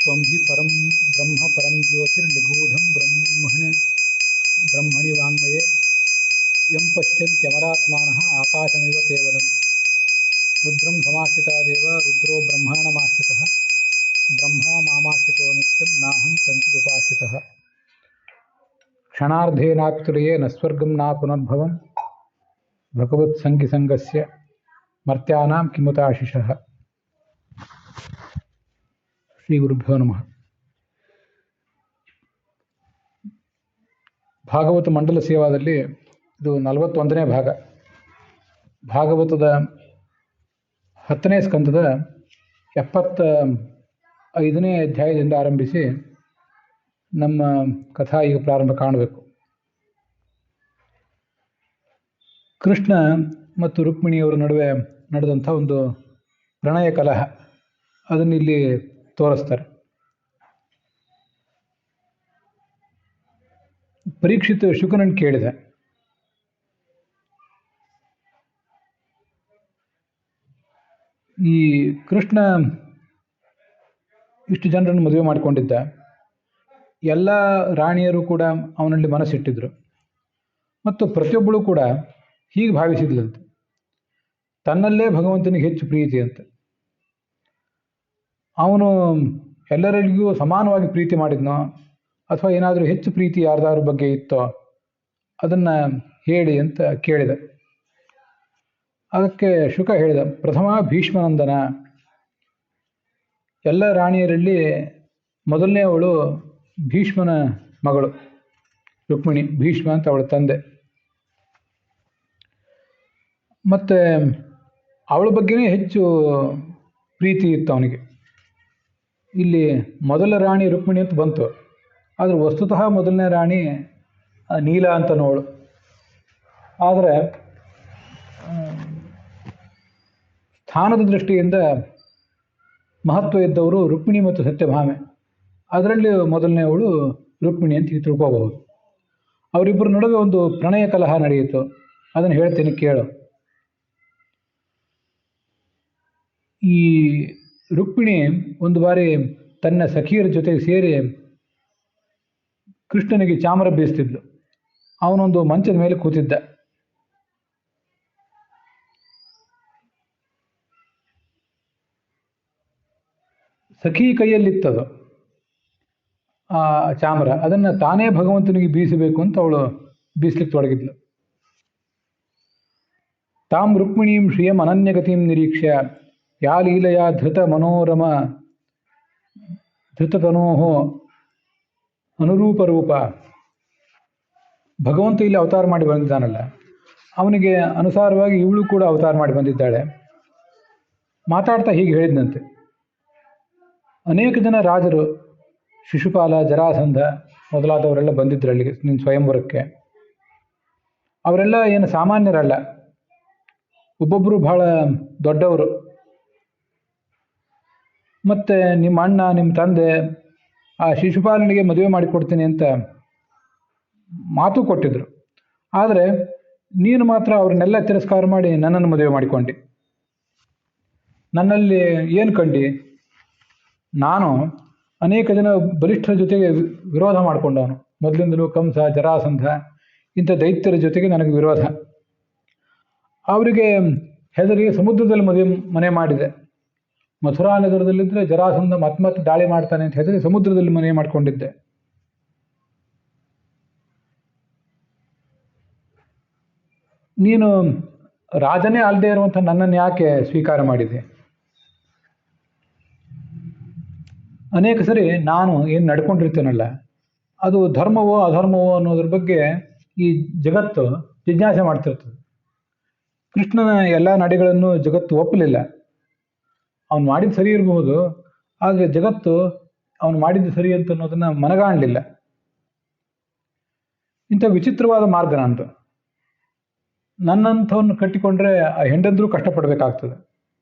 ತ್ವಂ ಹಿ ಪರಂ ಬ್ರಹ್ಮ ಪರಂ ಜ್ಯೋತಿರ್ನಿಗೂಢಂ ಬ್ರಹ್ಮಣಿ ವಾಂಗ್ಮಯೇ ಯಂ ಪಶ್ಯಂತ್ಯಮರಾತ್ಮಾನಃ ಆಕಾಶಮಿವ ಕೇವಲಂ ರುದ್ರಂ ಸಮಾಶ್ರಿತಾದೇವ ರುದ್ರೋ ಬ್ರಹ್ಮಾಣಮಾಶ್ರಿತಃ ಬ್ರಹ್ಮ ಮಾಮಾಶ್ರಿತೋ ನಿತ್ಯಂ ನಾಹಂ ಕಂಚಿದುಪಾಶ್ರಿತಃ ಕ್ಷಣಾರ್ಧೇನಾಪ್ತುರಯೇ ನ ಸ್ವರ್ಗಂ ನ ಪುನರ್ಭವಂ ಭಗವತ್ಸಂಗಿಸಂಗಸ್ಯ ಮರ್ತ್ಯಾನಾಂ ಕಿಮುತಾಶಿಷಃ. ಶ್ರೀ ಗುರುಭ್ಯೋ ನಮಃ. ಭಾಗವತ ಮಂಡಲ ಸೇವಾದಲ್ಲಿ ಇದು 41ನೇ ಭಾಗ. ಭಾಗವತದ 10ನೇ ಸ್ಕಂದದ 75ನೇ ಅಧ್ಯಾಯದಿಂದ ಆರಂಭಿಸಿ ನಮ್ಮ ಕಥಾ ಈಗ ಪ್ರಾರಂಭ ಕಾಣಬೇಕು. ಕೃಷ್ಣ ಮತ್ತು ರುಕ್ಮಿಣಿಯವರ ನಡುವೆ ನಡೆದಂಥ ಒಂದು ಪ್ರಣಯ ಕಲಹ ಅದನ್ನು ಇಲ್ಲಿ ತೋರಿಸ್ತಾರೆ. ಪರೀಕ್ಷಿತ್ ಶುಕನನ್ನು ಕೇಳಿದ, ಈ ಕೃಷ್ಣ ಇಷ್ಟು ಜನರನ್ನು ಮದುವೆ ಮಾಡಿಕೊಂಡಿದ್ದ, ಎಲ್ಲ ರಾಣಿಯರು ಕೂಡ ಅವನಲ್ಲಿ ಮನಸ್ಸಿಟ್ಟಿದ್ರು ಮತ್ತು ಪ್ರತಿಯೊಬ್ಬಳು ಕೂಡ ಹೀಗೆ ಭಾವಿಸಿದ್ಲಂತೆ, ತನ್ನಲ್ಲೇ ಭಗವಂತನಿಗೆ ಹೆಚ್ಚು ಪ್ರೀತಿ ಅಂತ. ಅವನು ಎಲ್ಲರಿಗೂ ಸಮಾನವಾಗಿ ಪ್ರೀತಿ ಮಾಡಿದ್ನೋ ಅಥವಾ ಏನಾದರೂ ಹೆಚ್ಚು ಪ್ರೀತಿ ಯಾರ್ದಾರ ಬಗ್ಗೆ ಇತ್ತೋ ಅದನ್ನು ಹೇಳಿ ಅಂತ ಕೇಳಿದ. ಅದಕ್ಕೆ ಶುಕ ಹೇಳಿದ, ಪ್ರಥಮ ಭೀಷ್ಮನಂದನ, ಎಲ್ಲ ರಾಣಿಯರಲ್ಲಿ ಮೊದಲನೇ ಅವಳು ಭೀಷ್ಮನ ಮಗಳು ರುಕ್ಮಿಣಿ. ಭೀಷ್ಮ ಅಂತ ಅವಳ ತಂದೆ. ಮತ್ತು ಅವಳ ಬಗ್ಗೆನೇ ಹೆಚ್ಚು ಪ್ರೀತಿ ಇತ್ತು ಅವನಿಗೆ. ಇಲ್ಲಿ ಮೊದಲ ರಾಣಿ ರುಕ್ಮಿಣಿ ಅಂತ ಬಂತು, ಆದರೆ ವಸ್ತುತಃ ಮೊದಲನೇ ರಾಣಿ ನೀಲ ಅಂತನೋಳು. ಆದರೆ ಸ್ಥಾನದ ದೃಷ್ಟಿಯಿಂದ ಮಹತ್ವ ಇದ್ದವರು ರುಕ್ಮಿಣಿ ಮತ್ತು ಸತ್ಯಭಾಮೆ. ಅದರಲ್ಲಿ ಮೊದಲನೇವಳು ರುಕ್ಮಿಣಿ ಅಂತ ತಿಳ್ಕೋಬಹುದು. ಅವರಿಬ್ಬರ ನಡುವೆ ಒಂದು ಪ್ರಣಯ ಕಲಹ ನಡೆಯಿತು. ಅದನ್ನು ಹೇಳ್ತೀನಿ ಕೇಳು. ಈ ರುಕ್ಮಿಣಿ ಒಂದು ಬಾರಿ ತನ್ನ ಸಖಿಯರ ಜೊತೆಗೆ ಸೇರಿ ಕೃಷ್ಣನಿಗೆ ಚಾಮರ ಬೀಸ್ತಿದ್ಲು. ಅವನೊಂದು ಮಂಚದ ಮೇಲೆ ಕೂತಿದ್ದ. ಸಖಿ ಕೈಯಲ್ಲಿತ್ತದು ಆ ಚಾಮರ. ಅದನ್ನು ತಾನೇ ಭಗವಂತನಿಗೆ ಬೀಸಬೇಕು ಅಂತ ಅವಳು ಬೀಸ್ಲಿಕ್ಕೆ ತೊಡಗಿದ್ಲು. ತಾಂ ರುಕ್ಮಿಣೀಂ ಶ್ರಿಯಂ ಅನನ್ಯಗತಿಂ ನಿರೀಕ್ಷ್ಯ ಯಾ ಲೀಲೆಯ ಧೃತ ಮನೋರಮ ಧೃತತನೋಹೋ ಅನುರೂಪ ರೂಪ. ಭಗವಂತ ಇಲ್ಲಿ ಅವತಾರ ಮಾಡಿ ಬಂದಿದ್ದಾನಲ್ಲ, ಅವನಿಗೆ ಅನುಸಾರವಾಗಿ ಇವಳು ಕೂಡ ಅವತಾರ ಮಾಡಿ ಬಂದಿದ್ದಾಳೆ. ಮಾತಾಡ್ತಾ ಹೀಗೆ ಹೇಳಿದಂತೆ, ಅನೇಕ ಜನ ರಾಜರು, ಶಿಶುಪಾಲ, ಜರಾಸಂಧ ಮೊದಲಾದವರೆಲ್ಲ ಬಂದಿದ್ರು ಅಲ್ಲಿಗೆ ನಿನ್ನ ಸ್ವಯಂವರಕ್ಕೆ. ಅವರೆಲ್ಲ ಏನು ಸಾಮಾನ್ಯರಲ್ಲ, ಒಬ್ಬೊಬ್ಬರು ಬಹಳ ದೊಡ್ಡವರು. ಮತ್ತು ನಿಮ್ಮ ಅಣ್ಣ, ನಿಮ್ಮ ತಂದೆ ಆ ಶಿಶುಪಾಲನಿಗೆ ಮದುವೆ ಮಾಡಿಕೊಡ್ತೀನಿ ಅಂತ ಮಾತು ಕೊಟ್ಟಿದ್ರು. ಆದರೆ ನೀನು ಮಾತ್ರ ಅವ್ರನ್ನೆಲ್ಲ ತಿರಸ್ಕಾರ ಮಾಡಿ ನನ್ನನ್ನು ಮದುವೆ ಮಾಡಿಕೊಂಡಿ. ನನ್ನಲ್ಲಿ ಏನು ಕಂಡು? ನಾನು ಅನೇಕ ಜನ ಬಲಿಷ್ಠರ ಜೊತೆಗೆ ವಿರೋಧ ಮಾಡಿಕೊಂಡವನು. ಮೊದಲಿಂದಲೂ ಕಂಸ, ಜರಾಸಂಧ ಇಂಥ ದೈತ್ಯರ ಜೊತೆಗೆ ನನಗೆ ವಿರೋಧ. ಅವರಿಗೆ ಹೆದರಿ ಸಮುದ್ರದಲ್ಲಿ ಮನೆ ಮಾಡಿದೆ. ಮಥುರಾ ನಗರದಲ್ಲಿದ್ದರೆ ಜರಾಸಂಧ ಮತ್ತೆ ದಾಳಿ ಮಾಡ್ತಾನೆ ಅಂತ ಹೆದರಿ ಸಮುದ್ರದಲ್ಲಿ ಮನೆ ಮಾಡಿಕೊಂಡಿದ್ದೆ. ನೀನು ರಾಜನೇ ಅಲ್ಲದೆ ಇರುವಂಥ ನನ್ನನ್ನು ಯಾಕೆ ಸ್ವೀಕಾರ ಮಾಡಿದೆ? ಅನೇಕ ಸರಿ ನಾನು ಏನು ನಡ್ಕೊಂಡಿರ್ತೇನಲ್ಲ, ಅದು ಧರ್ಮವೋ ಅಧರ್ಮವೋ ಅನ್ನೋದ್ರ ಬಗ್ಗೆ ಈ ಜಗತ್ತು ಜಿಜ್ಞಾಸೆ ಮಾಡ್ತಿರ್ತದೆ. ಕೃಷ್ಣನ ಎಲ್ಲ ನಡೆಗಳನ್ನು ಜಗತ್ತು ಒಪ್ಪಲಿಲ್ಲ. ಅವನು ಮಾಡಿದ್ದು ಸರಿ ಇರಬಹುದು, ಆದರೆ ಜಗತ್ತು ಅವನು ಮಾಡಿದ್ದು ಸರಿ ಅಂತ ಅನ್ನೋದನ್ನು ಮನಗಾಣಲಿಲ್ಲ. ಇಂಥ ವಿಚಿತ್ರವಾದ ಮಾರ್ಗ ನಂದು. ನನ್ನಂಥವನ್ನು ಕಟ್ಟಿಕೊಂಡ್ರೆ ಆ ಹೆಂಡಂದ್ರೂ ಕಷ್ಟಪಡಬೇಕಾಗ್ತದೆ.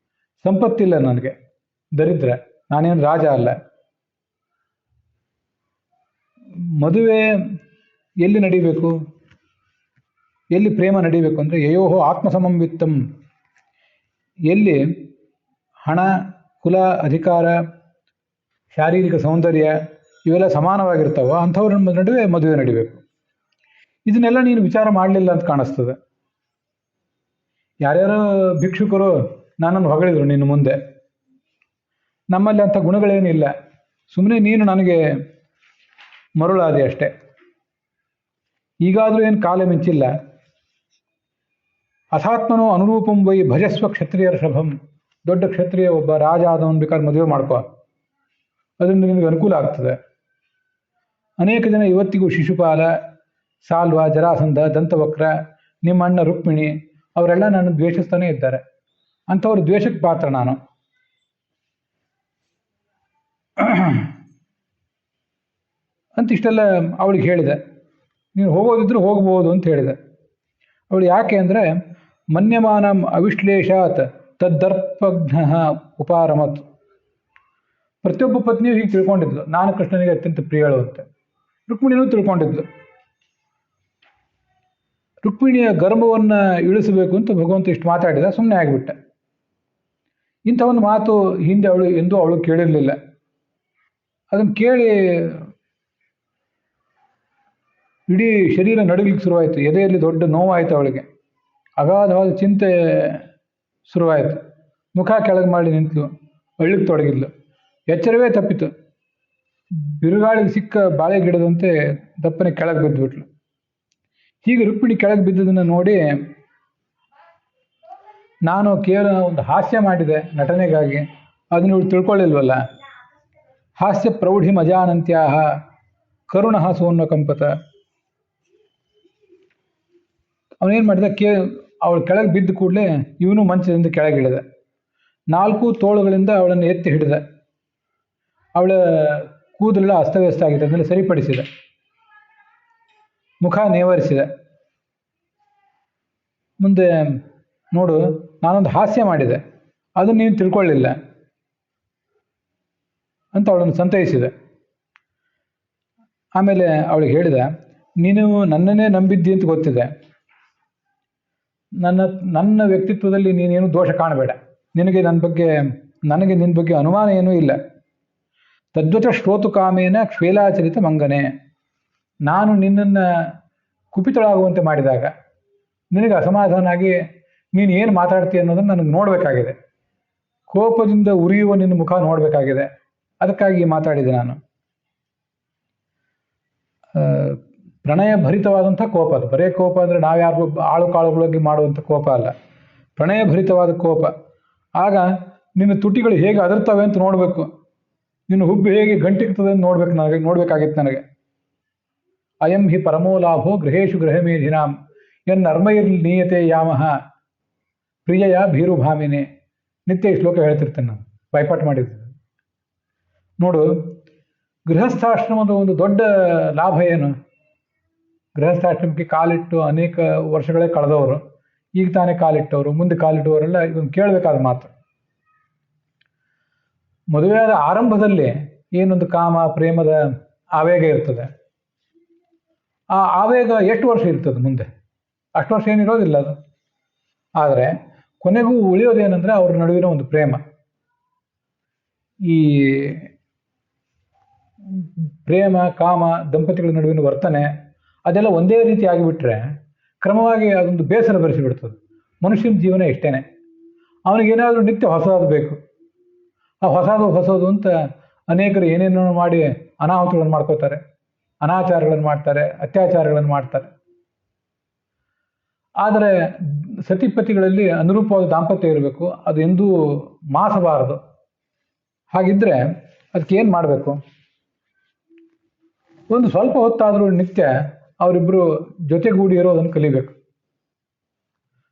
ಸಂಪತ್ತಿಲ್ಲ ನನಗೆ, ದರಿದ್ರ. ನಾನೇನು ರಾಜ ಅಲ್ಲ. ಮದುವೆ ಎಲ್ಲಿ ನಡೀಬೇಕು, ಎಲ್ಲಿ ಪ್ರೇಮ ನಡೀಬೇಕು ಅಂದರೆ ಯಯೋಹೋ ಆತ್ಮಸಮಂವಿತ್ತಂ, ಎಲ್ಲಿ ಹಣ, ಕುಲ, ಅಧಿಕಾರ ಶಾರೀರಿಕ ಸೌಂದರ್ಯ ಇವೆಲ್ಲ ಸಮಾನವಾಗಿರ್ತಾವೋ ಅಂಥವ್ರ ನಡುವೆ ಮದುವೆ ನಡಿಬೇಕು. ಇದನ್ನೆಲ್ಲ ನೀನು ವಿಚಾರ ಮಾಡಲಿಲ್ಲ ಅಂತ ಕಾಣಿಸ್ತದೆ. ಯಾರ್ಯಾರೋ ಭಿಕ್ಷುಕರು ನನ್ನನ್ನು ಹೊಗಳಿದ್ರು ನಿನ್ನ ಮುಂದೆ. ನಮ್ಮಲ್ಲಿ ಅಂಥ ಗುಣಗಳೇನಿಲ್ಲ, ಸುಮ್ಮನೆ ನೀನು ನನಗೆ ಮರುಳಾದೆ ಅಷ್ಟೆ. ಈಗಾದರೂ ಏನು ಕಾಲ ಮಿಂಚಿಲ್ಲ. ಅಥಾತ್ಮನೋ ಅನುರೂಪಂ ವೈ ಭಜಸ್ವ ಕ್ಷತ್ರಿಯರ ಶಭಂ. ದೊಡ್ಡ ಕ್ಷತ್ರಿಯ ಒಬ್ಬ ರಾಜ ಆದವನು ಬೇಕಾದ್ರೆ ಮದುವೆ ಮಾಡ್ಕೋ, ಅದರಿಂದ ನಿನಗೆ ಅನುಕೂಲ ಆಗ್ತದೆ. ಅನೇಕ ಜನ ಇವತ್ತಿಗೂ ಶಿಶುಪಾಲ, ಸಾಲ್ವ, ಜರಾಸಂಧ, ದಂತವಕ್ರ, ನಿಮ್ಮ ಅಣ್ಣ ರುಕ್ಮಿಣಿ ಅವರೆಲ್ಲ ನನ್ನ ದ್ವೇಷಿಸ್ತಾನೇ ಇದ್ದಾರೆ. ಅಂಥವ್ರ ದ್ವೇಷಕ್ಕೆ ಪಾತ್ರ ನಾನು. ಅಂತಿಷ್ಟೆಲ್ಲ ಅವಳಿಗೆ ಹೇಳಿದೆ. ನೀನು ಹೋಗೋದಿದ್ರು ಹೋಗ್ಬೋದು ಅಂತ ಹೇಳಿದೆ. ಅವಳು ಯಾಕೆ ಅಂದರೆ ಮನ್ಯಮಾನಂ ಅವಿಶ್ಲೇಷಾತ್ ತದ್ದರ್ಪಘ್ನ ಉಪಾರಮತ್. ಪ್ರತಿಯೊಬ್ಬ ಪತ್ನಿಯು ಹೀಗೆ ತಿಳ್ಕೊಂಡಿದ್ಲು, ನಾನು ಕೃಷ್ಣನಿಗೆ ಅತ್ಯಂತ ಪ್ರಿಯಳು ಅಂತ. ರುಕ್ಮಿಣಿನೂ ತಿಳ್ಕೊಂಡಿದ್ಲು. ರುಕ್ಮಿಣಿಯ ಗರ್ಭವನ್ನು ಇಳಿಸಬೇಕು ಅಂತ ಭಗವಂತ ಇಷ್ಟು ಮಾತಾಡಿದ, ಸುಮ್ಮನೆ ಆಗಿಬಿಟ್ಟೆ. ಇಂಥ ಒಂದು ಮಾತು ಹಿಂದೆ ಅವಳು ಕೇಳಿರಲಿಲ್ಲ. ಅದನ್ನು ಕೇಳಿ ಇಡೀ ಶರೀರ ನಡುಗಲಿಕ್ಕೆ ಶುರುವಾಯಿತು. ಎದೆಯಲ್ಲಿ ದೊಡ್ಡ ನೋವಾಯಿತು ಅವಳಿಗೆ. ಅಗಾಧವಾದ ಚಿಂತೆ ಶುರುವಾಯಿತು. ಮುಖ ಕೆಳಗೆ ಮಾಡಿ ನಿಂತಲು, ಅಳ್ಳಿಗೆ ತೊಡಗಿದ್ಲು. ಎಚ್ಚರವೇ ತಪ್ಪಿತು. ಬಿರುಗಾಳಿಗೆ ಸಿಕ್ಕ ಬಾಳೆ ಗಿಡದಂತೆ ದಪ್ಪನೆ ಕೆಳಗೆ ಬಿದ್ದುಬಿಟ್ಲು. ಹೀಗೆ ರುಕ್ಮಿಣಿ ಕೆಳಗೆ ಬಿದ್ದದನ್ನು ನೋಡಿ ನಾನು ಕೇವಲ ಒಂದು ಹಾಸ್ಯ ಮಾಡಿದೆ ನಟನೆಗಾಗಿ, ಅದನ್ನು ಇವಳು ತಿಳ್ಕೊಳ್ಳಿಲ್ವಲ್ಲ. ಹಾಸ್ಯ ಪ್ರೌಢಿ ಮಜಾನಂತ್ಯಾಹ ಕರುಣ ಸೋನ್ನ ಕಂಪತ. ಅವನೇನು ಮಾಡಿದ, ಅವಳು ಕೆಳಗೆ ಬಿದ್ದ ಕೂಡಲೇ ಇವನು ಮಂಚದಿಂದ ಕೆಳಗಿಳಿದ. 4 ತೋಳುಗಳಿಂದ ಅವಳನ್ನು ಎತ್ತಿ ಹಿಡಿದ. ಅವಳ ಕೂದಲೆಲ್ಲ ಅಸ್ತವ್ಯಸ್ತ ಆಗಿದೆ, ಅದನ್ನೆಲ್ಲ ಸರಿಪಡಿಸಿದ. ಮುಖ ನೇವರಿಸಿದ. ಮುಂದೆ ನೋಡು, ನಾನೊಂದು ಹಾಸ್ಯ ಮಾಡಿದೆ, ಅದನ್ನು ನೀನು ತಿಳ್ಕೊಳ್ಳಿಲ್ಲ ಅಂತ ಅವಳನ್ನು ಸಂತೈಸಿದ. ಆಮೇಲೆ ಅವಳಿಗೆ ಹೇಳಿದ, ನೀನು ನನ್ನನ್ನೇ ನಂಬಿದ್ದಿ ಅಂತ ಗೊತ್ತಿದೆ. ನನ್ನ ವ್ಯಕ್ತಿತ್ವದಲ್ಲಿ ನೀನೇನು ದೋಷ ಕಾಣಬೇಡ. ನನಗೆ ನಿನ್ನ ಬಗ್ಗೆ ಅನುಮಾನ ಏನೂ ಇಲ್ಲ. ತದ್ವಚ ಶ್ರೋತು ಕಾಮೇನ ಕ್ಷೇಲಾಚರಿತ ಮಂಗನೆ. ನಾನು ನಿನ್ನನ್ನು ಕುಪಿತಳಾಗುವಂತೆ ಮಾಡಿದಾಗ ನಿನಗೆ ಅಸಮಾಧಾನ ಆಗಿ ನೀನು ಏನು ಮಾತಾಡ್ತೀಯ ಅನ್ನೋದನ್ನು ನನಗೆ ನೋಡಬೇಕಾಗಿದೆ. ಕೋಪದಿಂದ ಉರಿಯುವ ನಿನ್ನ ಮುಖ ನೋಡಬೇಕಾಗಿದೆ. ಅದಕ್ಕಾಗಿ ಮಾತಾಡಿದೆ ನಾನು. ಪ್ರಣಯ ಭರಿತವಾದಂಥ ಕೋಪ ಅದು. ಬರೇ ಕೋಪ ಅಂದರೆ ನಾವ್ಯಾರು ಆಳು ಕಾಳುಗಳಾಗಿ ಮಾಡುವಂಥ ಕೋಪ ಅಲ್ಲ, ಪ್ರಣಯ ಭರಿತವಾದ ಕೋಪ. ಆಗ ನಿನ್ನ ತುಟಿಗಳು ಹೇಗೆ ಅದರ್ತವೆ ಅಂತ ನೋಡಬೇಕು, ನಿನ್ನ ಹುಬ್ಬು ಹೇಗೆ ಗಂಟಿಗ್ತದೆ ಅಂತ ನೋಡಬೇಕಾಗಿತ್ತು ನನಗೆ. ಅಯಂ ಹಿ ಪರಮೋ ಲಾಭೋ ಗೃಹೇಶು ಗೃಹಮೇಧಿನಾಂ ಎನ್ನರ್ಮೈರ್ ನೀಯತೆ ಯಾಮಹ ಪ್ರಿಯಯ ಭೀರುಭಾಮಿನಿ. ನಿತ್ಯ ಈ ಶ್ಲೋಕ ಹೇಳ್ತಿರ್ತೇನೆ ನಾನು, ಬಾಯ್ಪಾಟ್ ಮಾಡಿದ್ದೀನಿ. ನೋಡು, ಗೃಹಸ್ಥಾಶ್ರಮದ ಒಂದು ದೊಡ್ಡ ಲಾಭ ಏನು? ಗೃಹಸ್ಥಾಶ್ರಮಕ್ಕೆ ಕಾಲಿಟ್ಟು ಅನೇಕ ವರ್ಷಗಳೇ ಕಳೆದವರು, ಈಗ ತಾನೇ ಕಾಲಿಟ್ಟವರು, ಮುಂದೆ ಕಾಲಿಟ್ಟವರೆಲ್ಲ ಇದನ್ನು ಕೇಳಬೇಕಾದ ಮಾತು. ಮದುವೆಯಾದ ಆರಂಭದಲ್ಲಿ ಏನೊಂದು ಕಾಮ ಪ್ರೇಮದ ಆವೇಗ ಇರ್ತದೆ. ಆ ಆವೇಗ ಎಷ್ಟು ವರ್ಷ ಇರ್ತದೆ ಮುಂದೆ? ಅಷ್ಟು ವರ್ಷ ಏನಿರೋದಿಲ್ಲ ಅದು. ಆದರೆ ಕೊನೆಗೂ ಉಳಿಯೋದೇನೆಂದರೆ ಅವ್ರ ನಡುವಿನ ಒಂದು ಪ್ರೇಮ. ಈ ಪ್ರೇಮ ಕಾಮ ದಂಪತಿಗಳ ನಡುವಿನ ವರ್ತನೆ ಅದೆಲ್ಲ ಒಂದೇ ರೀತಿ ಆಗಿಬಿಟ್ರೆ ಕ್ರಮವಾಗಿ ಅದೊಂದು ಬೇಸರ ಬರೆಸಿಬಿಡ್ತದೆ. ಮನುಷ್ಯನ ಜೀವನ ಇಷ್ಟೇನೆ, ಅವನಿಗೇನಾದರೂ ನಿತ್ಯ ಹೊಸದು ಬೇಕು. ಆ ಹೊಸದು ಅಂತ ಅನೇಕರು ಏನೇನೋ ಮಾಡಿ ಅನಾಹುತಗಳನ್ನು ಮಾಡ್ಕೋತಾರೆ, ಅನಾಚಾರಗಳನ್ನು ಮಾಡ್ತಾರೆ, ಅತ್ಯಾಚಾರಗಳನ್ನು ಮಾಡ್ತಾರೆ. ಆದರೆ ಸತಿಪತಿಗಳಲ್ಲಿ ಅನುರೂಪವಾದ ದಾಂಪತ್ಯ ಇರಬೇಕು, ಅದು ಎಂದೂ ಮಾಸಬಾರದು. ಹಾಗಿದ್ರೆ ಅದಕ್ಕೆ ಏನು ಮಾಡಬೇಕು? ಒಂದು ಸ್ವಲ್ಪ ಹೊತ್ತಾದರೂ ನಿತ್ಯ ಅವರಿಬ್ಬರು ಜೊತೆಗೂಡಿ ಇರೋದನ್ನು ಕಲಿಬೇಕು.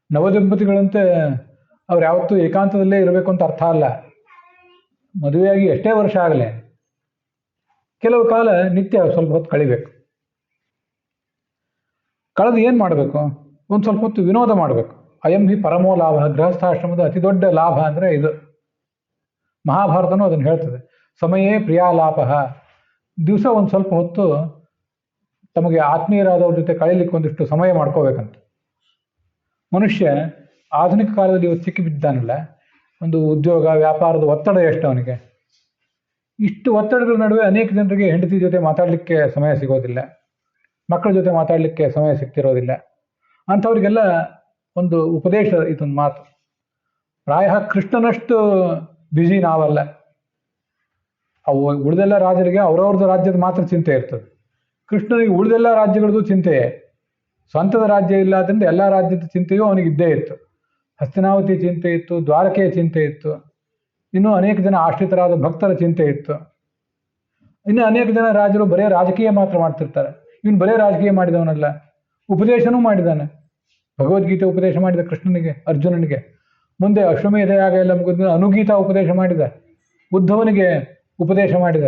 ನವದಂಪತಿಗಳಂತೆ ಅವ್ರು ಯಾವತ್ತೂ ಏಕಾಂತದಲ್ಲೇ ಇರಬೇಕು ಅಂತ ಅರ್ಥ ಅಲ್ಲ. ಮದುವೆಯಾಗಿ ಎಷ್ಟೇ ವರ್ಷ ಆಗಲಿ ಕೆಲವು ಕಾಲ ನಿತ್ಯ ಸ್ವಲ್ಪ ಹೊತ್ತು ಕಳಿಬೇಕು. ಕಳೆದು ಏನು ಮಾಡಬೇಕು? ಒಂದು ಸ್ವಲ್ಪ ಹೊತ್ತು ವಿನೋದ ಮಾಡಬೇಕು. ಅಯಂ ಹಿ ಪರಮೋ ಲಾಭ. ಗೃಹಸ್ಥಾಶ್ರಮದ ಅತಿ ದೊಡ್ಡ ಲಾಭ ಅಂದರೆ ಇದು. ಮಹಾಭಾರತನೂ ಅದನ್ನು ಹೇಳ್ತದೆ. ಸಮಯೇ ಪ್ರಿಯಾಲಾಪ. ದಿವಸ ಒಂದು ಸ್ವಲ್ಪ ಹೊತ್ತು ತಮಗೆ ಆತ್ಮೀಯರಾದವ್ರ ಜೊತೆ ಕಳೀಲಿಕ್ಕೆ ಒಂದಿಷ್ಟು ಸಮಯ ಮಾಡ್ಕೋಬೇಕಂತ. ಮನುಷ್ಯ ಆಧುನಿಕ ಕಾಲದಲ್ಲಿ ಇವತ್ತು ಸಿಕ್ಕಿ ಬಿದ್ದಾನಲ್ಲ, ಒಂದು ಉದ್ಯೋಗ ವ್ಯಾಪಾರದ ಒತ್ತಡ ಎಷ್ಟು ಅವನಿಗೆ. ಇಷ್ಟು ಒತ್ತಡಗಳ ನಡುವೆ ಅನೇಕ ಜನರಿಗೆ ಹೆಂಡತಿ ಜೊತೆ ಮಾತಾಡಲಿಕ್ಕೆ ಸಮಯ ಸಿಗೋದಿಲ್ಲ, ಮಕ್ಕಳ ಜೊತೆ ಮಾತಾಡಲಿಕ್ಕೆ ಸಮಯ ಸಿಗ್ತಿರೋದಿಲ್ಲ. ಅಂಥವ್ರಿಗೆಲ್ಲ ಒಂದು ಉಪದೇಶ, ಇದೊಂದು ಮಾತು. ಪ್ರಾಯ ಕೃಷ್ಣನಷ್ಟು ಬ್ಯುಸಿ ನಾವಲ್ಲ. ಅವು ಉಳಿದೆಲ್ಲ ರಾಜರಿಗೆ ಅವ್ರವ್ರದ್ದು ರಾಜ್ಯದ ಮಾತ್ರ ಚಿಂತೆ ಇರ್ತದೆ. ಕೃಷ್ಣನಿಗೆ ಉಳಿದೆಲ್ಲ ರಾಜ್ಯಗಳದ್ದು ಚಿಂತೆಯೇ. ಸ್ವಂತದ ರಾಜ್ಯ ಇಲ್ಲ ಆದ್ದರಿಂದ ಎಲ್ಲ ರಾಜ್ಯದ ಚಿಂತೆಯೂ ಅವನಿಗೆ ಇದ್ದೇ ಇತ್ತು. ಹಸ್ತಿನಾವತಿ ಚಿಂತೆ ಇತ್ತು, ದ್ವಾರಕೆಯ ಚಿಂತೆ ಇತ್ತು, ಇನ್ನೂ ಅನೇಕ ಜನ ಆಶ್ರಿತರಾದ ಭಕ್ತರ ಚಿಂತೆ ಇತ್ತು. ಇನ್ನು ಅನೇಕ ಜನ ರಾಜರು ಬರೇ ರಾಜಕೀಯ ಮಾತ್ರ ಮಾಡ್ತಿರ್ತಾರೆ. ಇವನು ಬರೇ ರಾಜಕೀಯ ಮಾಡಿದವನಲ್ಲ, ಉಪದೇಶನೂ ಮಾಡಿದ್ದಾನೆ. ಭಗವದ್ಗೀತೆ ಉಪದೇಶ ಮಾಡಿದ ಕೃಷ್ಣನಿಗೆ, ಅರ್ಜುನನಿಗೆ. ಮುಂದೆ ಅಶ್ವಮೇಧ ಯಾಗ ಎಲ್ಲ ಮುಗಿದ ಅನುಗೀತಾ ಉಪದೇಶ ಮಾಡಿದ, ಉದ್ಧವನಿಗೆ ಉಪದೇಶ ಮಾಡಿದ.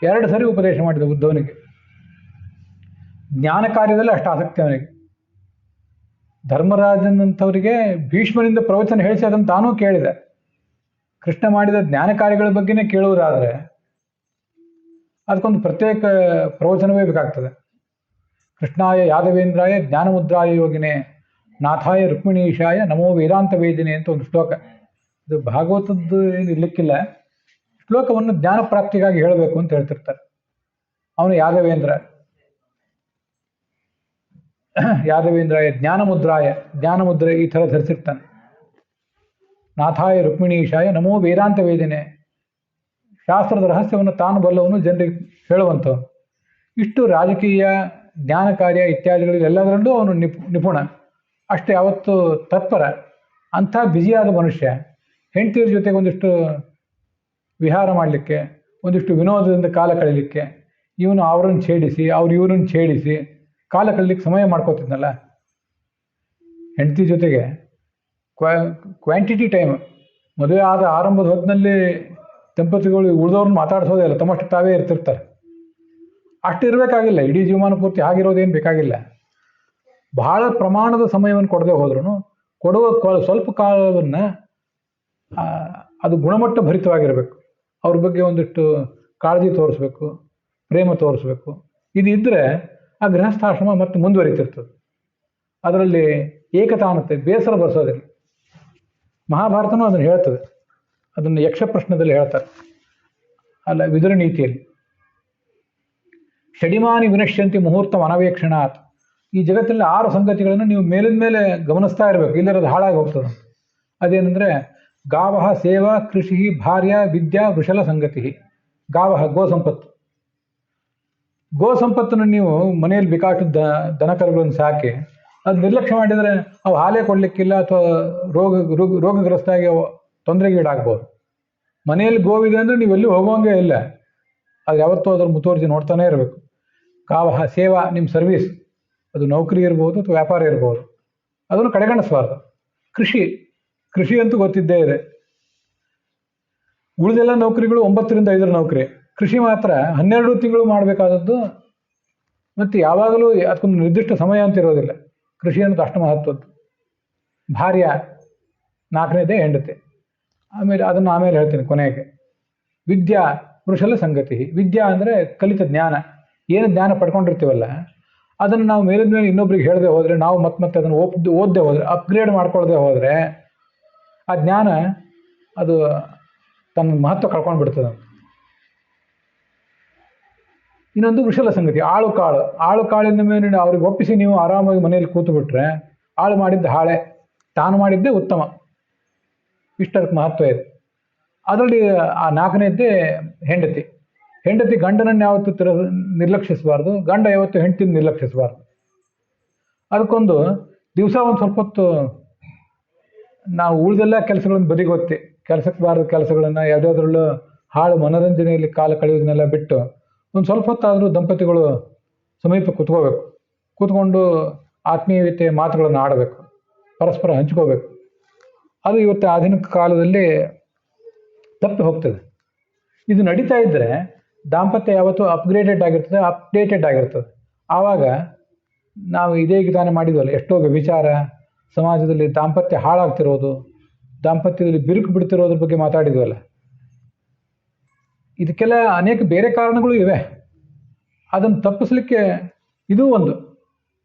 2 ಸರಿ ಉಪದೇಶ ಮಾಡಿದ ಉದ್ಧವನಿಗೆ. ಜ್ಞಾನ ಕಾರ್ಯದಲ್ಲಿ ಅಷ್ಟು ಆಸಕ್ತಿ ಅವನಿಗೆ. ಧರ್ಮರಾಜನಂಥವರಿಗೆ ಭೀಷ್ಮನಿಂದ ಪ್ರವಚನ ಹೇಳಿಸಿ ಅದನ್ನು ತಾನೂ ಕೇಳಿದ. ಕೃಷ್ಣ ಮಾಡಿದ ಜ್ಞಾನ ಕಾರ್ಯಗಳ ಬಗ್ಗೆನೇ ಕೇಳುವುದಾದರೆ ಅದಕ್ಕೊಂದು ಪ್ರತ್ಯೇಕ ಪ್ರವಚನವೇ ಬೇಕಾಗ್ತದೆ. ಕೃಷ್ಣಾಯ ಯಾದವೇಂದ್ರಾಯ ಜ್ಞಾನಮುದ್ರಾಯ ಯೋಗಿನೇ ನಾಥಾಯ ರುಕ್ಮಿಣೀಶಾಯ ನಮೋ ವೇದಾಂತ ವೇದಿನೇ ಅಂತ ಒಂದು ಶ್ಲೋಕ. ಇದು ಭಾಗವತದ್ದು ಏನು ಇರ್ಲಿಕ್ಕಿಲ್ಲ. ಶ್ಲೋಕವನ್ನು ಜ್ಞಾನ ಪ್ರಾಪ್ತಿಗಾಗಿ ಹೇಳಬೇಕು ಅಂತ ಹೇಳ್ತಿರ್ತಾರೆ. ಅವನು ಯಾದವೇಂದ್ರ, ಯಾದವೇಂದ್ರಾಯ ಜ್ಞಾನಮುದ್ರಾಯ, ಜ್ಞಾನಮುದ್ರೆ ಈ ಥರ ಧರಿಸಿರ್ತಾನೆ. ನಾಥಾಯ ರುಕ್ಮಿಣೀಶಾಯ ನಮೋ ವೇದಾಂತ ವೇದಿನೇ, ಶಾಸ್ತ್ರದ ರಹಸ್ಯವನ್ನು ತಾನು ಬಲ್ಲವನು, ಜನರಿಗೆ ಹೇಳುವಂಥವನು. ಇಷ್ಟು ರಾಜಕೀಯ, ಜ್ಞಾನ ಕಾರ್ಯ ಇತ್ಯಾದಿಗಳಲ್ಲಿ ಎಲ್ಲದರಲ್ಲೂ ಅವನು ನಿಪುಣ. ಅಷ್ಟೇ ಯಾವತ್ತು ತತ್ಪರ. ಅಂಥ ಬ್ಯುಸಿಯಾದ ಮನುಷ್ಯ ಹೆಂಡತಿಯರ ಜೊತೆಗೆ ಒಂದಿಷ್ಟು ವಿಹಾರ ಮಾಡಲಿಕ್ಕೆ, ಒಂದಿಷ್ಟು ವಿನೋದದಿಂದ ಕಾಲ ಕಳೀಲಿಕ್ಕೆ, ಇವನು ಅವರನ್ನು ಛೇಡಿಸಿ ಅವ್ರು ಇವರನ್ನು ಛೇಡಿಸಿ ಕಾಲ ಕಳೀಲಿಕ್ಕೆ ಸಮಯ ಮಾಡ್ಕೋತಿದ್ನಲ್ಲ. ಹೆಂಡತಿ ಜೊತೆಗೆ ಕ್ವಾಂಟಿಟಿ ಟೈಮ್. ಮದುವೆ ಆದ ಆರಂಭದ ಹೊತ್ತಿನಲ್ಲಿ ದಂಪತಿಗಳು ಉಳಿದವ್ರನ್ನ ಮಾತಾಡಿಸೋದೇ ಇಲ್ಲ, ತಮ್ಮಷ್ಟು ತಾವೇ ಇರ್ತಿರ್ತಾರೆ. ಅಷ್ಟು ಇರಬೇಕಾಗಿಲ್ಲ, ಇಡೀ ಜೀವಮಾನ ಪೂರ್ತಿ ಆಗಿರೋದೇನು ಬೇಕಾಗಿಲ್ಲ. ಬಹಳ ಪ್ರಮಾಣದ ಸಮಯವನ್ನು ಕೊಡದೆ ಹೋದ್ರೂ ಕೊಡುವ ಸ್ವಲ್ಪ ಕಾಲವನ್ನು ಅದು ಗುಣಮಟ್ಟ ಭರಿತವಾಗಿರಬೇಕು. ಅವ್ರ ಬಗ್ಗೆ ಒಂದಿಷ್ಟು ಕಾಳಜಿ ತೋರಿಸ್ಬೇಕು, ಪ್ರೇಮ ತೋರಿಸ್ಬೇಕು. ಇದು ಇದ್ದರೆ ಆ ಗೃಹಸ್ಥಾಶ್ರಮ ಮತ್ತೆ ಮುಂದುವರಿತಿರ್ತದೆ. ಅದರಲ್ಲಿ ಏಕತಾನತೆ, ಬೇಸರ ಬರೆಸೋದಿಲ್ಲ. ಮಹಾಭಾರತನೂ ಅದನ್ನು ಹೇಳ್ತದೆ. ಅದನ್ನು ಯಕ್ಷ ಪ್ರಶ್ನದಲ್ಲಿ ಹೇಳ್ತಾರೆ, ಅಲ್ಲ ವಿದುರ ನೀತಿಯಲ್ಲಿ. ಷಡಿಮಾನಿ ವಿನಶ್ಯಂತಿ ಮುಹೂರ್ತಂ ಅನವೇಕ್ಷಣಾತ್. ಈ ಜಗತ್ತಲ್ಲಿ 6 ಸಂಗತಿಗಳನ್ನು ನೀವು ಮೇಲಿನ ಮೇಲೆ ಗಮನಿಸ್ತಾ ಇರಬೇಕು, ಇಲ್ಲರದು ಹಾಳಾಗಿ ಹೋಗ್ತದೆ. ಅದೇನೆಂದರೆ ಗಾವಹ ಸೇವಾ ಕೃಷಿ ಭಾರ್ಯ ವಿದ್ಯಾ ವೃಷಲ ಸಂಗತಿ. ಗಾವಹ ಗೋ ಸಂಪತ್ತು. ಗೋ ಸಂಪತ್ತನ್ನು ನೀವು ಮನೆಯಲ್ಲಿ ಬೇಕಾಟು ದನಕರುಗಳನ್ನು ಸಾಕಿ ಅದು ನಿರ್ಲಕ್ಷ್ಯ ಮಾಡಿದರೆ ಅವು ಹಾಲೇ ಕೊಡಲಿಕ್ಕಿಲ್ಲ, ಅಥವಾ ರೋಗಗ್ರಸ್ತಾಗಿ ತೊಂದರೆಗೀಡಾಗ್ಬೋದು. ಮನೆಯಲ್ಲಿ ಗೋವಿದೆ ಅಂದರೆ ನೀವು ಎಲ್ಲಿ ಹೋಗೋಂಗೆ ಇಲ್ಲ, ಅದು ಯಾವತ್ತೂ ಅದರ ಮುತುವರ್ಜಿ ನೋಡ್ತಾನೆ ಇರಬೇಕು. ಗಾವಹ ಸೇವಾ, ನಿಮ್ಮ ಸರ್ವಿಸ್, ಅದು ನೌಕರಿ ಇರ್ಬೋದು ಅಥವಾ ವ್ಯಾಪಾರ ಇರ್ಬೋದು, ಅದನ್ನು ಕಡೆಗಣಿಸಬಾರ್ದು. ಕೃಷಿ ಅಂತೂ ಗೊತ್ತಿದ್ದೇ ಇದೆ. ಉಳಿದೆಲ್ಲ ನೌಕರಿಗಳು 9 ರಿಂದ 5 ನೌಕರಿ, ಕೃಷಿ ಮಾತ್ರ 12 ತಿಂಗಳು ಮಾಡಬೇಕಾದದ್ದು. ಮತ್ತು ಯಾವಾಗಲೂ ಅದಕ್ಕೊಂದು ನಿರ್ದಿಷ್ಟ ಸಮಯ ಅಂತ ಇರೋದಿಲ್ಲ. ಕೃಷಿ ಅನ್ನೋದು ಅಷ್ಟು ಮಹತ್ವದ್ದು. ಭಾರ್ಯ 4ನೇದೇ ಹೆಂಡತಿ. ಆಮೇಲೆ ಹೇಳ್ತೀನಿ ಕೊನೆಗೆ. ವಿದ್ಯಾ ವೃಷಲ ಸಂಗತಿ. ವಿದ್ಯಾ ಅಂದರೆ ಕಲಿತ ಜ್ಞಾನ. ಏನು ಜ್ಞಾನ ಪಡ್ಕೊಂಡಿರ್ತೀವಲ್ಲ ಅದನ್ನು ನಾವು ಮೇಲಿನ ಮೇಲೆ ಇನ್ನೊಬ್ರಿಗೆ ಹೇಳದೆ ಹೋದರೆ, ನಾವು ಮತ್ತೆ ಅದನ್ನು ಓದದೆ ಹೋದರೆ, ಅಪ್ಗ್ರೇಡ್ ಮಾಡ್ಕೊಳ್ಳದೆ ಹೋದರೆ ಆ ಜ್ಞಾನ ಅದು ತನ್ನ ಮಹತ್ವ ಕಳ್ಕೊಂಡು ಬಿಡ್ತದೆ. ಇನ್ನೊಂದು ವೃಷಲ ಸಂಗತಿ, ಆಳು ಕಾಳಿನ ಮೇಲೆ ಅವ್ರಿಗೆ ಒಪ್ಪಿಸಿ ನೀವು ಆರಾಮಾಗಿ ಮನೆಯಲ್ಲಿ ಕೂತು ಬಿಟ್ರೆ ಆಳು ಮಾಡಿದ್ದು ಹಾಳೆ, ತಾನು ಮಾಡಿದ್ದೇ ಉತ್ತಮ. ಇಷ್ಟಕ್ಕೆ ಮಹತ್ವ ಇದೆ. ಅದರಲ್ಲಿ ಆ 4ನೇದ್ದೇ ಹೆಂಡತಿ ಗಂಡನನ್ನು ಯಾವತ್ತೂ ನಿರ್ಲಕ್ಷಿಸಬಾರ್ದು, ಗಂಡ ಯಾವತ್ತು ಹೆಂಡತಿನ ನಿರ್ಲಕ್ಷಿಸಬಾರ್ದು. ಅದಕ್ಕೊಂದು ದಿವಸ ಒಂದು ಸ್ವಲ್ಪ ಹೊತ್ತು ನಾವು ಉಳಿದೆಲ್ಲ ಕೆಲಸಗಳನ್ನು ಬದಿಗೊತ್ತಿ, ಕೆಲಸಕ್ಕೆ ಬಾರದ ಕೆಲಸಗಳನ್ನು ಯಾವುದಾದ್ರಲ್ಲೂ ಹಾಳು ಮನೋರಂಜನೆಯಲ್ಲಿ ಕಾಲ ಕಳೆಯೋದನ್ನೆಲ್ಲ ಬಿಟ್ಟು ಒಂದು ಸ್ವಲ್ಪ ಹೊತ್ತಾದರೂ ದಂಪತಿಗಳು ಸಮೀಪ ಕೂತ್ಕೊಂಡು ಆತ್ಮೀಯತೆ ಮಾತುಗಳನ್ನು ಆಡಬೇಕು, ಪರಸ್ಪರ ಹಂಚ್ಕೋಬೇಕು. ಅದು ಇವತ್ತು ಆಧುನಿಕ ಕಾಲದಲ್ಲಿ ತಪ್ಪಿ ಹೋಗ್ತದೆ. ಇದು ನಡೀತಾ ಇದ್ದರೆ ದಾಂಪತ್ಯ ಯಾವತ್ತೂ ಅಪ್ಡೇಟೆಡ್ ಆಗಿರ್ತದೆ. ಆವಾಗ ನಾವು ಇದೇ ತಾನೇ ಮಾಡಿದ್ವಲ್ಲ, ಎಷ್ಟೋ ವಿಚಾರ ಸಮಾಜದಲ್ಲಿ ದಾಂಪತ್ಯ ಹಾಳಾಗ್ತಿರೋದು, ದಾಂಪತ್ಯದಲ್ಲಿ ಬಿರುಕು ಬಿಡ್ತಿರೋದ್ರ ಬಗ್ಗೆ ಮಾತಾಡಿದ್ವಲ್ಲ. ಇದಕ್ಕೆಲ್ಲ ಅನೇಕ ಬೇರೆ ಕಾರಣಗಳು ಇವೆ. ಅದನ್ನು ತಪ್ಪಿಸ್ಲಿಕ್ಕೆ ಇದೂ ಒಂದು.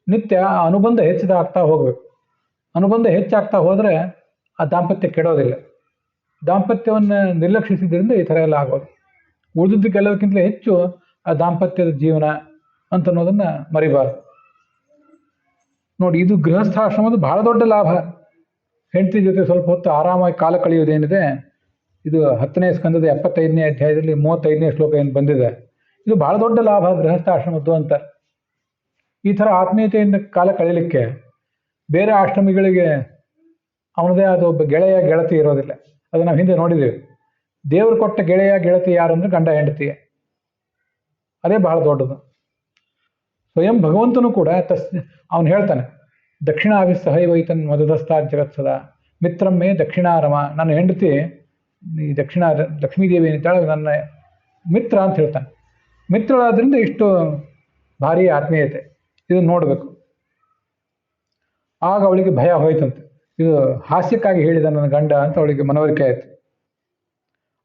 ನಿತ್ಯ ಆ ಅನುಬಂಧ ಹೆಚ್ಚಾಗ್ತಾ ಹೋಗಬೇಕು. ಅನುಬಂಧ ಹೆಚ್ಚಾಗ್ತಾ ಹೋದರೆ ಆ ದಾಂಪತ್ಯ ಕೆಡೋದಿಲ್ಲ. ದಾಂಪತ್ಯವನ್ನು ನಿರ್ಲಕ್ಷಿಸಿದ್ರಿಂದ ಈ ಥರ ಎಲ್ಲ ಆಗೋದು. ಉಳಿದದ್ದಕ್ಕೆಲ್ಲದಕ್ಕಿಂತಲೇ ಹೆಚ್ಚು ಆ ದಾಂಪತ್ಯದ ಜೀವನ ಅಂತ ಅನ್ನೋದನ್ನು ಮರಿಬಾರ್ದು. ನೋಡಿ, ಇದು ಗೃಹಸ್ಥಾಶ್ರಮದ ಬಹಳ ದೊಡ್ಡ ಲಾಭ. ಹೆಂಡತಿ ಜೊತೆ ಸ್ವಲ್ಪ ಹೊತ್ತು ಆರಾಮಾಗಿ ಕಾಲ ಕಳೆಯೋದೇನಿದೆ, ಇದು 10ನೇ ಸ್ಕಂದದ 75ನೇ ಅಧ್ಯಾಯದಲ್ಲಿ 35ನೇ ಶ್ಲೋಕ ಏನು ಬಂದಿದೆ, ಇದು ಬಹಳ ದೊಡ್ಡ ಲಾಭ ಗೃಹಸ್ಥಾಶ್ರಮದ್ದು ಅಂತ. ಈ ಥರ ಆತ್ಮೀಯತೆಯಿಂದ ಕಾಲ ಕಳೀಲಿಕ್ಕೆ ಬೇರೆ ಆಶ್ರಮಿಗಳಿಗೆ ಅವನದೇ ಆದ ಒಬ್ಬ ಗೆಳೆಯ ಗೆಳತಿ ಇರೋದಿಲ್ಲ. ಅದು ನಾವು ಹಿಂದೆ ನೋಡಿದ್ದೀವಿ. ದೇವರು ಕೊಟ್ಟ ಗೆಳೆಯ ಗೆಳತಿ ಯಾರಂದ್ರೆ ಗಂಡ ಹೆಂಡತಿಯೇ. ಅದೇ ಬಹಳ ದೊಡ್ಡದು. ಸ್ವಯಂ ಭಗವಂತನು ಕೂಡ ಅವನು ಹೇಳ್ತಾನೆ, ದಕ್ಷಿಣಾಭಿಸ್ಸಹೈವೈತನ್ ಮದದಸ್ತಾ ಜಗತ್ಸದ ಮಿತ್ರಮ್ಮೆ ದಕ್ಷಿಣಾರಮ. ನನ್ನ ಹೆಂಡತಿ ಈ ಲಕ್ಷ್ಮೀದೇವಿ ಅಂತಾಳೆ, ನನ್ನ ಮಿತ್ರ ಅಂತ ಹೇಳ್ತಾನೆ. ಮಿತ್ರಳಾದ್ರಿಂದ ಇಷ್ಟು ಭಾರಿ ಆತ್ಮೀಯತೆ, ಇದನ್ನು ನೋಡಬೇಕು. ಆಗ ಅವಳಿಗೆ ಭಯ ಹೋಯ್ತಂತೆ. ಇದು ಹಾಸ್ಯಕ್ಕಾಗಿ ಹೇಳಿದ ನನ್ನ ಗಂಡ ಅಂತ ಅವಳಿಗೆ ಮನವರಿಕೆ ಆಯಿತು.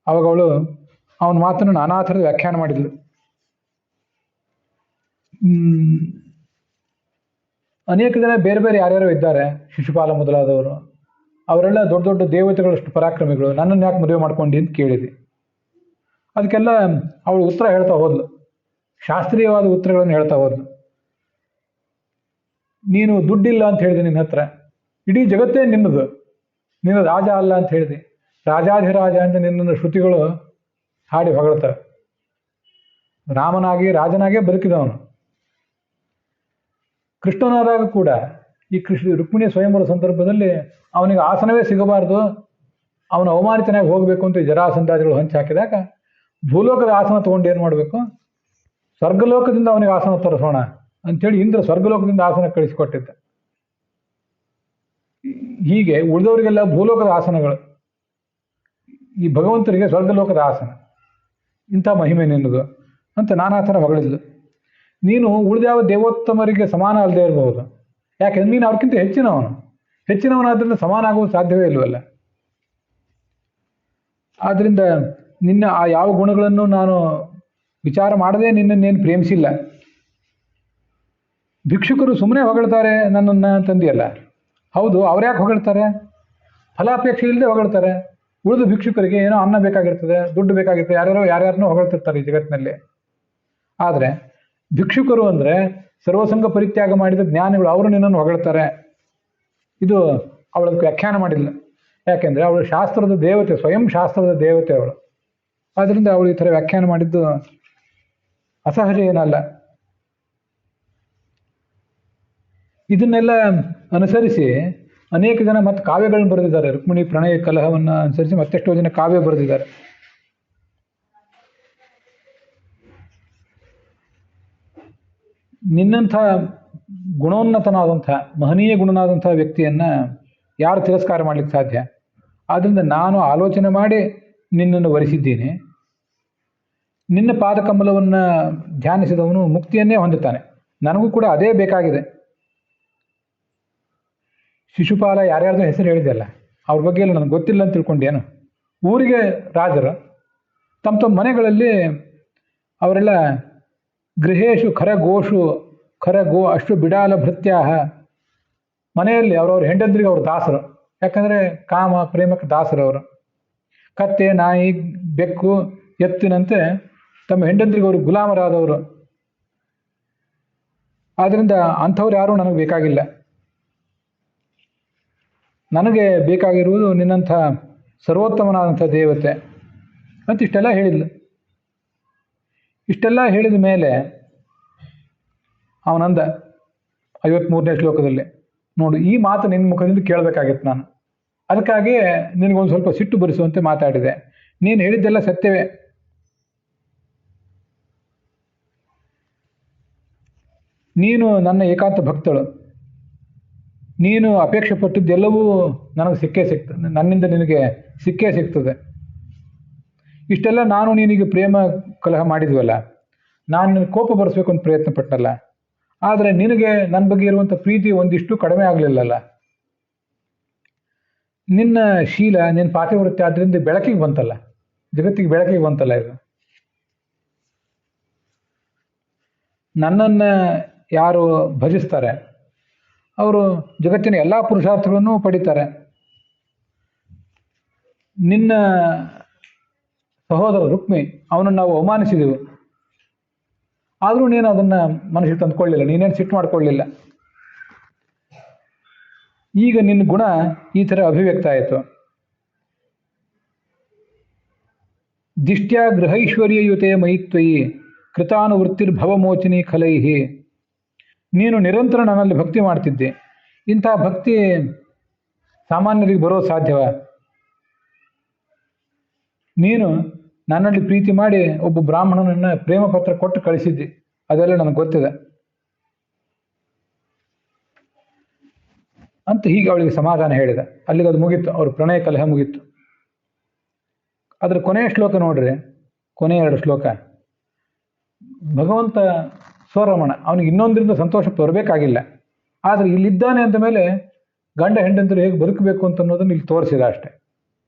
ಆವಾಗ ಅವಳು ಅವನ ಮಾತನ್ನು ನಾನಾ ಥರದ ವ್ಯಾಖ್ಯಾನ ಮಾಡಿದ್ಲು. ಅನೇಕ ಜನ ಬೇರೆ ಬೇರೆ ಯಾರ್ಯಾರು ಇದ್ದಾರೆ, ಶಿಶುಪಾಲ ಮೊದಲಾದವರು, ಅವರೆಲ್ಲ ದೊಡ್ಡ ದೊಡ್ಡ ದೇವತೆಗಳಷ್ಟು ಪರಾಕ್ರಮಿಗಳು, ನನ್ನನ್ನು ಯಾಕೆ ಮದುವೆ ಮಾಡ್ಕೊಂಡು ಅಂತ ಕೇಳಿದೆ. ಅದಕ್ಕೆಲ್ಲ ಅವಳು ಉತ್ತರ ಹೇಳ್ತಾ ಹೋದ್ಲು, ಶಾಸ್ತ್ರೀಯವಾದ ಉತ್ತರಗಳನ್ನು ಹೇಳ್ತಾ ಹೋದ್ಲು. ನೀನು ದುಡ್ಡಿಲ್ಲ ಅಂತ ಹೇಳಿದೆ, ನಿನ್ನ ಹತ್ರ ಇಡೀ ಜಗತ್ತೇ ನಿನ್ನದು, ನೀನು ರಾಜ ಅಲ್ಲ ಅಂತ ಹೇಳಿದೆ, ರಾಜಾಧಿರಾಜ ಅಂತ ನಿನ್ನನ್ನು ಶ್ರುತಿಗಳು ಹಾಡಿ ಹೊಗಳ್ತವೆ. ರಾಮನಾಗಿ ರಾಜನಾಗೇ ಬದುಕಿದವನು. ಕೃಷ್ಣನಾದಾಗ ಕೂಡ ಈ ರುಕ್ಮಿಣಿ ಸ್ವಯಂವರ ಸಂದರ್ಭದಲ್ಲಿ ಅವನಿಗೆ ಆಸನವೇ ಸಿಗಬಾರ್ದು, ಅವನು ಅವಮಾನಿತನಾಗಿ ಹೋಗಬೇಕು ಅಂತ ಜರಾಸಂಧಾದಿಗಳು ಹಂಚಿ ಹಾಕಿದಾಗ ಭೂಲೋಕದ ಆಸನ ತಗೊಂಡು ಏನು ಮಾಡಬೇಕು, ಸ್ವರ್ಗಲೋಕದಿಂದ ಅವನಿಗೆ ಆಸನ ತರಿಸೋಣ ಅಂಥೇಳಿ ಇಂದ್ರ ಸ್ವರ್ಗಲೋಕದಿಂದ ಆಸನ ಕಳಿಸಿಕೊಟ್ಟಿದ್ದ. ಹೀಗೆ ಉಳಿದವರಿಗೆಲ್ಲ ಭೂಲೋಕದ ಆಸನಗಳು, ಈ ಭಗವಂತರಿಗೆ ಸ್ವರ್ಗಲೋಕದ ಆಸನ. ಇಂಥ ಮಹಿಮೆ ನಿನ್ನದು ಅಂತ ನಾನಾ ಥರ ಹೊಗಳಿದ್ಲು. ನೀನು ಉಳಿದ್ಯಾವ ದೇವೋತ್ತಮರಿಗೆ ಸಮಾನ ಅಲ್ಲದೆ ಇರಬಹುದು, ಯಾಕೆಂದ್ರೆ ನೀನು ಅವ್ರಿಗಿಂತ ಹೆಚ್ಚಿನವನಾದ್ರಿಂದ ಸಮಾನ ಆಗುವುದು ಸಾಧ್ಯವೇ ಇಲ್ವಲ್ಲ. ಆದ್ದರಿಂದ ನಿನ್ನ ಆ ಯಾವ ಗುಣಗಳನ್ನು ನಾನು ವಿಚಾರ ಮಾಡದೆ ನಿನ್ನನ್ನೇನು ಪ್ರೇಮಿಸಿಲ್ಲ. ಭಿಕ್ಷುಕರು ಸುಮ್ಮನೆ ಹೊಗಳ್ತಾರೆ ನನ್ನನ್ನು ತಂದಿಯಲ್ಲ, ಹೌದು, ಅವ್ರ್ಯಾಕೆ ಹೊಗಳ್ತಾರೆ? ಫಲಾಪೇಕ್ಷೆ ಇಲ್ಲದೆ ಹೊಗಳ್ತಾರೆ. ಉಳಿದು ಭಿಕ್ಷುಕರಿಗೆ ಏನೋ ಅನ್ನ ಬೇಕಾಗಿರ್ತದೆ, ದುಡ್ಡು ಬೇಕಾಗಿರ್ತದೆ, ಯಾರ್ಯಾರನ್ನೋ ಹೊಗಳ್ತಿರ್ತಾರೆ ಈ ಜಗತ್ತಿನಲ್ಲಿ. ಆದರೆ ಭಿಕ್ಷುಕರು ಅಂದರೆ ಸರ್ವಸಂಗ ಪರಿತ್ಯಾಗ ಮಾಡಿದ ಜ್ಞಾನಿಗಳು, ಅವರು ನಿನ್ನನ್ನು ಹೊಗಳ್ತಾರೆ. ಇದು ಅವಳದಕ್ಕೆ ವ್ಯಾಖ್ಯಾನ ಮಾಡಿಲ್ಲ. ಯಾಕೆಂದರೆ ಅವಳು ಶಾಸ್ತ್ರದ ದೇವತೆ, ಸ್ವಯಂ ಶಾಸ್ತ್ರದ ದೇವತೆ ಅವಳು. ಆದ್ದರಿಂದ ಅವಳು ಈ ಥರ ವ್ಯಾಖ್ಯಾನ ಮಾಡಿದ್ದು ಅಸಹಜ ಏನಲ್ಲ. ಇದನ್ನೆಲ್ಲ ಅನುಸರಿಸಿ ಅನೇಕ ಜನ ಮತ್ತೆ ಕಾವ್ಯಗಳನ್ನು ಬರೆದಿದ್ದಾರೆ. ರುಕ್ಮಿಣಿ ಪ್ರಣಯ ಕಲಹವನ್ನು ಅನುಸರಿಸಿ ಮತ್ತೆಷ್ಟೋ ಜನ ಕಾವ್ಯ ಬರೆದಿದ್ದಾರೆ. ನಿನ್ನಂಥ ಗುಣೋನ್ನತನಾದಂಥ ಮಹನೀಯ ಗುಣನಾದಂಥ ವ್ಯಕ್ತಿಯನ್ನು ಯಾರು ತಿರಸ್ಕಾರ ಮಾಡಲಿಕ್ಕೆ ಸಾಧ್ಯ? ಆದ್ದರಿಂದ ನಾನು ಆಲೋಚನೆ ಮಾಡಿ ನಿನ್ನನ್ನು ವರಿಸಿದ್ದೀನಿ. ನಿನ್ನ ಪಾದಕಮಲವನ್ನು ಧ್ಯಾನಿಸಿದವನು ಮುಕ್ತಿಯನ್ನೇ ಹೊಂದುತ್ತಾನೆ. ನನಗೂ ಕೂಡ ಅದೇ ಬೇಕಾಗಿದೆ. ಶಿಶುಪಾಲ ಯಾರ್ಯಾರ್ದು ಹೆಸರು ಹೇಳಿದೆಯಲ್ಲ, ಅವ್ರ ಬಗ್ಗೆ ಎಲ್ಲ ನನಗೆ ಗೊತ್ತಿಲ್ಲ ಅಂತ ತಿಳ್ಕೊಂಡೇನು? ಊರಿಗೆ ರಾಜರು ತಮ್ಮ ತಮ್ಮ ಮನೆಗಳಲ್ಲಿ ಅವರೆಲ್ಲ ಗೃಹೇಶು ಖರಗೋ ಅಷ್ಟು ಬಿಡಾಲ ಭೃತ್ಯಾಹ, ಮನೆಯಲ್ಲಿ ಅವರವ್ರ ಹೆಂಡಂದ್ರಿಗೆ ಅವರು ದಾಸರು. ಯಾಕಂದರೆ ಕಾಮ ಪ್ರೇಮಕ್ಕೆ ದಾಸರು ಅವರು. ಕತ್ತೆ, ನಾಯಿ, ಬೆಕ್ಕು, ಎತ್ತಿನಂತೆ ತಮ್ಮ ಹೆಂಡಂದ್ರಿಗೆ ಅವರು ಗುಲಾಮರಾದವರು. ಆದ್ದರಿಂದ ಅಂಥವ್ರು ಯಾರೂ ನನಗೆ ಬೇಕಾಗಿಲ್ಲ. ನನಗೆ ಬೇಕಾಗಿರುವುದು ನಿನ್ನಂಥ ಸರ್ವೋತ್ತಮನಾದಂಥ ದೇವತೆ ಅಂತ ಇಷ್ಟೆಲ್ಲ ಹೇಳಿದ್ಲು. ಇಷ್ಟೆಲ್ಲ ಹೇಳಿದ ಮೇಲೆ ಅವನಂದ 53ನೇ ಶ್ಲೋಕದಲ್ಲಿ, ನೋಡು, ಈ ಮಾತು ನಿನ್ನ ಮುಖದಿಂದ ಕೇಳಬೇಕಾಗಿತ್ತು ನಾನು. ಅದಕ್ಕಾಗಿ ನಿನಗೊಂದು ಸ್ವಲ್ಪ ಸಿಟ್ಟು ಬರಿಸುವಂತೆ ಮಾತಾಡಿದೆ. ನೀನು ಹೇಳಿದ್ದೆಲ್ಲ ಸತ್ಯವೇ. ನೀನು ನನ್ನ ಏಕಾಂತ ಭಕ್ತಳು. ನೀನು ಅಪೇಕ್ಷೆ ಪಟ್ಟಿದ್ದೆಲ್ಲವೂ ನನಗೆ ಸಿಗ್ತದೆ, ನನ್ನಿಂದ ನಿನಗೆ ಸಿಗ್ತದೆ. ಇಷ್ಟೆಲ್ಲ ನಾನು ನೀನಿಗೆ ಪ್ರೇಮ ಕಲಹ ಮಾಡಿದ್ವಲ್ಲ, ನಾನು ನಿನಗೆ ಕೋಪ ಬರೆಸ್ಬೇಕು ಅಂತ ಪ್ರಯತ್ನ ಪಟ್ಟನಲ್ಲ, ಆದರೆ ನಿನಗೆ ನನ್ನ ಬಗ್ಗೆ ಇರುವಂಥ ಪ್ರೀತಿ ಒಂದಿಷ್ಟು ಕಡಿಮೆ ಆಗಲಿಲ್ಲಲ್ಲ. ನಿನ್ನ ಶೀಲ, ನಿನ್ನ ಪಾತಿವೃತ್ಯ ಆದ್ದರಿಂದ ಬೆಳಕಿಗೆ ಬಂತಲ್ಲ, ಜಗತ್ತಿಗೆ ಬೆಳಕಿಗೆ ಬಂತಲ್ಲ. ಇದು ನನ್ನನ್ನು ಯಾರು ಭಜಿಸ್ತಾರೆ ಅವರು ಜಗತ್ತಿನ ಎಲ್ಲ ಪುರುಷಾರ್ಥಗಳನ್ನು ಪಡಿತಾರೆ. ನಿನ್ನ ಸಹೋದರ ರುಕ್ಮಿ, ಅವನನ್ನು ನಾವು ಅವಮಾನಿಸಿದೆವು. ಆದರೂ ನೀನು ಅದನ್ನು ಮನಸ್ಸಿಗೆ ತಂದುಕೊಳ್ಳಿಲ್ಲ, ನೀನೇನು ಸಿಟ್ಟು ಮಾಡಿಕೊಳ್ಳಿಲ್ಲ. ಈಗ ನಿನ್ನ ಗುಣ ಈ ಥರ ಅಭಿವ್ಯಕ್ತ ಆಯಿತು. ದಿಷ್ಟ್ಯಾ ಗೃಹೈಶ್ವರ್ಯಯುತೆ ಮೈತ್ವಯಿ ಕೃತಾನುವೃತ್ತಿರ್ಭವಮೋಚಿನಿ ಖಲೈಹಿ. ನೀನು ನಿರಂತರ ನನ್ನಲ್ಲಿ ಭಕ್ತಿ ಮಾಡ್ತಿದ್ದೆ. ಇಂಥ ಭಕ್ತಿ ಸಾಮಾನ್ಯರಿಗೆ ಬರೋದು ಸಾಧ್ಯವ? ನೀನು ನನ್ನಲ್ಲಿ ಪ್ರೀತಿ ಮಾಡಿ ಒಬ್ಬ ಬ್ರಾಹ್ಮಣನನ್ನ ಪ್ರೇಮ ಪತ್ರ ಕೊಟ್ಟು ಕಳಿಸಿದ್ದಿ, ಅದೆಲ್ಲ ನನಗೆ ಗೊತ್ತಿದೆ ಅಂತ ಹೀಗೆ ಅವಳಿಗೆ ಸಮಾಧಾನ ಹೇಳಿದ. ಅಲ್ಲಿಗೆ ಅದು ಮುಗೀತು, ಅವ್ರ ಪ್ರಣಯ ಕಲಹ ಮುಗೀತು. ಅದರ ಕೊನೆಯ ಶ್ಲೋಕ ನೋಡ್ರಿ, ಕೊನೆಯ 2 ಶ್ಲೋಕ. ಭಗವಂತ ಸ್ವರಮಣ, ಅವನಿಗೆ ಇನ್ನೊಂದರಿಂದ ಸಂತೋಷ ಬರಬೇಕಾಗಿಲ್ಲ, ಆದರೆ ಇಲ್ಲಿದ್ದಾನೆ ಅಂದ ಮೇಲೆ ಗಂಡ ಹೆಂಡಂತರು ಹೇಗೆ ಬದುಕಬೇಕು ಅಂತ ಅನ್ನೋದನ್ನು ಇಲ್ಲಿ ತೋರಿಸಿದ ಅಷ್ಟೆ.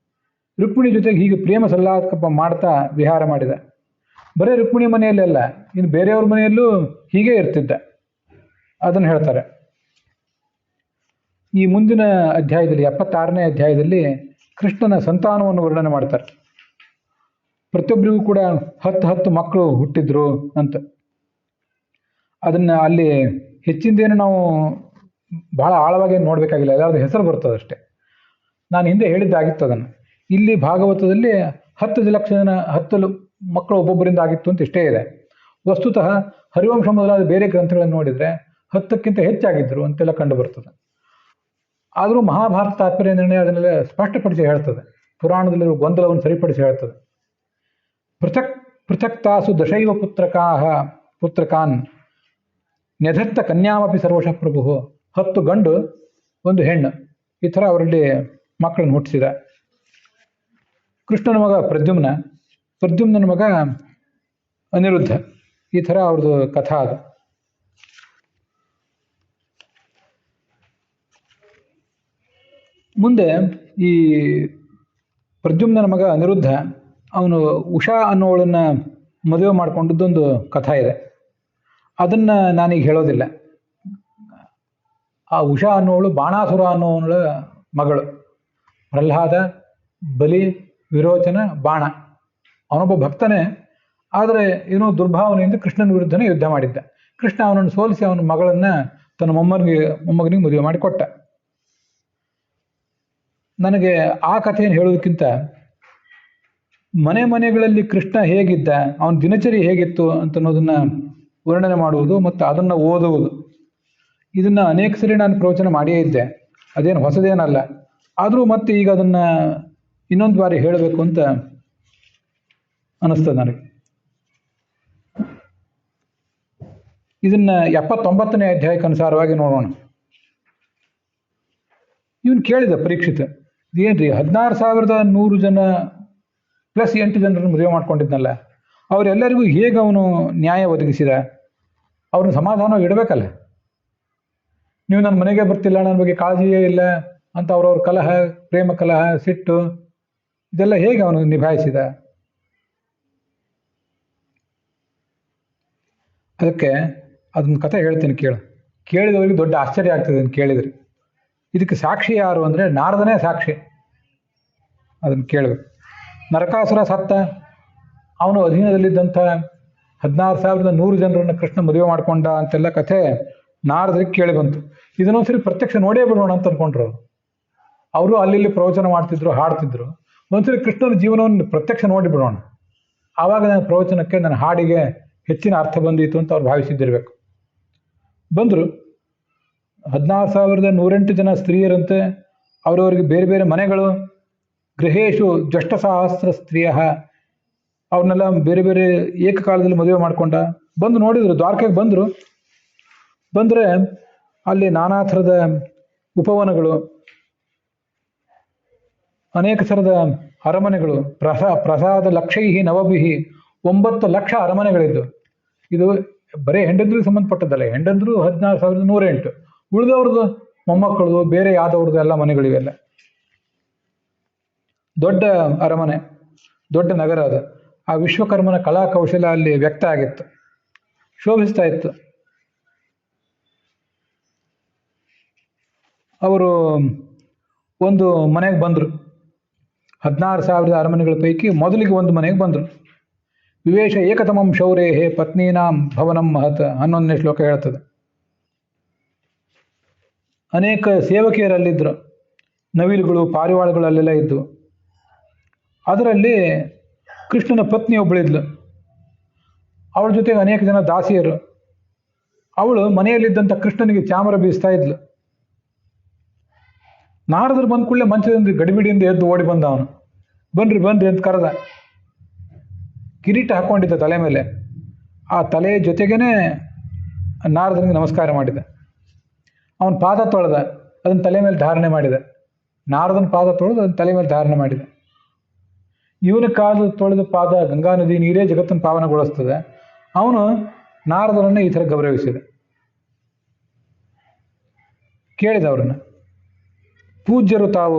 ರುಕ್ಮಿಣಿ ಜೊತೆಗೆ ಹೀಗೆ ಪ್ರೇಮ ಸಲ್ಲಾಪ ಮಾಡ್ತಾ ವಿಹಾರ ಮಾಡಿದ. ಬರೀ ರುಕ್ಮಿಣಿ ಮನೆಯಲ್ಲೆಲ್ಲ, ಇನ್ನು ಬೇರೆಯವ್ರ ಮನೆಯಲ್ಲೂ ಹೀಗೆ ಇರ್ತಿದ್ದ. ಅದನ್ನು ಹೇಳ್ತಾರೆ ಈ ಮುಂದಿನ ಅಧ್ಯಾಯದಲ್ಲಿ, 76ನೇ ಅಧ್ಯಾಯದಲ್ಲಿ ಕೃಷ್ಣನ ಸಂತಾನವನ್ನು ವರ್ಣನೆ ಮಾಡ್ತಾರೆ. ಪ್ರತಿಯೊಬ್ಬರಿಗೂ ಕೂಡ 10 ಮಕ್ಕಳು ಹುಟ್ಟಿದ್ರು ಅಂತ. ಅದನ್ನು ಅಲ್ಲಿ ಹೆಚ್ಚಿಂದೇನು ನಾವು ಬಹಳ ಆಳವಾಗಿ ನೋಡಬೇಕಾಗಿಲ್ಲ, ಎಲ್ಲರದ್ದು ಹೆಸರು ಬರ್ತದೆ ಅಷ್ಟೇ. ನಾನು ಹಿಂದೆ ಹೇಳಿದ್ದಾಗಿತ್ತು ಅದನ್ನು. ಇಲ್ಲಿ ಭಾಗವತದಲ್ಲಿ 10 ಲಕ್ಷ ಜನ 10 ಮಕ್ಕಳು ಒಬ್ಬೊಬ್ಬರಿಂದ ಆಗಿತ್ತು ಅಂತ ಇಷ್ಟೇ ಇದೆ. ವಸ್ತುತಃ ಹರಿವಂಶ ಮೊದಲಾದ ಬೇರೆ ಗ್ರಂಥಗಳನ್ನು ನೋಡಿದರೆ 10ಕ್ಕಿಂತ ಹೆಚ್ಚಾಗಿದ್ದರು ಅಂತೆಲ್ಲ ಕಂಡು ಬರ್ತದೆ. ಆದರೂ ಮಹಾಭಾರತ ತಾತ್ಪರ್ಯ ನಿರ್ಣಯ ಅದನ್ನೆಲ್ಲ ಸ್ಪಷ್ಟಪಡಿಸಿ ಹೇಳ್ತದೆ, ಪುರಾಣದಲ್ಲಿರುವ ಗೊಂದಲವನ್ನು ಸರಿಪಡಿಸಿ ಹೇಳ್ತದೆ. ಪೃಥಕ್ ತಾಸು ದಶೈವ ಪುತ್ರಕಾನ್ ನ್ಯಧತ್ತ ಕನ್ಯಾಮಪಿ ಸರ್ವಶಃ ಪ್ರಭು. 10 ಗಂಡು 1 ಹೆಣ್ಣು, ಈ ಥರ ಅವರಲ್ಲಿ ಮಕ್ಕಳನ್ನು ಹುಟ್ಟಿಸಿದ. ಕೃಷ್ಣನ ಮಗ ಪ್ರದ್ಯುಮ್ನ ಮಗ ಅನಿರುದ್ಧ. ಈ ಥರ ಅವ್ರದ್ದು ಕಥಾ ಅದು. ಮುಂದೆ ಈ ಪ್ರದ್ಯುಮ್ನ ಮಗ ಅನಿರುದ್ಧ, ಅವನು ಉಷಾ ಅನ್ನೋಳನ್ನ ಮದುವೆ ಮಾಡಿಕೊಂಡದ್ದೊಂದು ಕಥಾ ಇದೆ. ಅದನ್ನು ನಾನೀಗ ಹೇಳೋದಿಲ್ಲ. ಆ ಉಷಾ ಅನ್ನೋಳು ಬಾಣಾಸುರ ಅನ್ನೋವಳ ಮಗಳು. ಪ್ರಹ್ಲಾದ, ಬಲಿ, ವಿರೋಚನ, ಬಾಣ, ಅವನೊಬ್ಬ ಭಕ್ತನೇ. ಆದರೆ ಏನೋ ದುರ್ಭಾವನೆಯಿಂದ ಕೃಷ್ಣನ ವಿರುದ್ಧನೇ ಯುದ್ಧ ಮಾಡಿದ್ದ. ಕೃಷ್ಣ ಅವನನ್ನು ಸೋಲಿಸಿ ಅವನ ಮಗಳನ್ನು ತನ್ನ ಮೊಮ್ಮಗನಿಗೆ ಮದುವೆ ಮಾಡಿಕೊಟ್ಟ. ನನಗೆ ಆ ಕಥೆಯನ್ನು ಹೇಳೋದಕ್ಕಿಂತ ಮನೆಗಳಲ್ಲಿ ಕೃಷ್ಣ ಹೇಗಿದ್ದ, ಅವನ ದಿನಚರಿ ಹೇಗಿತ್ತು ಅಂತ ಅನ್ನೋದನ್ನು ವರ್ಣನೆ ಮಾಡುವುದು ಮತ್ತು ಅದನ್ನು ಓದುವುದು, ಇದನ್ನು ಅನೇಕ ಸರಿ ನಾನು ಪ್ರವಚನ ಮಾಡಿಯೇ ಇದ್ದೆ, ಅದೇನು ಹೊಸದೇನಲ್ಲ. ಆದರೂ ಮತ್ತೆ ಈಗ ಅದನ್ನು ಇನ್ನೊಂದು ಬಾರಿ ಹೇಳಬೇಕು ಅಂತ ಅನ್ನಿಸ್ತದೆ ನನಗೆ. ಇದನ್ನು 79ನೇ ಅಧ್ಯಾಯಕ್ಕೆ ಅನುಸಾರವಾಗಿ ನೋಡೋಣ. ಇವನು ಕೇಳಿದ ಪರೀಕ್ಷಿತ, ಏನ್ರಿ 16,100 ಜನ ಪ್ಲಸ್ 8 ಜನರನ್ನು ಮದುವೆ ಮಾಡ್ಕೊಂಡಿದ್ನಲ್ಲ, ಅವರೆಲ್ಲರಿಗೂ ಹೇಗೆ ಅವನು ನ್ಯಾಯ ಒದಗಿಸಿದ? ಅವ್ರನ್ನ ಸಮಾಧಾನ ಇಡಬೇಕಲ್ಲ. ನೀವು ನನ್ನ ಮನೆಗೆ ಬರ್ತಿಲ್ಲ, ನನ್ನ ಬಗ್ಗೆ ಕಾಳಜಿಯೇ ಇಲ್ಲ ಅಂತ ಅವ್ರವ್ರ ಕಲಹ, ಪ್ರೇಮ ಕಲಹ, ಸಿಟ್ಟು, ಇದೆಲ್ಲ ಹೇಗೆ ಅವನು ನಿಭಾಯಿಸಿದ? ಅದಕ್ಕೆ ಅದನ್ನ ಕಥೆ ಹೇಳ್ತೀನಿ ಕೇಳು. ಕೇಳಿದವರಿಗೆ ದೊಡ್ಡ ಆಶ್ಚರ್ಯ ಆಗ್ತದೆ ಅದನ್ನು ಕೇಳಿದ್ರಿ. ಇದಕ್ಕೆ ಸಾಕ್ಷಿ ಯಾರು ಅಂದರೆ ನಾರದನೇ ಸಾಕ್ಷಿ. ಅದನ್ನು ಕೇಳಬೇಕು. ನರಕಾಸುರ ಸತ್ತ, ಅವನು ಅಧೀನದಲ್ಲಿದ್ದಂಥ 16,100 ಜನರನ್ನು ಕೃಷ್ಣ ಮದುವೆ ಮಾಡಿಕೊಂಡ ಅಂತೆಲ್ಲ ಕಥೆ ನಾರದರಿಗೆ ಕೇಳಿ ಬಂತು. ಇದನ್ನೊಂದ್ಸರಿ ಪ್ರತ್ಯಕ್ಷ ನೋಡೇ ಬಿಡೋಣ ಅಂತ ಅಂದ್ಕೊಂಡ್ರು. ಅವರು ಅಲ್ಲಿ ಪ್ರವಚನ ಮಾಡ್ತಿದ್ರು, ಹಾಡ್ತಿದ್ರು. ಒಂದ್ಸರಿ ಕೃಷ್ಣನ ಜೀವನವನ್ನು ಪ್ರತ್ಯಕ್ಷ ನೋಡಿಬಿಡೋಣ, ಆವಾಗ ನನ್ನ ಪ್ರವಚನಕ್ಕೆ, ನನ್ನ ಹಾಡಿಗೆ ಹೆಚ್ಚಿನ ಅರ್ಥ ಬಂದಿತ್ತು ಅಂತ ಅವ್ರು ಭಾವಿಸಿದ್ದಿರಬೇಕು. ಬಂದರು. 16,108 ಜನ ಸ್ತ್ರೀಯರಂತೆ. ಅವರವರಿಗೆ ಬೇರೆ ಬೇರೆ ಮನೆಗಳು. ಗೃಹೇಶು ಜ್ಯೇಷ್ಠಸಹಸ್ರ ಸ್ತ್ರೀಯ, ಅವ್ರನ್ನೆಲ್ಲ ಬೇರೆ ಬೇರೆ ಏಕಕಾಲದಲ್ಲಿ ಮದುವೆ ಮಾಡಿಕೊಂಡ. ಬಂದು ನೋಡಿದ್ರು, ದ್ವಾರಕೆಗೆ ಬಂದರೆ ಅಲ್ಲಿ ನಾನಾ ಥರದ ಉಪವನಗಳು, ಅನೇಕ ಥರದ ಅರಮನೆಗಳು. ಪ್ರಸಾದ ಲಕ್ಷೈಹಿ ನವಭಿಹಿ, 9 ಲಕ್ಷ ಅರಮನೆಗಳಿದ್ದು. ಇದು ಬರೀ ಹೆಂಡಂದ್ರಿಗೆ ಸಂಬಂಧಪಟ್ಟದ್ದಲ್ಲ. ಹೆಂಡಂದ್ರು 16,108, ಉಳಿದವ್ರದ್ದು ಮೊಮ್ಮಕ್ಕಳದು, ಬೇರೆ ಯಾದವ್ರದ್ದು ಎಲ್ಲ ಮನೆಗಳಿವೆಲ್ಲ. ದೊಡ್ಡ ಅರಮನೆ, ದೊಡ್ಡ ನಗರ ಅದು. ಆ ವಿಶ್ವಕರ್ಮನ ಕಲಾ ಕೌಶಲ ಅಲ್ಲಿ ವ್ಯಕ್ತ ಆಗಿತ್ತು, ಶೋಭಿಸ್ತಾ ಇತ್ತು. ಅವರು ಒಂದು ಮನೆಗೆ ಬಂದರು. 16,000 ಅರಮನೆಗಳ ಪೈಕಿ ಮೊದಲಿಗೆ ಒಂದು ಮನೆಗೆ ಬಂದರು. ವಿವೇಶ ಏಕತಮಂ ಶೌರೇಹೇ ಪತ್ನೀನಾಂ ಭವನಂ ಮಹತ್ 11ನೇ ಶ್ಲೋಕ ಹೇಳ್ತದೆ. ಅನೇಕ ಸೇವಕಿಯರಲ್ಲಿದ್ದರು, ನವಿಲುಗಳು ಪಾರಿವಾಳಗಳು ಅಲ್ಲೆಲ್ಲ ಇದ್ದವು. ಅದರಲ್ಲಿ ಕೃಷ್ಣನ ಪತ್ನಿ ಒಬ್ಬಳಿದ್ಲು, ಅವಳ ಜೊತೆಗೆ ಅನೇಕ ಜನ ದಾಸಿಯರು. ಅವಳು ಮನೆಯಲ್ಲಿದ್ದಂಥ ಕೃಷ್ಣನಿಗೆ ಚಾಮರ ಬೀಸ್ತಾ ಇದ್ಲು. ನಾರದರು ಬಂದ ಕೂಡಲೇ ಮಂಚದಿಂದ ಗಡಿಬಿಡಿಯಿಂದ ಎದ್ದು ಓಡಿ ಬಂದ ಅವನು. ಬನ್ರಿ ಬನ್ರಿ ಅಂತ ಕರೆದ. ಕಿರೀಟ ಹಾಕ್ಕೊಂಡಿದ್ದ ತಲೆ ಮೇಲೆ. ಆ ತಲೆಯ ಜೊತೆಗೇನೆ ನಾರದನಿಗೆ ನಮಸ್ಕಾರ ಮಾಡಿದ. ಅವನ ಪಾದ ತೊಳೆದ, ಅದನ್ನ ತಲೆ ಮೇಲೆ ಧಾರಣೆ ಮಾಡಿದ. ನಾರದನ ಪಾದ ತೊಳೆದು ಅದನ್ನ ತಲೆ ಮೇಲೆ ಧಾರಣೆ ಮಾಡಿದ. ಇವನ ಕಾಲು ತೊಳೆದ ಪಾದ ಗಂಗಾ ನದಿ ನೀರೇ ಜಗತ್ತನ್ನು ಪಾವನಗೊಳಿಸ್ತದೆ. ಅವನು ನಾರದರನ್ನು ಈ ಥರ ಗೌರವಿಸಿದ. ಕೇಳಿದ ಅವ್ರನ್ನ, ಪೂಜ್ಯರು ತಾವು,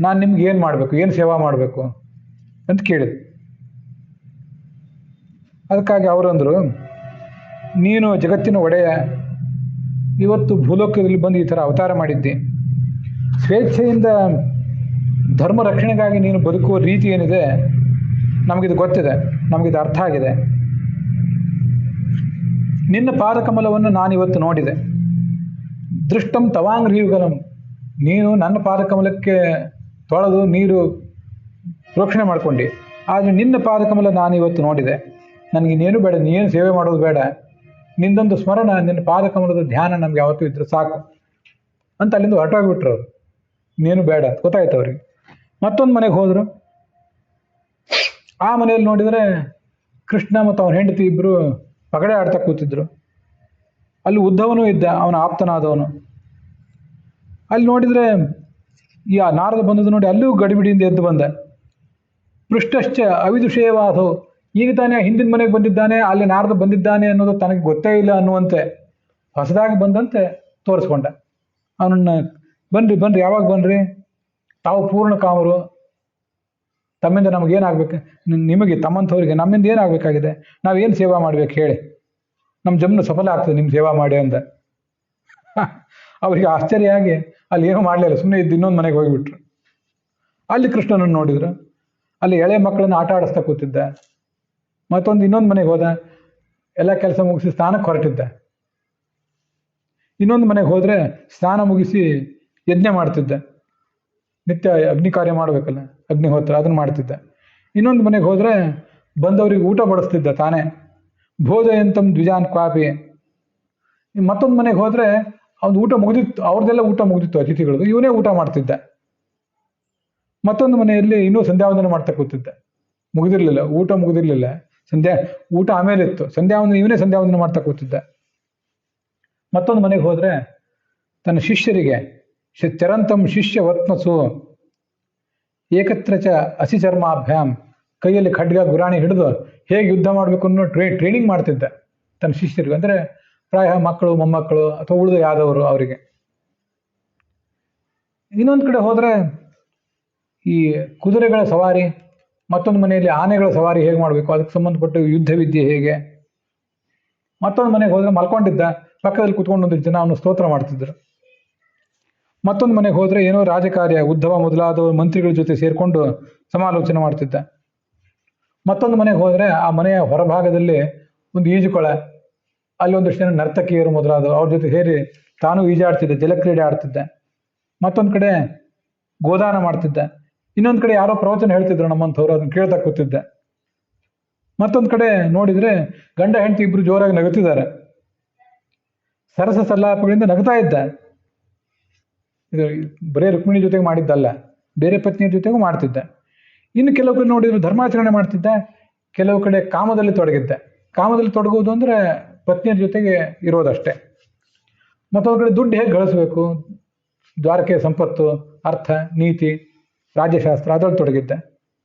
ನಾನು ನಿಮ್ಗೆ ಏನು ಮಾಡಬೇಕು, ಏನು ಸೇವಾ ಮಾಡಬೇಕು ಅಂತ ಕೇಳಿದ. ಅದಕ್ಕಾಗಿ ಅವರಂದರು, ನೀನು ಜಗತ್ತಿನ ಒಡೆಯ, ಇವತ್ತು ಭೂಲೋಕದಲ್ಲಿ ಬಂದು ಈ ಥರ ಅವತಾರ ಮಾಡಿದ್ದಿ. ಸ್ವೇಚ್ಛೆಯಿಂದ ಧರ್ಮ ರಕ್ಷಣೆಗಾಗಿ ನೀನು ಬದುಕುವ ರೀತಿ ಏನಿದೆ ನಮಗಿದು ಗೊತ್ತಿದೆ, ನಮಗಿದು ಅರ್ಥ ಆಗಿದೆ. ನಿನ್ನ ಪಾದಕಮಲವನ್ನು ನಾನಿವತ್ತು ನೋಡಿದೆ. ದೃಷ್ಟಂ ತವಾಂಗ್ರಿಯುಗಲಂ, ನೀನು ನನ್ನ ಪಾದಕಮಲಕ್ಕೆ ತೊಳೆದು ನೀರು ಪ್ರೋಕ್ಷಣೆ ಮಾಡ್ಕೊಂಡು, ಆದರೆ ನಿನ್ನ ಪಾದಕಮಲ ನಾನಿವತ್ತು ನೋಡಿದೆ. ನನಗಿನ್ನೇನು ಬೇಡ, ನೀನು ಸೇವೆ ಮಾಡೋದು ಬೇಡ, ನಿಂದೊಂದು ಸ್ಮರಣ, ನಿನ್ನ ಪಾದಕಮಲದ ಧ್ಯಾನ ನಮ್ಗೆ ಯಾವತ್ತೂ ಇದ್ರೆ ಸಾಕು ಅಂತ ಅಲ್ಲಿಂದ ಹೊರಟೋಗ್ಬಿಟ್ರು ಅವರು. ಇನ್ನೇನು ಬೇಡ ಗೊತ್ತಾಯ್ತು ಅವ್ರಿಗೆ. ಮತ್ತೊಂದು ಮನೆಗೆ ಹೋದರು. ಆ ಮನೆಯಲ್ಲಿ ನೋಡಿದರೆ ಕೃಷ್ಣ ಮತ್ತು ಅವನ ಹೆಂಡತಿ ಇಬ್ಬರು ಪಗಡೆ ಆಡ್ತಾ ಕೂತಿದ್ರು. ಅಲ್ಲಿ ಉದ್ಧವನೂ ಇದ್ದ, ಅವನ ಆಪ್ತನಾದವನು. ಅಲ್ಲಿ ನೋಡಿದರೆ ಈ ನಾರದ ಬಂದದ್ದು ನೋಡಿ ಅಲ್ಲೂ ಗಡಿಬಿಡಿಯಿಂದ ಎದ್ದು ಬಂದ. ಪೃಷ್ಟಶ್ಚ ಅವಿದುಷೇವಾದವು, ಈಗ ತಾನೇ ಹಿಂದಿನ ಮನೆಗೆ ಬಂದಿದ್ದಾನೆ, ಅಲ್ಲಿ ನಾರದ ಬಂದಿದ್ದಾನೆ ಅನ್ನೋದು ತನಗೆ ಗೊತ್ತೇ ಇಲ್ಲ ಅನ್ನುವಂತೆ ಹೊಸದಾಗಿ ಬಂದಂತೆ ತೋರಿಸ್ಕೊಂಡ. ಅವನನ್ನ, ಬನ್ರಿ ಬನ್ರಿ, ಯಾವಾಗ ಬನ್ರಿ, ತಾವು ಪೂರ್ಣ ಕಾಮರು, ತಮ್ಮಿಂದ ನಮಗೇನಾಗಬೇಕು, ನಿಮಗೆ ತಮ್ಮಂಥವ್ರಿಗೆ ನಮ್ಮಿಂದ ಏನಾಗಬೇಕಾಗಿದೆ, ನಾವೇನು ಸೇವಾ ಮಾಡ್ಬೇಕು ಹೇಳಿ, ನಮ್ಮ ಜನ್ಮ ಸಫಲ ಆಗ್ತದೆ ನಿಮ್ಮ ಸೇವಾ ಮಾಡಿ ಅಂದ. ಅವರಿಗೆ ಆಶ್ಚರ್ಯ ಆಗಿ ಅಲ್ಲಿ ಏನೂ ಮಾಡಲಿಲ್ಲ, ಸುಮ್ಮನೆ ಇದ್ದು ಇನ್ನೊಂದು ಮನೆಗೆ ಹೋಗಿಬಿಟ್ರು. ಅಲ್ಲಿ ಕೃಷ್ಣನನ್ನು ನೋಡಿದ್ರು, ಅಲ್ಲಿ ಎಳೆ ಮಕ್ಕಳನ್ನು ಆಟ ಆಡಿಸ್ತಾ ಕೂತಿದ್ದ. ಇನ್ನೊಂದು ಮನೆಗೆ ಹೋದ, ಎಲ್ಲ ಕೆಲಸ ಮುಗಿಸಿ ಸ್ನಾನಕ್ಕೆ ಹೊರಟಿದ್ದ. ಇನ್ನೊಂದು ಮನೆಗೆ ಹೋದರೆ ಸ್ನಾನ ಮುಗಿಸಿ ಯಜ್ಞ ಮಾಡ್ತಿದ್ದ, ನಿತ್ಯ ಅಗ್ನಿ ಕಾರ್ಯ ಮಾಡಬೇಕಲ್ಲ, ಅಗ್ನಿಹೋತ್ರ, ಅದನ್ನು ಮಾಡ್ತಿದ್ದ. ಇನ್ನೊಂದು ಮನೆಗೆ ಹೋದರೆ ಬಂದವರಿಗೆ ಊಟ ಬಡಿಸ್ತಿದ್ದ ತಾನೇ, ಭೋಜಯಂತಂ ದ್ವಿಜಾನ್ ಕ್ವಾಪಿ. ಮತ್ತೊಂದು ಮನೆಗೆ ಹೋದರೆ ಅವ್ನು ಊಟ ಮುಗಿದಿತ್ತು, ಅವ್ರದ್ದೆಲ್ಲ ಊಟ ಮುಗಿದಿತ್ತು ಅತಿಥಿಗಳದ್ದು, ಇವನೇ ಊಟ ಮಾಡ್ತಿದ್ದ. ಮತ್ತೊಂದು ಮನೆಯಲ್ಲಿ ಇನ್ನೂ ಸಂಧ್ಯಾವಂದನೆ ಮಾಡ್ತಾ ಕೂತಿದ್ದ, ಮುಗಿದಿರಲಿಲ್ಲ, ಊಟ ಮುಗಿದಿರಲಿಲ್ಲ, ಊಟ ಆಮೇಲೆ ಇತ್ತು, ಸಂಧ್ಯಾವಂದನೆ ಇವನೇ ಸಂಧ್ಯಾವಂದನೆ ಮಾಡ್ತಾ ಕೂತಿದ್ದ. ಮತ್ತೊಂದು ಮನೆಗೆ ಹೋದರೆ ತನ್ನ ಶಿಷ್ಯರಿಗೆ ಚರಂತಂ ಶಿಷ್ಯ ವತ್ನಸು ಏಕತ್ರ ಚ ಅಸಿಚರ್ಮಾಭ್ಯಾಂ, ಕೈಯಲ್ಲಿ ಖಡ್ಗ ಗುರಾಣಿ ಹಿಡಿದು ಹೇಗೆ ಯುದ್ಧ ಮಾಡಬೇಕು ಅನ್ನೋ ಟ್ರೈನಿಂಗ್ ಮಾಡ್ತಿದ್ದ ತನ್ನ ಶಿಷ್ಯರಿಗೆ. ಅಂದರೆ ಪ್ರಾಯ ಮಕ್ಕಳು, ಮೊಮ್ಮಕ್ಕಳು ಅಥವಾ ಉಳಿದ ಯಾದವರು ಅವರಿಗೆ. ಇನ್ನೊಂದು ಕಡೆ ಹೋದರೆ ಈ ಕುದುರೆಗಳ ಸವಾರಿ, ಮತ್ತೊಂದು ಮನೆಯಲ್ಲಿ ಆನೆಗಳ ಸವಾರಿ ಹೇಗೆ ಮಾಡಬೇಕು, ಅದಕ್ಕೆ ಸಂಬಂಧಪಟ್ಟ ಯುದ್ಧ ವಿದ್ಯೆ ಹೇಗೆ. ಮತ್ತೊಂದು ಮನೆಗೆ ಹೋದರೆ ಮಲ್ಕೊಂಡಿದ್ದ, ಪಕ್ಕದಲ್ಲಿ ಕುತ್ಕೊಂಡು ಒಂದಿಷ್ಟು ಜನ ಅವನು ಸ್ತೋತ್ರ ಮಾಡ್ತಿದ್ರು. ಮತ್ತೊಂದು ಮನೆಗೆ ಹೋದರೆ ಏನೋ ರಾಜಕಾರ್ಯ, ಉದ್ಧವ ಮೊದಲಾದವರು ಮಂತ್ರಿಗಳ ಜೊತೆ ಸೇರಿಕೊಂಡು ಸಮಾಲೋಚನೆ ಮಾಡ್ತಿದ್ದ. ಮತ್ತೊಂದು ಮನೆಗೆ ಹೋದರೆ ಆ ಮನೆಯ ಹೊರಭಾಗದಲ್ಲಿ ಒಂದು ಈಜುಕೊಳ, ಅಲ್ಲಿ ಒಂದಷ್ಟು ಜನ ನರ್ತಕಿಯರು ಮೊದಲಾದವರು ಅವ್ರ ಜೊತೆ ಸೇರಿ ತಾನು ಈಜಾಡ್ತಿದ್ದ, ಜಲಕ್ರೀಡೆ ಆಡ್ತಿದ್ದ. ಮತ್ತೊಂದು ಕಡೆ ಗೋದಾನ ಮಾಡ್ತಿದ್ದ. ಇನ್ನೊಂದು ಕಡೆ ಯಾರೋ ಪ್ರವಚನ ಹೇಳ್ತಿದ್ರು ನಮ್ಮಂಥವ್ರು, ಅದನ್ನು ಕೇಳ್ತಾ ಕೂತಿದ್ದ. ಮತ್ತೊಂದು ಕಡೆ ನೋಡಿದರೆ ಗಂಡ ಹೆಂಡತಿ ಇಬ್ರು ಜೋರಾಗಿ ನಗುತ್ತಿದ್ದಾರೆ, ಸರಸ ಸಲ್ಲಾಪಗಳಿಂದ ನಗ್ತಾ ಇದ್ದ. ಇದು ಬರೇ ರುಕ್ಮಿಣಿ ಜೊತೆಗೆ ಮಾಡಿದ್ದಲ್ಲ, ಬೇರೆ ಪತ್ನಿಯ ಜೊತೆಗೂ ಮಾಡ್ತಿದ್ದ. ಇನ್ನು ಕೆಲವು ಕಡೆ ನೋಡಿದ್ರು ಧರ್ಮಾಚರಣೆ ಮಾಡ್ತಿದ್ದ, ಕೆಲವು ಕಡೆ ಕಾಮದಲ್ಲಿ ತೊಡಗಿದ್ದ. ಕಾಮದಲ್ಲಿ ತೊಡಗುವುದು ಅಂದರೆ ಪತ್ನಿಯರ ಜೊತೆಗೆ ಇರೋದಷ್ಟೇ. ಮತ್ತೊಂದು ಕಡೆ ದುಡ್ಡು ಹೇಗೆ ಗಳಿಸ್ಬೇಕು, ದ್ವಾರಕೆಯ ಸಂಪತ್ತು, ಅರ್ಥ, ನೀತಿ, ರಾಜ್ಯಶಾಸ್ತ್ರ, ಅದರಲ್ಲಿ ತೊಡಗಿದ್ದ.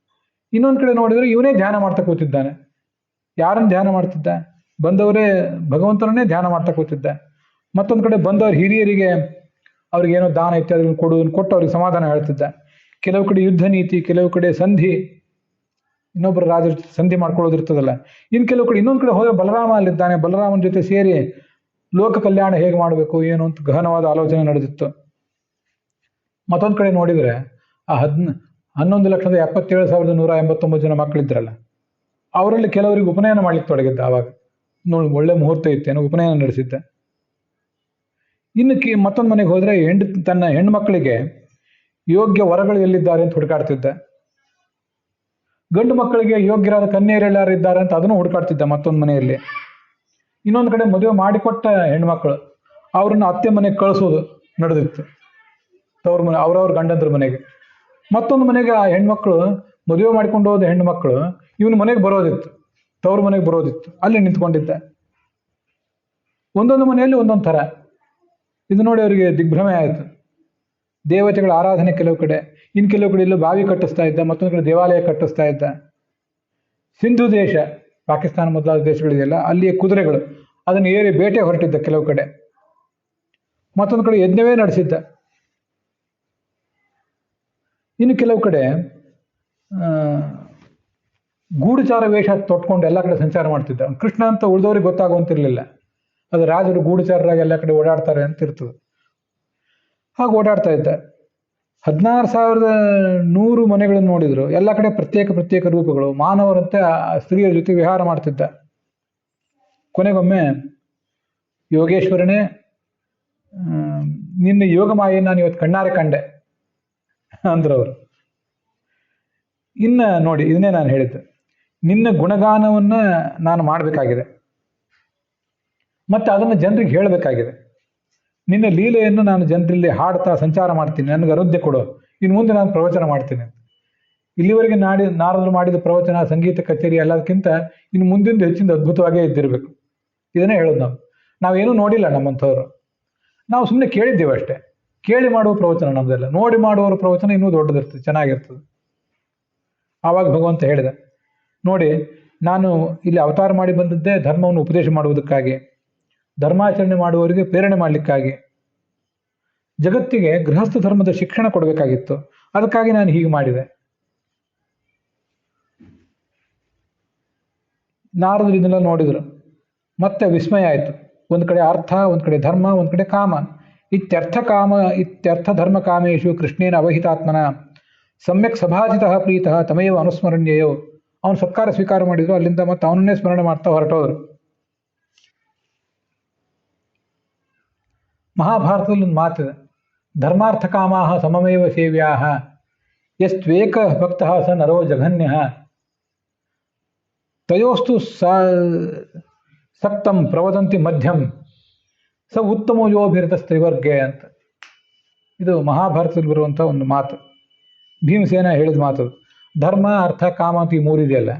ಇನ್ನೊಂದು ಕಡೆ ನೋಡಿದರೆ ಇವನೇ ಧ್ಯಾನ ಮಾಡ್ತಾ ಕೂತಿದ್ದಾನೆ. ಯಾರನ್ನು ಧ್ಯಾನ ಮಾಡ್ತಿದ್ದ? ಬಂದವರೇ ಭಗವಂತನನ್ನೇ ಧ್ಯಾನ ಮಾಡ್ತಾ ಕೂತಿದ್ದ. ಮತ್ತೊಂದು ಕಡೆ ಬಂದವರು ಹಿರಿಯರಿಗೆ ಅವ್ರಿಗೇನೋ ದಾನ ಇತ್ಯಾದಿಗಳನ್ನು ಕೊಟ್ಟು ಅವ್ರಿಗೆ ಸಮಾಧಾನ ಹೇಳ್ತಿದ್ದ. ಕೆಲವು ಕಡೆ ಯುದ್ಧ ನೀತಿ, ಕೆಲವು ಕಡೆ ಸಂಧಿ, ಇನ್ನೊಬ್ಬರು ರಾಜರ ಸಂಧಿ ಮಾಡ್ಕೊಳ್ಳೋದಿರ್ತದಲ್ಲ. ಇನ್ನು ಕೆಲವು ಕಡೆ ಇನ್ನೊಂದು ಕಡೆ ಹೋದರೆ ಬಲರಾಮ ಅಲ್ಲಿದ್ದಾನೆ, ಬಲರಾಮನ ಜೊತೆ ಸೇರಿ ಲೋಕ ಕಲ್ಯಾಣ ಹೇಗೆ ಮಾಡಬೇಕು ಏನು ಅಂತ ಗಹನವಾದ ಆಲೋಚನೆ ನಡೆದಿತ್ತು. ಮತ್ತೊಂದು ಕಡೆ ನೋಡಿದರೆ ಆ 11,77,189 ಜನ ಮಕ್ಕಳಿದ್ರಲ್ಲ, ಅವರಲ್ಲಿ ಕೆಲವರಿಗೆ ಉಪನಯನ ಮಾಡ್ಲಿಕ್ಕೆ ತೊಡಗಿದ್ದ. ಆವಾಗ ನೋಡಿ, ಒಳ್ಳೆ ಮುಹೂರ್ತ ಇತ್ತೇನೋ, ಉಪನಯನ ನಡೆಸಿದ್ದ. ಇನ್ನು ಮತ್ತೊಂದು ಮನೆಗೆ ಹೋದರೆ ತನ್ನ ಹೆಣ್ಣು ಮಕ್ಕಳಿಗೆ ಯೋಗ್ಯ ವರಗಳು ಎಲ್ಲಿದ್ದಾರೆ ಅಂತ ಹುಡುಕಾಡ್ತಿದ್ದ. ಗಂಡು ಮಕ್ಕಳಿಗೆ ಯೋಗ್ಯರಾದ ಕನ್ಯೆಯರೆಲ್ಲಾರು ಇದ್ದಾರೆ ಅಂತ ಅದನ್ನು ಹುಡುಕಾಡ್ತಿದ್ದ ಮತ್ತೊಂದು ಮನೆಯಲ್ಲಿ. ಇನ್ನೊಂದು ಕಡೆ ಮದುವೆ ಮಾಡಿಕೊಟ್ಟ ಹೆಣ್ಮಕ್ಳು ಅವ್ರನ್ನ ಅತ್ತೆ ಮನೆಗೆ ಕಳಿಸೋದು ನಡೆದಿತ್ತು, ತವ್ರ ಮನೆ, ಅವ್ರವ್ರ ಗಂಡಂದ್ರ ಮನೆಗೆ. ಮತ್ತೊಂದು ಮನೆಗೆ ಆ ಹೆಣ್ಮಕ್ಳು, ಮದುವೆ ಮಾಡಿಕೊಂಡು ಹೋದ ಹೆಣ್ಣು ಮಕ್ಕಳು ಇವನ ಮನೆಗೆ ಬರೋದಿತ್ತು, ತವ್ರ ಮನೆಗೆ ಬರೋದಿತ್ತು, ಅಲ್ಲಿ ನಿಂತ್ಕೊಂಡಿದ್ದ. ಒಂದೊಂದು ಮನೆಯಲ್ಲಿ ಒಂದೊಂದು ಥರ. ಇದು ನೋಡಿ ಅವರಿಗೆ ದಿಗ್ಭ್ರಮೆ ಆಯಿತು. ದೇವತೆಗಳ ಆರಾಧನೆ ಕೆಲವು ಕಡೆ, ಇನ್ನು ಕೆಲವು ಕಡೆ ಇಲ್ಲೂ ಬಾವಿ ಕಟ್ಟಿಸ್ತಾ ಇದ್ದ, ಮತ್ತೊಂದು ಕಡೆ ದೇವಾಲಯ ಕಟ್ಟಿಸ್ತಾ ಇದ್ದ. ಸಿಂಧು ದೇಶ, ಪಾಕಿಸ್ತಾನ ಮೊದಲಾದ ದೇಶಗಳಿದೆಯಲ್ಲ, ಅಲ್ಲಿಯ ಕುದುರೆಗಳು ಅದನ್ನು ಏರಿ ಬೇಟೆ ಹೊರಟಿದ್ದ ಕೆಲವು ಕಡೆ. ಮತ್ತೊಂದು ಕಡೆ ಯಜ್ಞವೇ ನಡೆಸಿದ್ದ. ಇನ್ನು ಕೆಲವು ಕಡೆ ಗೂಢಚಾರ ವೇಷ ತೊಟ್ಕೊಂಡು ಎಲ್ಲ ಕಡೆ ಸಂಚಾರ ಮಾಡ್ತಿದ್ದ. ಕೃಷ್ಣ ಅಂತ ಉಳಿದವ್ರಿಗೆ ಗೊತ್ತಾಗುವಂತಿರ್ಲಿಲ್ಲ, ಅದು ರಾಜರು ಗೂಢಚಾರರಾಗಿ ಎಲ್ಲ ಕಡೆ ಓಡಾಡ್ತಾರೆ ಅಂತ ಇರ್ತದೆ. ಹಾಗೆ ಓಡಾಡ್ತಾ ಇದ್ದ. 16,100 ಮನೆಗಳನ್ನು ನೋಡಿದ್ರು. ಎಲ್ಲ ಕಡೆ ಪ್ರತ್ಯೇಕ ಪ್ರತ್ಯೇಕ ರೂಪಗಳು, ಮಾನವರಂತೆ ಆ ಸ್ತ್ರೀಯರ ಜೊತೆ ವಿಹಾರ ಮಾಡ್ತಿದ್ದ. ಕೊನೆಗೊಮ್ಮೆ ಯೋಗೇಶ್ವರನೇ, ನಿನ್ನ ಯೋಗ ಮಾಯೆ ನಾನು ಇವತ್ತು ಕಣ್ಣಾರೆ ಕಂಡೆ ಅಂದ್ರವರು. ಇನ್ನು ನೋಡಿ, ಇದನ್ನೇ ನಾನು ಹೇಳಿದ್ದು, ನಿನ್ನ ಗುಣಗಾನವನ್ನ ನಾನು ಮಾಡಬೇಕಾಗಿದೆ, ಮತ್ತೆ ಅದನ್ನು ಜನರಿಗೆ ಹೇಳಬೇಕಾಗಿದೆ. ನಿನ್ನ ಲೀಲೆಯನ್ನು ನಾನು ಜನರಲ್ಲಿ ಹಾಡ್ತಾ ಸಂಚಾರ ಮಾಡ್ತೀನಿ, ನನಗೆ ಅನುಜ್ಞೆ ಕೊಡು, ಇನ್ನು ಮುಂದೆ ನಾನು ಪ್ರವಚನ ಮಾಡ್ತೀನಿ. ಇಲ್ಲಿವರೆಗೆ ನಾರದರು ಮಾಡಿದ ಪ್ರವಚನ, ಸಂಗೀತ ಕಚೇರಿ ಎಲ್ಲದಕ್ಕಿಂತ ಇನ್ನು ಮುಂದಿಂದ ಹೆಚ್ಚಿನ ಅದ್ಭುತವಾಗೇ ಇದ್ದಿರಬೇಕು. ಇದನ್ನೇ ಹೇಳೋದು. ನಾವೇನೂ ನೋಡಿಲ್ಲ ನಮ್ಮಂಥವ್ರು, ನಾವು ಸುಮ್ಮನೆ ಕೇಳಿದ್ದೇವೆ ಅಷ್ಟೇ. ಕೇಳಿ ಮಾಡುವ ಪ್ರವಚನ ನಮ್ದೆಲ್ಲ, ನೋಡಿ ಮಾಡುವವರ ಪ್ರವಚನ ಇನ್ನೂ ದೊಡ್ಡದಿರ್ತದೆ, ಚೆನ್ನಾಗಿರ್ತದೆ. ಆವಾಗ ಭಗವಂತ ಹೇಳಿದ, ನೋಡಿ, ನಾನು ಇಲ್ಲಿ ಅವತಾರ ಮಾಡಿ ಬಂದದ್ದೇ ಧರ್ಮವನ್ನು ಉಪದೇಶ ಮಾಡುವುದಕ್ಕಾಗಿ, ಧರ್ಮಾಚರಣೆ ಮಾಡುವವರಿಗೆ ಪ್ರೇರಣೆ ಮಾಡಲಿಕ್ಕಾಗಿ. ಜಗತ್ತಿಗೆ ಗೃಹಸ್ಥ ಧರ್ಮದ ಶಿಕ್ಷಣ ಕೊಡಬೇಕಾಗಿತ್ತು, ಅದಕ್ಕಾಗಿ ನಾನು ಹೀಗೆ ಮಾಡಿದೆ. ನಾರದರು ಇದನ್ನೆಲ್ಲ ನೋಡಿದರು, ಮತ್ತೆ ವಿಸ್ಮಯ ಆಯಿತು. ಒಂದು ಕಡೆ ಅರ್ಥ, ಒಂದು ಕಡೆ ಧರ್ಮ, ಒಂದು ಕಡೆ ಕಾಮ. ಇತ್ಯರ್ಥ ಧರ್ಮ ಕಾಮೇಶು ಕೃಷ್ಣೇನ ಅವಹಿತಾತ್ಮನ ಸಮ್ಯಕ್ ಸಭಾಜಿತ ಪ್ರೀತಃ ತಮೇವ ಅನುಸ್ಮರಣೀಯೋ. ಅವನು ಸತ್ಕಾರ ಸ್ವೀಕಾರ ಮಾಡಿದ್ರು, ಅಲ್ಲಿಂದ ಮತ್ತೆ ಅವನನ್ನೇ ಸ್ಮರಣೆ ಮಾಡ್ತಾ ಹೊರಟೋದ್ರು. ಮಹಾಭಾರತದಲ್ಲಿ ಒಂದು ಮಾತಿದೆ, ಧರ್ಮಾರ್ಥ ಕಾಮಾಹ ಸಮಮೇವ ಸೇವ್ಯಾಹ ಯಸ್ತ್ವೇಕ ಭಕ್ತಃ ಸ ನರೋ ಜಘನ್ಯ ತಯೋಸ್ತು ಸಕ್ತಂ ಪ್ರವದಂತಿ ಮಧ್ಯಂ ಸ ಉತ್ತಮೋ ಯೋಭಿರತ ಸ್ತ್ರೀವರ್ಗೆ ಅಂತ. ಇದು ಮಹಾಭಾರತದಲ್ಲಿ ಬರುವಂಥ ಒಂದು ಮಾತು, ಭೀಮಸೇನ ಹೇಳಿದ ಮಾತು. ಧರ್ಮ, ಅರ್ಥ, ಕಾಮ ಅಂತ ಈ ಮೂರಿದೆಯಲ್ಲ,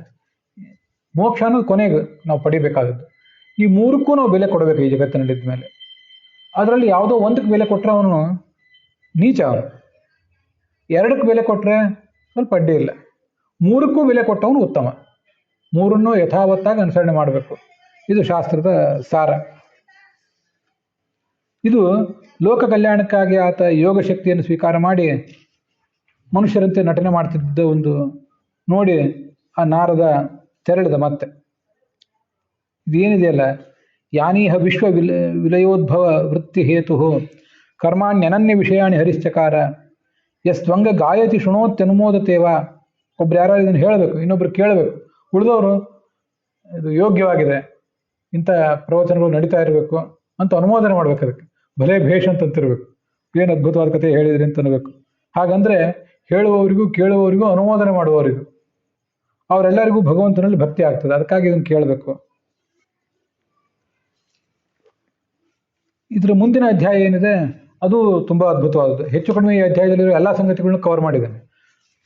ಮೋಕ್ಷ ಅನ್ನೋದು ಕೊನೆಗೆ ನಾವು ಪಡಿಬೇಕಾದದ್ದು. ಈ ಮೂರಕ್ಕೂ ನಾವು ಬೆಲೆ ಕೊಡಬೇಕು ಈ ಜಗತ್ತಿನಲ್ಲಿದ್ದ ಮೇಲೆ. ಅದರಲ್ಲಿ ಯಾವುದೋ ಒಂದಕ್ಕೆ ಬೆಲೆ ಕೊಟ್ಟರೆ ಅವನು ನೀಚ, ಅವನು. ಎರಡಕ್ಕೆ ಬೆಲೆ ಕೊಟ್ಟರೆ ಸ್ವಲ್ಪ ಅಡ್ಡಿ ಇಲ್ಲ. ಮೂರಕ್ಕೂ ಬೆಲೆ ಕೊಟ್ಟವನು ಉತ್ತಮ. ಮೂರನ್ನು ಯಥಾವತ್ತಾಗಿ ಅನುಸರಣೆ ಮಾಡಬೇಕು. ಇದು ಶಾಸ್ತ್ರದ ಸಾರ. ಇದು ಲೋಕ ಕಲ್ಯಾಣಕ್ಕಾಗಿ ಆತ ಯೋಗ ಶಕ್ತಿಯನ್ನು ಸ್ವೀಕಾರ ಮಾಡಿ ಮನುಷ್ಯರಂತೆ ನಟನೆ ಮಾಡ್ತಿದ್ದ ಒಂದು ನೋಡಿ ಆ ನಾರದ ತೆರಳಿದ. ಮತ್ತೆ ಇದೇನಿದೆಯಲ್ಲ, ಯಾನೀಹ ವಿಶ್ವ ವಿಲಯೋದ್ಭವ ವೃತ್ತಿ ಹೇತು ಕರ್ಮಾಣ್ಯನನ್ಯ ವಿಷಯಾಣಿ ಹರಿಶ್ಚಕಾರ ಯಸ್ತ್ವಂಗ ಗಾಯತಿ ಶೃಣೋತ್ಯನುಮೋದತೇವ. ಒಬ್ರು ಯಾರು ಇದನ್ನು ಹೇಳಬೇಕು, ಇನ್ನೊಬ್ರು ಕೇಳಬೇಕು. ಉಳಿದವರು ಇದು ಯೋಗ್ಯವಾಗಿದೆ, ಇಂಥ ಪ್ರವಚನಗಳು ನಡೀತಾ ಇರಬೇಕು ಅಂತ ಅನುಮೋದನೆ ಮಾಡ್ಬೇಕು. ಅದಕ್ಕೆ ಭಲೇ ಭೇಷ್ ಅಂತಂತಿರ್ಬೇಕು, ಏನು ಅದ್ಭುತವಾದ ಕಥೆ ಹೇಳಿದ್ರಿ ಅಂತ ಅನ್ಬೇಕು. ಹಾಗಂದ್ರೆ ಹೇಳುವವರಿಗೂ ಕೇಳುವವರಿಗೂ ಅನುಮೋದನೆ ಮಾಡುವವರಿಗೂ ಅವರೆಲ್ಲರಿಗೂ ಭಗವಂತನಲ್ಲಿ ಭಕ್ತಿ ಆಗ್ತದೆ. ಅದಕ್ಕಾಗಿ ಇದನ್ನು ಕೇಳಬೇಕು. ಇದರ ಮುಂದಿನ ಅಧ್ಯಾಯ ಏನಿದೆ ಅದು ತುಂಬ ಅದ್ಭುತವಾದದ್ದು. ಹೆಚ್ಚು ಕಡಿಮೆ ಈ ಅಧ್ಯಾಯದಲ್ಲಿರೋ ಎಲ್ಲ ಸಂಗತಿಗಳನ್ನು ಕವರ್ ಮಾಡಿದ್ದಾನೆ.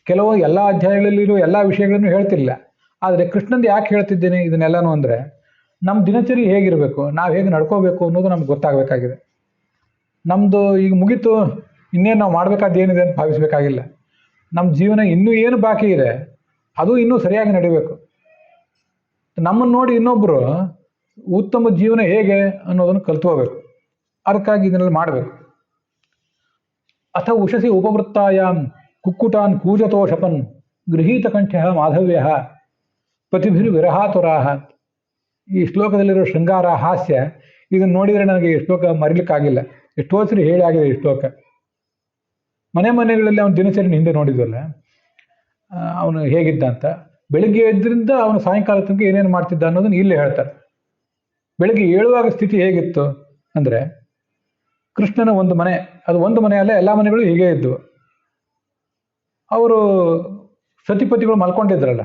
ಕೆಲವು ಎಲ್ಲ ಅಧ್ಯಾಯಗಳಲ್ಲಿರೋ ಎಲ್ಲ ವಿಷಯಗಳನ್ನು ಹೇಳ್ತಿಲ್ಲ, ಆದರೆ ಕೃಷ್ಣಂದು ಯಾಕೆ ಹೇಳ್ತಿದ್ದೇನೆ ಇದನ್ನೆಲ್ಲನೂ ಅಂದರೆ, ನಮ್ಮ ದಿನಚರಿ ಹೇಗಿರಬೇಕು, ನಾವು ಹೇಗೆ ನಡ್ಕೋಬೇಕು ಅನ್ನೋದು ನಮ್ಗೆ ಗೊತ್ತಾಗಬೇಕಾಗಿದೆ. ನಮ್ಮದು ಈಗ ಮುಗೀತು, ಇನ್ನೇನು ನಾವು ಮಾಡಬೇಕಾದ್ದೇನಿದೆ ಅಂತ ಭಾವಿಸಬೇಕಾಗಿಲ್ಲ. ನಮ್ಮ ಜೀವನ ಇನ್ನೂ ಏನು ಬಾಕಿ ಇದೆ, ಅದು ಇನ್ನೂ ಸರಿಯಾಗಿ ನಡಿಬೇಕು. ನಮ್ಮನ್ನು ನೋಡಿ ಇನ್ನೊಬ್ಬರು ಉತ್ತಮ ಜೀವನ ಹೇಗೆ ಅನ್ನೋದನ್ನು ಕಲ್ತ್ಕೋಬೇಕು. ಅದಕ್ಕಾಗಿ ಇದನ್ನೆಲ್ಲ ಮಾಡಬೇಕು. ಅಥ ಉಷಸಿ ಉಪವೃತ್ತಾಯಾಮ್ ಕುಕ್ಕುಟಾನ್ ಕೂಜತೋಷಪನ್ ಗೃಹೀತ ಕಂಠ್ಯ ಮಾಧವ್ಯ ಪತಿಭಿರ್ ವಿರಹಾತುರಾಹ. ಈ ಶ್ಲೋಕದಲ್ಲಿರೋ ಶೃಂಗಾರ, ಹಾಸ್ಯ, ಇದನ್ನು ನೋಡಿದರೆ ನನಗೆ ಈ ಶ್ಲೋಕ ಮರಿಲಿಕ್ಕಾಗಿಲ್ಲ. ಎಷ್ಟೋ ಸರಿ ಹೇಳಿ ಆಗಿದೆ ಈ ಶ್ಲೋಕ. ಮನೆಗಳಲ್ಲಿ ಅವನ ದಿನಚರಿ ಹಿಂದೆ ನೋಡಿದ್ವಲ್ಲ, ಅವನು ಹೇಗಿದ್ದ ಅಂತ. ಬೆಳಿಗ್ಗೆ ಎದ್ರಿಂದ ಅವನು ಸಾಯಂಕಾಲ ತನಕ ಏನೇನು ಮಾಡ್ತಿದ್ದ ಅನ್ನೋದನ್ನ ಇಲ್ಲೇ ಹೇಳ್ತಾರೆ. ಬೆಳಿಗ್ಗೆ ಏಳುವಾಗ ಸ್ಥಿತಿ ಹೇಗಿತ್ತು ಅಂದರೆ, ಕೃಷ್ಣನ ಒಂದು ಮನೆ, ಅದು ಒಂದು ಮನೆ ಅಲ್ಲ, ಎಲ್ಲ ಮನೆಗಳು ಹೀಗೆ ಇದ್ದವು. ಅವರು ಸತಿಪತಿಗಳು ಮಲ್ಕೊಂಡಿದ್ರಲ್ಲ,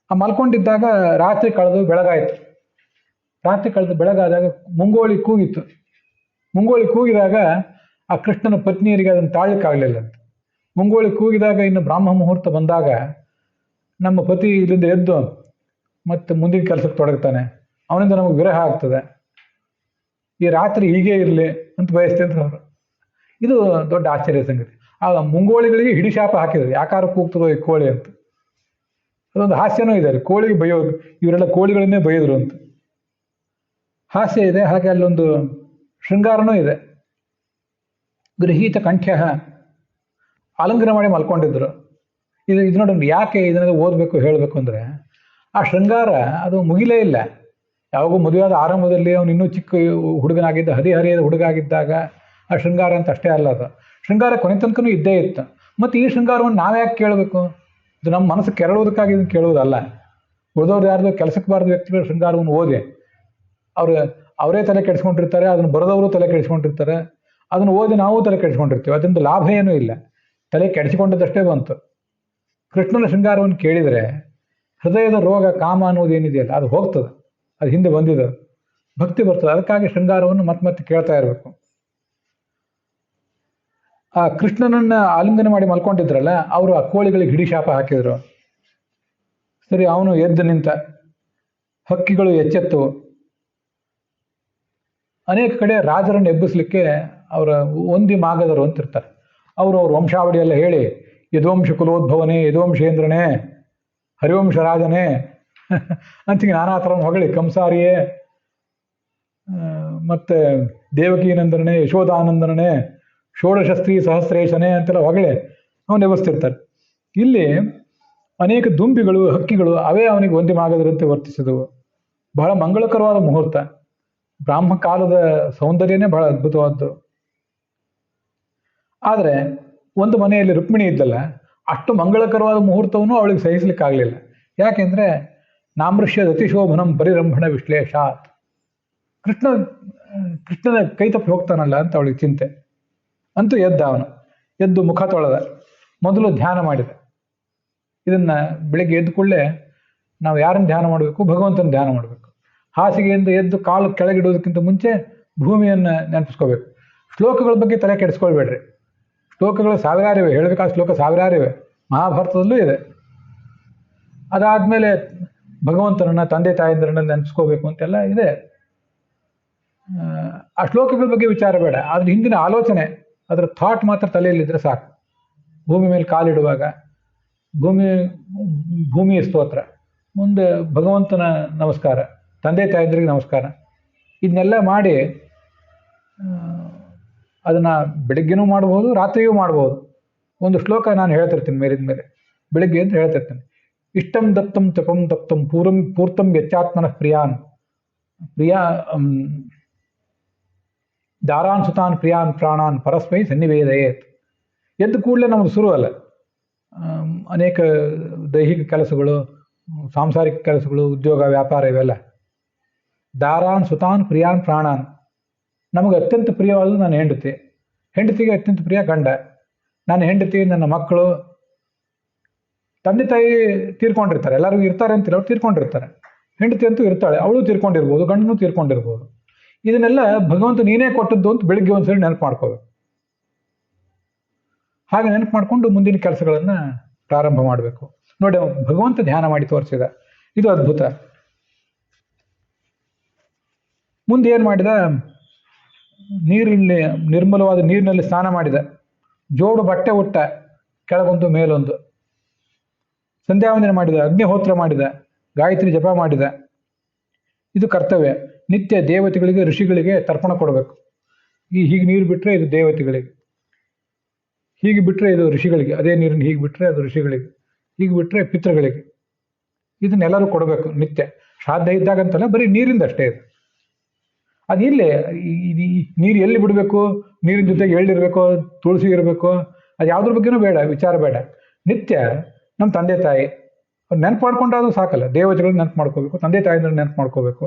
ಆ ಮಲ್ಕೊಂಡಿದ್ದಾಗ ರಾತ್ರಿ ಕಳೆದು ಬೆಳಗಾಯಿತು. ರಾತ್ರಿ ಕಳೆದು ಬೆಳಗಾದಾಗ ಮುಂಗೋಳಿ ಕೂಗಿತ್ತು. ಮುಂಗೋಳಿ ಕೂಗಿದಾಗ ಆ ಕೃಷ್ಣನ ಪತ್ನಿಯರಿಗೆ ಅದನ್ನು ತಾಳಲಿಕ್ಕಾಗಲಿಲ್ಲ ಅಂತ. ಮುಂಗೋಳಿ ಕೂಗಿದಾಗ ಇನ್ನು ಬ್ರಾಹ್ಮ ಮುಹೂರ್ತ ಬಂದಾಗ ನಮ್ಮ ಪತಿ ಇಲ್ಲಿಂದ ಎದ್ದು ಮತ್ತೆ ಮುಂದಿನ ಕೆಲಸಕ್ಕೆ ತೊಡಗ್ತಾನೆ, ಅವನಿಂದ ನಮಗೆ ವಿರಹ ಆಗ್ತದೆ, ಈ ರಾತ್ರಿ ಹೀಗೆ ಇರಲಿ ಅಂತ ಬಯಸ್ತಿದ್ರು ಅವರು. ಇದು ದೊಡ್ಡ ಆಶ್ಚರ್ಯ ಸಂಗತಿ. ಆ ಮುಂಗೋಳಿಗಳಿಗೆ ಹಿಡಿಶಾಪ ಹಾಕಿದ್ರು, ಯಾಕಾರು ಕೂಗ್ತದೋ ಈ ಕೋಳಿ ಅಂತ. ಅದೊಂದು ಹಾಸ್ಯನೂ ಇದೆ, ಕೋಳಿಗೆ ಬೈಯೋದು, ಇವರೆಲ್ಲ ಕೋಳಿಗಳನ್ನೇ ಬೈಯೋದ್ರು ಅಂತ ಹಾಸ್ಯ ಇದೆ. ಹಾಗೆ ಅಲ್ಲೊಂದು ಶೃಂಗಾರನೂ ಇದೆ. ಗೃಹೀತ ಕಂಠ್ಯ, ಆಲಂಕನ ಮಾಡಿ ಮಲ್ಕೊಂಡಿದ್ರು. ಇದು ನೋಡಿ, ಯಾಕೆ ಇದನ್ನೆಲ್ಲ ಓದಬೇಕು ಹೇಳಬೇಕು ಅಂದರೆ, ಆ ಶೃಂಗಾರ ಅದು ಮುಗಿಲೇ ಇಲ್ಲ. ಯಾವಾಗೂ ಮದುವೆಯಾದ ಆರಂಭದಲ್ಲಿ ಅವನು ಇನ್ನೂ ಚಿಕ್ಕ ಹುಡುಗನಾಗಿದ್ದ, ಹದಿಹರಿಯದ ಹುಡುಗ ಆಗಿದ್ದಾಗ ಆ ಶೃಂಗಾರ ಅಂತ ಅಷ್ಟೇ ಅಲ್ಲ, ಅದು ಶೃಂಗಾರ ಕೊನೆ ತನಕನೂ ಇದ್ದೇ ಇತ್ತು. ಮತ್ತು ಈ ಶೃಂಗಾರವನ್ನು ನಾವ್ಯಾಕೆ ಕೇಳಬೇಕು? ಇದು ನಮ್ಮ ಮನಸ್ಸು ಕೆರಳೋದಕ್ಕಾಗಿ ಇದನ್ನು ಕೇಳುವುದಲ್ಲ. ಉಳಿದವ್ರು ಯಾರ್ದು ಕೆಲಸಕ್ಕೆ ಬಾರದು ವ್ಯಕ್ತಿಗಳ ಶೃಂಗಾರವನ್ನು ಓದಿ ಅವರೇ ತಲೆ ಕೆಡಿಸ್ಕೊಂಡಿರ್ತಾರೆ, ಅದನ್ನು ಬರೆದವರು ತಲೆ ಕೆಡಿಸ್ಕೊಂಡಿರ್ತಾರೆ, ಅದನ್ನು ಓದಿ ನಾವು ತಲೆ ಕೆಡಿಸ್ಕೊಂಡಿರ್ತೀವಿ. ಅದರಿಂದ ಲಾಭ ಏನೂ ಇಲ್ಲ, ತಲೆ ಕೆಡಿಸಿಕೊಂಡದಷ್ಟೇ ಬಂತು. ಕೃಷ್ಣನ ಶೃಂಗಾರವನ್ನು ಕೇಳಿದರೆ ಹೃದಯದ ರೋಗ ಕಾಮ ಅನ್ನೋದೇನಿದೆಯಲ್ಲ ಅದು ಹೋಗ್ತದೆ, ಅದು ಹಿಂದೆ ಬಂದಿದೆ, ಭಕ್ತಿ ಬರ್ತದೆ. ಅದಕ್ಕಾಗಿ ಶೃಂಗಾರವನ್ನು ಮತ್ತೆ ಕೇಳ್ತಾ ಇರಬೇಕು. ಆ ಕೃಷ್ಣನನ್ನ ಆಲಿಂಗನ ಮಾಡಿ ಮಲ್ಕೊಂಡಿದ್ರಲ್ಲ, ಅವರು ಆ ಕೋಳಿಗಳಿಗೆ ಹಿಡಿಶಾಪ ಹಾಕಿದ್ರು. ಸರಿ, ಅವನು ಎದ್ದು ನಿಂತ, ಹಕ್ಕಿಗಳು ಎಚ್ಚೆತ್ತವು. ಅನೇಕ ಕಡೆ ರಾಜರನ್ನು ಎಬ್ಬಿಸ್ಲಿಕ್ಕೆ ಅವರ ಒಂದಿ ಮಾಗದರು ಅಂತಿರ್ತಾರೆ. ಅವರು ಅವ್ರ ವಂಶಾವಳಿಯೆಲ್ಲ ಹೇಳಿ, ಯದುವಂಶ ಕುಲೋದ್ಭವನೇ, ಯದುವಂಶೇಂದ್ರನೇ, ಹರಿವಂಶ ರಾಜನೇ ಅಂತಿಗೆ ನಾನಾ ಥರ ಹೊಗಳಿ, ಕಂಸಾರಿಯೇ, ಮತ್ತೆ ದೇವಕೀನಂದನೇ, ಯಶೋಧಾನಂದನೇ, ಷೋಡಶಸ್ತ್ರೀ ಸಹಸ್ರೇಶನೇ ಅಂತೆಲ್ಲ ಹೊಗಳೆ ಅವನು ಎಬ್ಬಿಸ್ತಿರ್ತಾರೆ. ಇಲ್ಲಿ ಅನೇಕ ದುಂಬಿಗಳು, ಹಕ್ಕಿಗಳು ಅವೇ ಅವನಿಗೆ ಒಂದಿ ಮಾಗದರಂತೆ ವರ್ತಿಸಿದವು. ಬಹಳ ಮಂಗಳಕರವಾದ ಮುಹೂರ್ತ. ಬ್ರಾಹ್ಮ ಕಾಲದ ಸೌಂದರ್ಯನೇ ಬಹಳ ಅದ್ಭುತವಾದ್ದು. ಆದರೆ ಒಂದು ಮನೆಯಲ್ಲಿ ರುಕ್ಮಿಣಿ ಇದ್ದಲ್ಲ, ಅಷ್ಟು ಮಂಗಳಕರವಾದ ಮುಹೂರ್ತವನ್ನು ಅವಳಿಗೆ ಸಹಿಸಲಿಕ್ಕಾಗಲಿಲ್ಲ. ಯಾಕೆಂದರೆ ನಾಮೃಷ್ಯ ಅತಿಶೋಭನಂ ಪರಿರಂಭಣ ವಿಶ್ಲೇಷಾತ್, ಕೃಷ್ಣನ ಕೈ ತಪ್ಪಿ ಹೋಗ್ತಾನಲ್ಲ ಅಂತ ಅವಳಿಗೆ ಚಿಂತೆ. ಅಂತೂ ಎದ್ದು ಮುಖ ತೊಳೆದ, ಮೊದಲು ಧ್ಯಾನ ಮಾಡಿದ. ಇದನ್ನು ಬೆಳಿಗ್ಗೆ ಎದ್ದು ಕೂಡಲೇ ನಾವು ಯಾರನ್ನು ಧ್ಯಾನ ಮಾಡಬೇಕು? ಭಗವಂತನ ಧ್ಯಾನ ಮಾಡಬೇಕು. ಹಾಸಿಗೆಯಿಂದ ಎದ್ದು ಕಾಲು ಕೆಳಗಿಡೋದಕ್ಕಿಂತ ಮುಂಚೆ ಭೂಮಿಯನ್ನು ನೆನಪಿಸ್ಕೋಬೇಕು. ಶ್ಲೋಕಗಳ ಬಗ್ಗೆ ತಲೆ ಕೆಡಿಸ್ಕೊಳ್ಬೇಡ್ರಿ. ಶ್ಲೋಕಗಳು ಸಾವಿರಾರಿವೆ, ಹೇಳಬೇಕಾದ ಶ್ಲೋಕ ಸಾವಿರಾರಿವೆ, ಮಹಾಭಾರತದಲ್ಲೂ ಇದೆ. ಅದಾದಮೇಲೆ ಭಗವಂತನನ್ನ, ತಂದೆ ತಾಯಂದಿರನ್ನ ನೆನಪಿಸ್ಕೋಬೇಕು ಅಂತೆಲ್ಲ ಇದೆ. ಆ ಶ್ಲೋಕಗಳ ಬಗ್ಗೆ ವಿಚಾರ ಬೇಡ, ಅದ್ರ ಹಿಂದಿನ ಆಲೋಚನೆ, ಅದರ ಥಾಟ್ ಮಾತ್ರ ತಲೆಯಲ್ಲಿದ್ದರೆ ಸಾಕು. ಭೂಮಿ ಮೇಲೆ ಕಾಲಿಡುವಾಗ ಭೂಮಿಯ ಸ್ತೋತ್ರ, ಮುಂದೆ ಭಗವಂತನ ನಮಸ್ಕಾರ, ತಂದೆ ತಾಯಂದಿರಿಗೆ ನಮಸ್ಕಾರ, ಇದನ್ನೆಲ್ಲ ಮಾಡಿ ಅದನ್ನು ಬೆಳಗ್ಗೆನೂ ಮಾಡ್ಬೋದು, ರಾತ್ರಿಯೂ ಮಾಡ್ಬೋದು. ಒಂದು ಶ್ಲೋಕ ನಾನು ಹೇಳ್ತಿರ್ತೀನಿ ಮೇಲಿದ ಮೇಲೆ, ಬೆಳಗ್ಗೆ ಅಂತ ಹೇಳ್ತಿರ್ತೀನಿ. ಇಷ್ಟಂ ದತ್ತಂ ತಪಂ ತಪ್ತಂ ಪೂರ್ತಂ ಯಚ್ಚಾತ್ಮನಃ ಪ್ರಿಯಾನ್ ದಾರಾನ್ ಸುತಾನ್ ಪ್ರಿಯಾನ್ ಪ್ರಾಣಾನ್ ಪರಸ್ಮೈ ಸನ್ನಿವೇದಯೇತ್. ಎದ್ದು ಕೂಡಲೇ ನಮ್ಮದು ಶುರು ಅಲ್ಲ, ಅನೇಕ ದೈಹಿಕ ಕೆಲಸಗಳು, ಸಾಂಸಾರಿಕ ಕೆಲಸಗಳು, ಉದ್ಯೋಗ ವ್ಯಾಪಾರ, ಇವೆಲ್ಲ. ದಾರಾನ್ ಸುತಾನ್ ಪ್ರಿಯಾನ್ ಪ್ರಾಣಾನ್, ನಮಗೆ ಅತ್ಯಂತ ಪ್ರಿಯವಾದದ್ದು ನನ್ನ ಹೆಂಡತಿ, ಹೆಂಡತಿಗೆ ಅತ್ಯಂತ ಪ್ರಿಯ ಗಂಡ, ನನ್ನ ಹೆಂಡತಿ, ನನ್ನ ಮಕ್ಕಳು. ತಂದೆ ತಾಯಿ ತೀರ್ಕೊಂಡಿರ್ತಾರೆ, ಎಲ್ಲರಿಗೂ ಇರ್ತಾರೆ ಅಂತಿಲ್ಲ, ಅವ್ರು ತೀರ್ಕೊಂಡಿರ್ತಾರೆ. ಹೆಂಡತಿ ಅಂತೂ ಇರ್ತಾಳೆ, ಅವಳು ತೀರ್ಕೊಂಡಿರ್ಬೋದು, ಗಂಡನೂ ತೀರ್ಕೊಂಡಿರ್ಬೋದು. ಇದನ್ನೆಲ್ಲ ಭಗವಂತ ನೀನೇ ಕೊಟ್ಟದ್ದು ಅಂತ ಬೆಳಿಗ್ಗೆ ಒಂದ್ಸರಿ ನೆನಪು ಮಾಡ್ಕೋಬೇಕು. ಹಾಗೆ ನೆನಪು ಮಾಡಿಕೊಂಡು ಮುಂದಿನ ಕೆಲಸಗಳನ್ನು ಪ್ರಾರಂಭ ಮಾಡಬೇಕು. ನೋಡಿ, ಭಗವಂತ ಧ್ಯಾನ ಮಾಡಿ ತೋರಿಸಿದ, ಇದು ಅದ್ಭುತ. ಮುಂದೆ ಏನು ಮಾಡಿದ? ನೀರಿನಲ್ಲಿ, ನಿರ್ಮಲವಾದ ನೀರಿನಲ್ಲಿ ಸ್ನಾನ ಮಾಡಿದ, ಜೋಡು ಬಟ್ಟೆ ಉಟ್ಟ, ಕೆಳಗೊಂದು ಮೇಲೊಂದು, ಸಂಧ್ಯಾವಂದನೆ ಮಾಡಿದ, ಅಗ್ನಿಹೋತ್ರ ಮಾಡಿದ, ಗಾಯತ್ರಿ ಜಪ ಮಾಡಿದ. ಇದು ಕರ್ತವ್ಯ. ನಿತ್ಯ ದೇವತೆಗಳಿಗೆ, ಋಷಿಗಳಿಗೆ ತರ್ಪಣ ಕೊಡಬೇಕು. ಹೀಗೆ ನೀರು ಬಿಟ್ಟರೆ ಇದು ದೇವತೆಗಳಿಗೆ, ಹೀಗೆ ಬಿಟ್ಟರೆ ಇದು ಋಷಿಗಳಿಗೆ, ಅದೇ ನೀರನ್ನು ಹೀಗೆ ಬಿಟ್ಟರೆ ಅದು ಋಷಿಗಳಿಗೆ, ಹೀಗೆ ಬಿಟ್ಟರೆ ಪಿತೃಗಳಿಗೆ. ಇದನ್ನೆಲ್ಲರೂ ಕೊಡಬೇಕು ನಿತ್ಯ. ಶ್ರಾದ್ದ ಇದ್ದಾಗಂತಲ್ಲ, ಬರೀ ನೀರಿಂದ ಅಷ್ಟೇ ಇದು. ಅದು ಇಲ್ಲೇ ನೀರು ಎಲ್ಲಿ ಬಿಡಬೇಕು, ನೀರಿನ ಜೊತೆಗೆ ಎಳ್ಳಿರಬೇಕು, ತುಳಸಿ ಇರಬೇಕು, ಅದು ಯಾವುದ್ರ ಬಗ್ಗೆನೂ ಬೇಡ, ವಿಚಾರ ಬೇಡ. ನಿತ್ಯ ನಮ್ಮ ತಂದೆ ತಾಯಿ ಅವ್ರು ನೆನಪು ಮಾಡ್ಕೊಂಡ್ರಾದ್ರೂ ಸಾಕಲ್ಲ, ದೇವತೆಗಳನ್ನ ನೆನಪು ಮಾಡ್ಕೋಬೇಕು, ತಂದೆ ತಾಯಿನ ನೆನಪು ಮಾಡ್ಕೋಬೇಕು,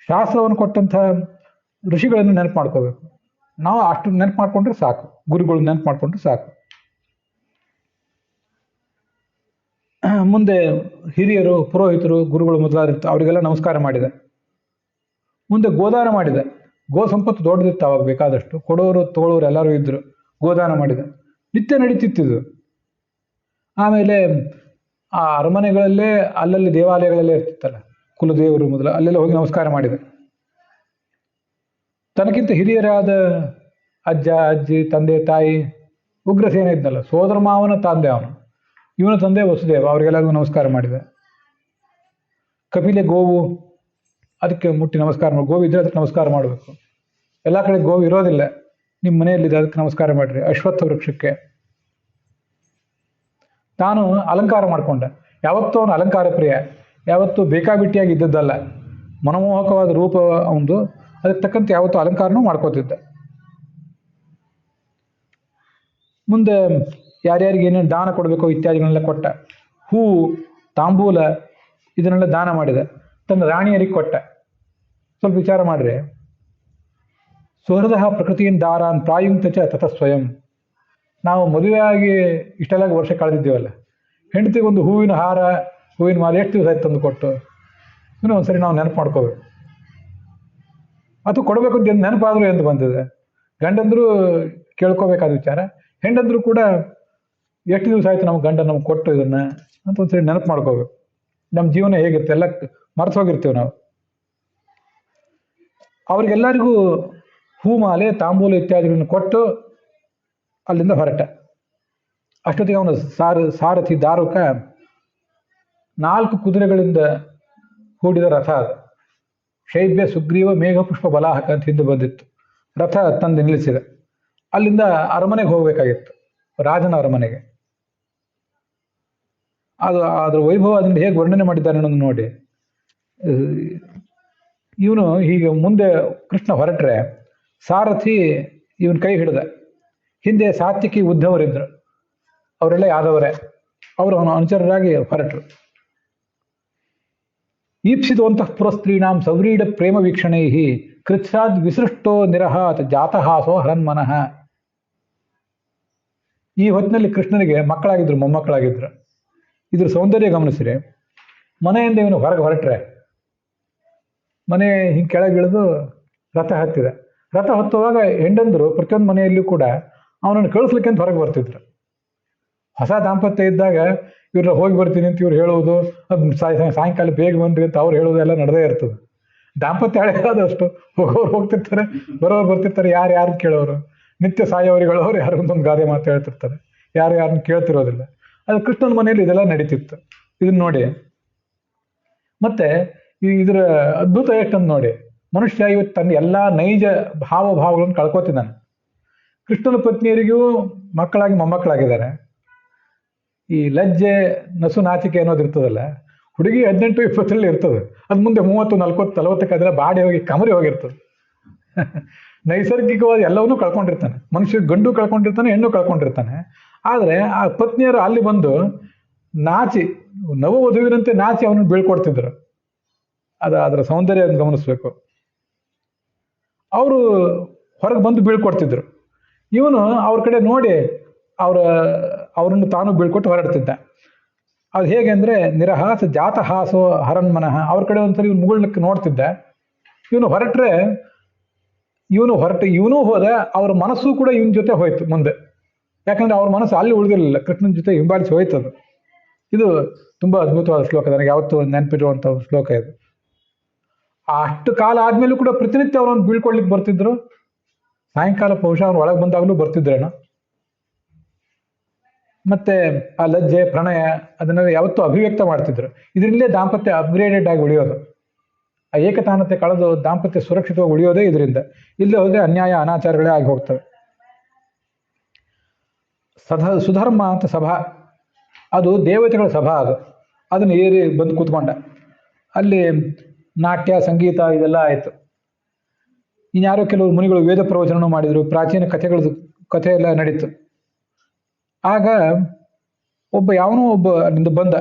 ಶಾಸ್ತ್ರವನ್ನು ಕೊಟ್ಟಂಥ ಋಷಿಗಳನ್ನು ನೆನಪು ಮಾಡ್ಕೋಬೇಕು. ನಾವು ಅಷ್ಟು ನೆನಪು ಮಾಡ್ಕೊಂಡ್ರೆ ಸಾಕು, ಗುರುಗಳು ನೆನಪು ಮಾಡ್ಕೊಂಡ್ರೆ ಸಾಕು. ಮುಂದೆ ಹಿರಿಯರು, ಪುರೋಹಿತರು, ಗುರುಗಳು ಮೊದಲಾದಿರ್ತಾರೆ, ಅವರಿಗೆಲ್ಲ ನಮಸ್ಕಾರ ಮಾಡಿದೆ. ಮುಂದೆ ಗೋದಾನ ಮಾಡಿದೆ. ಗೋ ಸಂಪತ್ತು ದೊಡ್ಡದಿತ್ತು ಅವಾಗ, ಬೇಕಾದಷ್ಟು ಕೊಡೋರು ತಗೊಳ್ಳೋರು ಎಲ್ಲರೂ ಇದ್ದರು. ಗೋದಾನ ಮಾಡಿದೆ, ನಿತ್ಯ ನಡೀತಿತ್ತಿದ್ದು. ಆಮೇಲೆ ಆ ಅರಮನೆಗಳಲ್ಲೇ ಅಲ್ಲಲ್ಲಿ ದೇವಾಲಯಗಳಲ್ಲೇ ಇರ್ತಿತ್ತಲ್ಲ, ಕುಲದೇವರು ಮೊದಲು ಅಲ್ಲೆಲ್ಲ ಹೋಗಿ ನಮಸ್ಕಾರ ಮಾಡಿದೆ. ತನಗಿಂತ ಹಿರಿಯರಾದ ಅಜ್ಜ ಅಜ್ಜಿ, ತಂದೆ ತಾಯಿ, ಉಗ್ರಸೇನ ಇದ್ನಲ್ಲ, ಸೋದರ ಮಾವನ ತಂದೆ ಅವನು, ಇವನ ತಂದೆ ವಸುದೇವ, ಅವರಿಗೆಲ್ಲರಿಗೂ ನಮಸ್ಕಾರ ಮಾಡಿದೆ. ಕಪಿಲೆ ಗೋವು, ಅದಕ್ಕೆ ಮುಟ್ಟಿ ನಮಸ್ಕಾರ ಮಾಡಿ, ಗೋವು ಇದ್ರೆ ಅದಕ್ಕೆ ನಮಸ್ಕಾರ ಮಾಡಬೇಕು. ಎಲ್ಲ ಕಡೆ ಗೋವು ಇರೋದಿಲ್ಲ, ನಿಮ್ಮ ಮನೆಯಲ್ಲಿದೆ, ಅದಕ್ಕೆ ನಮಸ್ಕಾರ ಮಾಡಿರಿ. ಅಶ್ವತ್ಥ ವೃಕ್ಷಕ್ಕೆ. ತಾನು ಅಲಂಕಾರ ಮಾಡಿಕೊಂಡ. ಯಾವತ್ತೂ ಅವನು ಅಲಂಕಾರ ಪ್ರಿಯ, ಯಾವತ್ತೂ ಬೇಕಾಬಿಟ್ಟಿಯಾಗಿ ಇದ್ದದ್ದಲ್ಲ, ಮನಮೋಹಕವಾದ ರೂಪ ಅವನು, ಅದಕ್ಕೆ ತಕ್ಕಂತೆ ಯಾವತ್ತೂ ಅಲಂಕಾರನೂ ಮಾಡ್ಕೋತಿದ್ದ. ಮುಂದೆ ಯಾರ್ಯಾರಿಗೆ ಏನೇನು ದಾನ ಕೊಡಬೇಕೋ ಇತ್ಯಾದಿಗಳನ್ನೆಲ್ಲ ಕೊಟ್ಟ. ಹೂವು, ತಾಂಬೂಲ ಇದನ್ನೆಲ್ಲ ದಾನ ಮಾಡಿದ. ತನ್ನ ರಾಣಿಯರಿಗೆ ಕೊಟ್ಟ. ಸ್ವಲ್ಪ ವಿಚಾರ ಮಾಡ್ರಿ. ಸುಹೃದ ಪ್ರಕೃತಿಯಿಂದ ದಾರಾನ್ ಪ್ರಾಯುಂಕ್ತ ಚ ತತ ಸ್ವಯಂ. ನಾವು ಮದುವೆಯಾಗಿ ಇಷ್ಟೆಲ್ಲ ವರ್ಷ ಕಳೆದಿದ್ದೀವಲ್ಲ, ಹೆಂಡತಿಗೆ ಒಂದು ಹೂವಿನ ಹಾರ, ಹೂವಿನ ಮಾಲೆ ಎಷ್ಟು ದಿವಸ ಆಯ್ತು ತಂದು ಕೊಟ್ಟು, ಇನ್ನೂ ಒಂದ್ಸರಿ ನಾವು ನೆನಪು ಮಾಡ್ಕೋಬೇಕು. ಅಥವಾ ಕೊಡಬೇಕು ಅಂತ ನೆನಪಾದರೂ ಎಂದು ಬಂದಿದೆ. ಗಂಡಂದ್ರು ಕೇಳ್ಕೋಬೇಕಾದ ವಿಚಾರ, ಹೆಂಡಂದ್ರು ಕೂಡ ಎಷ್ಟು ದಿವಸ ಆಯ್ತು ನಮ್ಮ ಗಂಡ ನಮ್ಗೆ ಕೊಟ್ಟು ಇದನ್ನ ಅಂತ ಒಂದ್ಸರಿ ನೆನಪು ಮಾಡ್ಕೋಬೇಕು. ನಮ್ಮ ಜೀವನ ಹೇಗಿರುತ್ತೆ ಎಲ್ಲ ಮರೆತು ಹೋಗಿರ್ತೀವಿ ನಾವು. ಅವ್ರಿಗೆಲ್ಲರಿಗೂ ಹೂಮಾಲೆ, ತಾಂಬೂಲ ಇತ್ಯಾದಿಗಳನ್ನು ಕೊಟ್ಟು ಅಲ್ಲಿಂದ ಹೊರಟ. ಅಷ್ಟೊತ್ತಿಗೆ ಅವನು ಸಾರಥಿ ದಾರುಕ 4 ಕುದುರೆಗಳಿಂದ ಹೂಡಿದ ರಥ ಅದು. ಶೈಬ್ಯ ಸುಗ್ರೀವ ಮೇಘಪುಷ್ಪ ಬಲಾಹಕ ಅಂತ ಹಿಂದೆ ಬಂದಿತ್ತು. ರಥ ತಂದು ನಿಲ್ಲಿಸಿದ. ಅಲ್ಲಿಂದ ಅರಮನೆಗೆ ಹೋಗಬೇಕಾಗಿತ್ತು, ರಾಜನ ಅರಮನೆಗೆ. ಅದ್ರ ವೈಭವ ಅದರಿಂದ ಹೇಗೆ ವರ್ಣನೆ ಮಾಡಿದ್ದಾನೆ ಅನ್ನೋದು ನೋಡಿ. ಇವನು ಹೀಗೆ ಮುಂದೆ ಕೃಷ್ಣ ಹೊರಟ್ರೆ ಸಾರಥಿ ಇವನ್ ಕೈ ಹಿಡಿದ. ಹಿಂದೆ ಸಾತ್ವಿಕಿ ಉದ್ಧವರಿದ್ರು, ಅವರೆಲ್ಲ ಯಾದವರೇ. ಅವರು ಅವನ ಅನುಚರರಾಗಿ ಹೊರಟರು. ಈಪ್ಸಿದುವಂತಹ ಪುರಸ್ತ್ರೀಣಾಂ ಸವ್ರೀಡ ಪ್ರೇಮ ವೀಕ್ಷಣೈ ಕೃಚ್ಛಾದ್ ವಿಸೃಷ್ಟೋ ನಿರಹಾತ್ ಜಾತಹಾಸೋ ಹರನ್ಮನಃ. ಈ ಹೊತ್ತಿನಲ್ಲಿ ಕೃಷ್ಣನಿಗೆ ಮಕ್ಕಳಾಗಿದ್ರು, ಮೊಮ್ಮಕ್ಕಳಾಗಿದ್ರು. ಇದ್ರ ಸೌಂದರ್ಯ ಗಮನಿಸಿರಿ. ಮನೆಯಿಂದ ಇವನು ಹೊರಗೆ ಹೊರಟ್ರೆ, ಮನೆ ಹಿಂಗೆ ಕೆಳಗಿಳಿದು ರಥ ಹತ್ತಿದ. ರಥ ಹತ್ತುವಾಗ ಹೆಂಡಂದ್ರು ಪ್ರತಿಯೊಂದು ಮನೆಯಲ್ಲೂ ಕೂಡ ಅವನನ್ನು ಕಳಿಸ್ಲಿಕ್ಕೆ ಅಂತ ಹೊರಗೆ ಬರ್ತಿದ್ರು. ಹೊಸ ದಾಂಪತ್ಯ ಇದ್ದಾಗ ಇವ್ರನ್ನ ಹೋಗಿ ಬರ್ತೀನಿ ಅಂತ ಇವ್ರು ಹೇಳುವುದು, ಸಾಯಂಕಾಲ ಬೇಗ ಬಂದ್ರಿ ಅಂತ ಅವ್ರು ಹೇಳೋದು ಎಲ್ಲ ನಡೆದೇ ಇರ್ತದೆ. ದಾಂಪತ್ಯ ಹಳೆಯಾದಷ್ಟು ಹೋಗೋರು ಹೋಗ್ತಿರ್ತಾರೆ, ಬರೋರು ಬರ್ತಿರ್ತಾರೆ, ಯಾರು ಕೇಳೋರು. ನಿತ್ಯ ಸಾಯೋರಿಗೆ ಹೇಳೋರು ಯಾರು ಒಂದೊಂದು ಗಾದೆ ಮಾತು ಹೇಳ್ತಿರ್ತಾರೆ, ಯಾರನ್ನ ಕೇಳ್ತಿರೋದಿಲ್ಲ. ಅದು ಕೃಷ್ಣನ ಮನೆಯಲ್ಲಿ ಇದೆಲ್ಲ ನಡೀತಿತ್ತು. ಇದನ್ನ ನೋಡಿ. ಮತ್ತೆ ಇದರ ಅದ್ಭುತ ಎಷ್ಟಂದು ನೋಡಿ. ಮನುಷ್ಯ ಇವತ್ತು ತನ್ನ ಎಲ್ಲ ನೈಜ ಭಾವಗಳನ್ನು ಕಳ್ಕೊತಿದ್ದಾನೆ. ಕೃಷ್ಣನ ಪತ್ನಿಯರಿಗೂ ಮಕ್ಕಳಾಗಿ ಮೊಮ್ಮಕ್ಕಳಾಗಿದ್ದಾರೆ. ಈ ಲಜ್ಜೆ, ನಸು, ನಾಚಿಕೆ ಅನ್ನೋದು ಇರ್ತದಲ್ಲ, ಹುಡುಗಿ 18-20 ಇರ್ತದೆ. ಅದು ಮುಂದೆ 30-40-40 ಅದೆಲ್ಲ ಬಾಡಿ ಹೋಗಿ ಕಮರಿ ಹೋಗಿರ್ತದೆ. ನೈಸರ್ಗಿಕವಾಗಿ ಎಲ್ಲವನ್ನೂ ಕಳ್ಕೊಂಡಿರ್ತಾನೆ ಮನುಷ್ಯ. ಗಂಡು ಕಳ್ಕೊಂಡಿರ್ತಾನೆ, ಹೆಣ್ಣು ಕಳ್ಕೊಂಡಿರ್ತಾನೆ. ಆದರೆ ಆ ಪತ್ನಿಯರು ಅಲ್ಲಿ ಬಂದು ನಾಚಿ, ನವ ವಧುವಿನಂತೆ ನಾಚಿ ಅವನನ್ನು ಬೀಳ್ಕೊಡ್ತಿದ್ರು. ಅದರ ಸೌಂದರ್ಯ ಗಮನಿಸ್ಬೇಕು. ಅವರು ಹೊರಗೆ ಬಂದು ಬೀಳ್ಕೊಡ್ತಿದ್ರು. ಇವನು ಅವ್ರ ಕಡೆ ನೋಡಿ ಅವರನ್ನು ತಾನು ಬೀಳ್ಕೊಟ್ಟು ಹೊರಡ್ತಿದ್ದ. ಅದು ಹೇಗೆ ಅಂದರೆ ನಿರಹಾಸ ಜಾತಹಾಸೋ ಹರನ್ಮನಃ. ಅವ್ರ ಕಡೆ ಒಂದ್ಸರಿ ಇವನು ಮುಗುಳ್ನಕ್ಕೆ ನೋಡ್ತಿದ್ದ. ಇವನು ಹೊರಟ್ರೆ ಇವನು ಹೋದ, ಅವ್ರ ಮನಸ್ಸು ಕೂಡ ಇವನ ಜೊತೆ ಹೋಯ್ತು ಮುಂದೆ. ಯಾಕಂದ್ರೆ ಅವ್ರ ಮನಸ್ಸು ಅಲ್ಲಿ ಉಳಿದಿರಲಿಲ್ಲ, ಕೃಷ್ಣನ ಜೊತೆ ಹಿಂಬಾಲಿಸಿ ಹೋಯ್ತದು. ಇದು ತುಂಬ ಅದ್ಭುತವಾದ ಶ್ಲೋಕ, ನನಗೆ ಯಾವತ್ತೂ ನೆನಪಿರುವಂಥ ಶ್ಲೋಕ ಇದು. ಅಷ್ಟು ಕಾಲ ಆದ್ಮೇಲೂ ಕೂಡ ಪ್ರತಿನಿತ್ಯ ಅವನನ್ನು ಬೀಳ್ಕೊಳ್ಲಿಕ್ಕೆ ಬರ್ತಿದ್ರು. ಸಾಯಂಕಾಲ ಬಹುಶಃ ಅವ್ನು ಒಳಗೆ ಬಂದಾಗಲೂ ಬರ್ತಿದ್ರೇನೋ. ಮತ್ತೆ ಆ ಲಜ್ಜೆ, ಪ್ರಣಯ ಅದನ್ನೆಲ್ಲ ಯಾವತ್ತೂ ಅಭಿವ್ಯಕ್ತ ಮಾಡ್ತಿದ್ರು. ಇದರಿಂದಲೇ ದಾಂಪತ್ಯ ಅಪ್ಗ್ರೇಡೆಡ್ ಆಗಿ ಉಳಿಯೋದು. ಆ ಏಕತಾನತೆ ಕಳೆದು ದಾಂಪತ್ಯ ಸುರಕ್ಷಿತವಾಗಿ ಉಳಿಯೋದೇ ಇದರಿಂದ. ಇಲ್ಲೇ ಹೋದ್ರೆ ಅನ್ಯಾಯ ಅನಾಚಾರಗಳೇ ಆಗಿ ಹೋಗ್ತವೆ. ಸುಧರ್ಮ ಅಂತ ಸಭಾ, ಅದು ದೇವತೆಗಳ ಸಭಾ. ಅದನ್ನು ಏರಿ ಬಂದು ಕೂತ್ಕೊಂಡ. ಅಲ್ಲಿ ನಾಟ್ಯ, ಸಂಗೀತ ಇದೆಲ್ಲ ಆಯಿತು. ಇನ್ಯಾರೋ ಕೆಲವರು ಮುನಿಗಳು ವೇದ ಪ್ರವಚನ ಮಾಡಿದರು. ಪ್ರಾಚೀನ ಕಥೆ ಎಲ್ಲ ನಡೀತು. ಆಗ ಒಬ್ಬ ಅಲ್ಲಿಂದ ಬಂದ.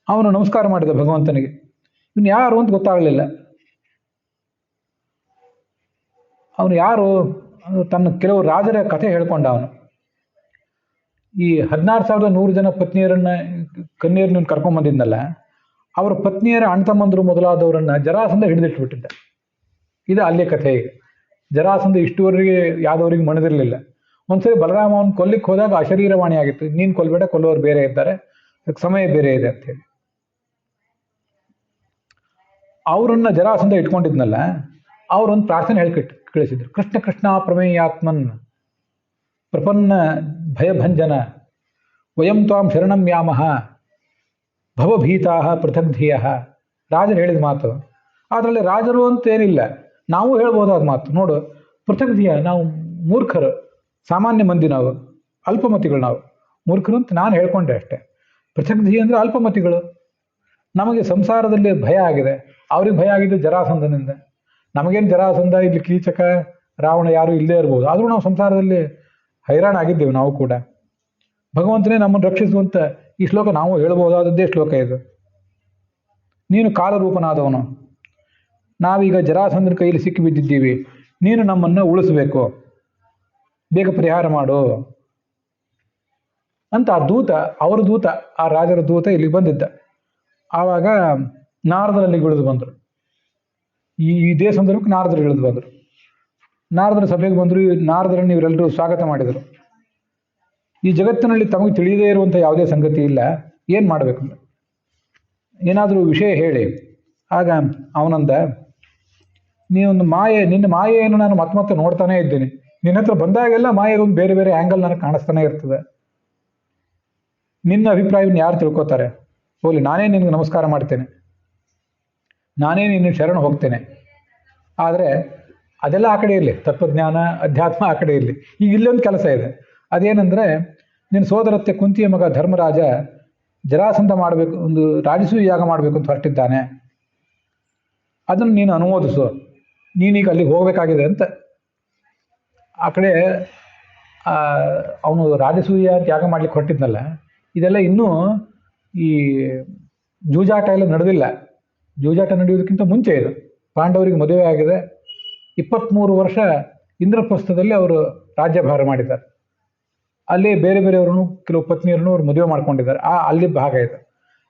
ಅವನು ನಮಸ್ಕಾರ ಮಾಡಿದ ಭಗವಂತನಿಗೆ. ಇವನು ಯಾರು ಅಂತ ಗೊತ್ತಾಗಲಿಲ್ಲ. ಅವನು ಯಾರು, ತನ್ನ ಕೆಲವು ರಾಜರ ಕಥೆ ಹೇಳ್ಕೊಂಡ ಅವನು. ಈ 16,100 ಜನ ಕನ್ಯರನ್ನ ಕರ್ಕೊಂಡ್ಬಂದಿದ್ನಲ್ಲ, ಅವರ ಪತ್ನಿಯರ ಅಣ್ತಮ್ಮಂದರು ಮೊದಲಾದವರನ್ನ ಜರಾಸಂಧ ಹಿಡಿದಿಟ್ಬಿಟ್ಟಿದ್ದ. ಇದು ಅಲ್ಲೇ ಕಥೆ. ಈಗ ಜರಾಸಂಧ ಇಷ್ಟುವರೆಗೆ ಯಾವ್ದವರಿಗೆ ಮಣದಿರಲಿಲ್ಲ. ಒಂದ್ಸರಿ ಬಲರಾಮ ಅವನು ಕೊಲ್ಲಿಕ್ಕೆ ಹೋದಾಗ ಅಶರೀರವಾಣಿ ಆಗಿತ್ತು, ನೀನು ಕೊಲ್ಬೇಡ, ಕೊಲ್ಲೋರು ಬೇರೆ ಇದ್ದಾರೆ, ಅದಕ್ಕೆ ಸಮಯ ಬೇರೆ ಇದೆ ಅಂತೇಳಿ. ಅವರನ್ನ ಜರಾಸಂಧ ಇಟ್ಕೊಂಡಿದ್ನಲ್ಲ, ಅವರೊಂದು ಪ್ರಾರ್ಥನೆ ಹೇಳಿ ಕಳಿಸಿದ್ರು. ಕೃಷ್ಣ ಕೃಷ್ಣ ಪ್ರಮೇಯಾತ್ಮನ್ ಪ್ರಪನ್ನ ಭಯಭಂಜನ ವಯಂ ತ್ವಾಂ ಶರಣಂ ಯಾಮಃ ಭವಭೀತಾ ಪೃಥಗ್ಧಿಯ. ರಾಜರು ಹೇಳಿದ ಮಾತು. ಅದರಲ್ಲಿ ರಾಜರು ಅಂತೇನಿಲ್ಲ, ನಾವು ಹೇಳ್ಬೋದಾದ ಮಾತು. ನೋಡು, ಪೃಥಗ್ಧಿಯ, ನಾವು ಮೂರ್ಖರು, ಸಾಮಾನ್ಯ ಮಂದಿ, ನಾವು ಅಲ್ಪಮತಿಗಳು, ನಾವು ಮೂರ್ಖರು ಅಂತ ನಾನು ಹೇಳ್ಕೊಂಡೆ ಅಷ್ಟೆ. ಪೃಥಗ್ಧಿ ಅಂದರೆ ಅಲ್ಪಮತಿಗಳು. ನಮಗೆ ಸಂಸಾರದಲ್ಲಿ ಭಯ ಆಗಿದೆ, ಅವ್ರಿಗೆ ಭಯ ಆಗಿದೆ ಜರಾಸಂಧನಿಂದ. ನಮಗೇನು ಜರಾಸಂಧ, ಇಲ್ಲಿ ಕೀಚಕ, ರಾವಣ ಯಾರು ಇಲ್ಲದೇ ಇರ್ಬೋದು, ಆದರೂ ನಾವು ಸಂಸಾರದಲ್ಲಿ ಹೈರಾಣ ಆಗಿದ್ದೇವೆ ನಾವು ಕೂಡ. ಭಗವಂತನೇ ನಮ್ಮನ್ನು ರಕ್ಷಿಸುವಂತ ಈ ಶ್ಲೋಕ ನಾವು ಹೇಳ್ಬೋದಾದದ್ದೇ ಶ್ಲೋಕ ಇದು. ನೀನು ಕಾಲರೂಪನಾದವನು, ನಾವೀಗ ಜರಾಸಂಧನ ಕೈಯಲ್ಲಿ ಸಿಕ್ಕಿ ಬಿದ್ದಿದ್ದೀವಿ, ನೀನು ನಮ್ಮನ್ನು ಉಳಿಸಬೇಕು, ಬೇಗ ಪರಿಹಾರ ಮಾಡು ಅಂತ ಆ ದೂತ, ಅವರ ದೂತ, ಆ ರಾಜರ ದೂತ ಇಲ್ಲಿಗೆ ಬಂದಿದ್ದ. ಆವಾಗ ನಾರದರಲ್ಲಿ ಇಳಿದು ಬಂದರು. ಇದೇ ಸಂದರ್ಭಕ್ಕೆ ನಾರದರು ಇಳಿದು ಬಂದರು. ನಾರದರ ಸಭೆಗೆ ಬಂದರು. ನಾರದರನ್ನು ಇವರೆಲ್ಲರೂ ಸ್ವಾಗತ ಮಾಡಿದರು. ಈ ಜಗತ್ತಿನಲ್ಲಿ ತಮಗೆ ತಿಳಿಯದೇ ಇರುವಂಥ ಯಾವುದೇ ಸಂಗತಿ ಇಲ್ಲ, ಏನು ಮಾಡಬೇಕು, ಏನಾದರೂ ವಿಷಯ ಹೇಳಿ. ಆಗ ಅವನಂದ, ನೀನೊಂದು ನಿನ್ನ ಮಾಯೆಯನ್ನು ನಾನು ಮತ್ತೆ ನೋಡ್ತಾನೇ ಇದ್ದೀನಿ. ನಿನ್ನ ಹತ್ರ ಬಂದಾಗೆಲ್ಲ ಮಾಯೆಗೊಂದು ಬೇರೆ ಬೇರೆ ಆ್ಯಂಗಲ್ ನನಗೆ ಕಾಣಿಸ್ತಾನೆ ಇರ್ತದೆ. ನಿನ್ನ ಅಭಿಪ್ರಾಯವನ್ನು ಯಾರು ತಿಳ್ಕೊತಾರೆ? ಹೋಗ್ಲಿ, ನಾನೇ ನಿನಗೆ ನಮಸ್ಕಾರ ಮಾಡ್ತೇನೆ, ನಾನೇ ನಿನ್ನ ಶರಣ ಹೋಗ್ತೇನೆ. ಆದರೆ ಅದೆಲ್ಲ ಆ ಕಡೆ ಇರಲಿ, ತತ್ವಜ್ಞಾನ ಅಧ್ಯಾತ್ಮ ಆ ಕಡೆ ಇರಲಿ. ಈಗ ಇಲ್ಲೊಂದು ಕೆಲಸ ಇದೆ. ಅದೇನೆಂದರೆ, ನಿನ್ನ ಸೋದರತ್ತೆ ಕುಂತಿಯ ಮಗ ಧರ್ಮರಾಜ ಜರಾಸಂಧ ಮಾಡಬೇಕು, ಒಂದು ರಾಜಸೂಯ ಯಾಗ ಮಾಡಬೇಕು ಅಂತ ಹೊರಟಿದ್ದಾನೆ. ಅದನ್ನು ನೀನು ಅನುಮೋದಿಸು, ನೀನೀಗ ಅಲ್ಲಿಗೆ ಹೋಗಬೇಕಾಗಿದೆ ಅಂತ. ಆ ಕಡೆ ಅವನು ರಾಜಸೂಯ ತ್ಯಾಗ ಮಾಡ್ಲಿಕ್ಕೆ ಹೊರಟಿದ್ನಲ್ಲ, ಇದೆಲ್ಲ ಇನ್ನೂ ಈ ಜೂಜಾಟ ಎಲ್ಲ ನಡೆದಿಲ್ಲ. ಜೂಜಾಟ ನಡೆಯೋದಕ್ಕಿಂತ ಮುಂಚೆ ಇದು. ಪಾಂಡವರಿಗೆ ಮದುವೆ ಆಗಿದೆ, 23 ವರ್ಷ ಇಂದ್ರಪ್ರಸ್ಥದಲ್ಲಿ ಅವರು ರಾಜ್ಯಭಾರ ಮಾಡಿದ್ದಾರೆ. ಅಲ್ಲಿ ಬೇರೆ ಬೇರೆಯವ್ರನ್ನು, ಕೆಲವು ಪತ್ನಿಯರನ್ನು ಅವ್ರು ಮದುವೆ ಮಾಡ್ಕೊಂಡಿದ್ದಾರೆ. ಅಲ್ಲಿ ಭಾಗ ಇದೆ.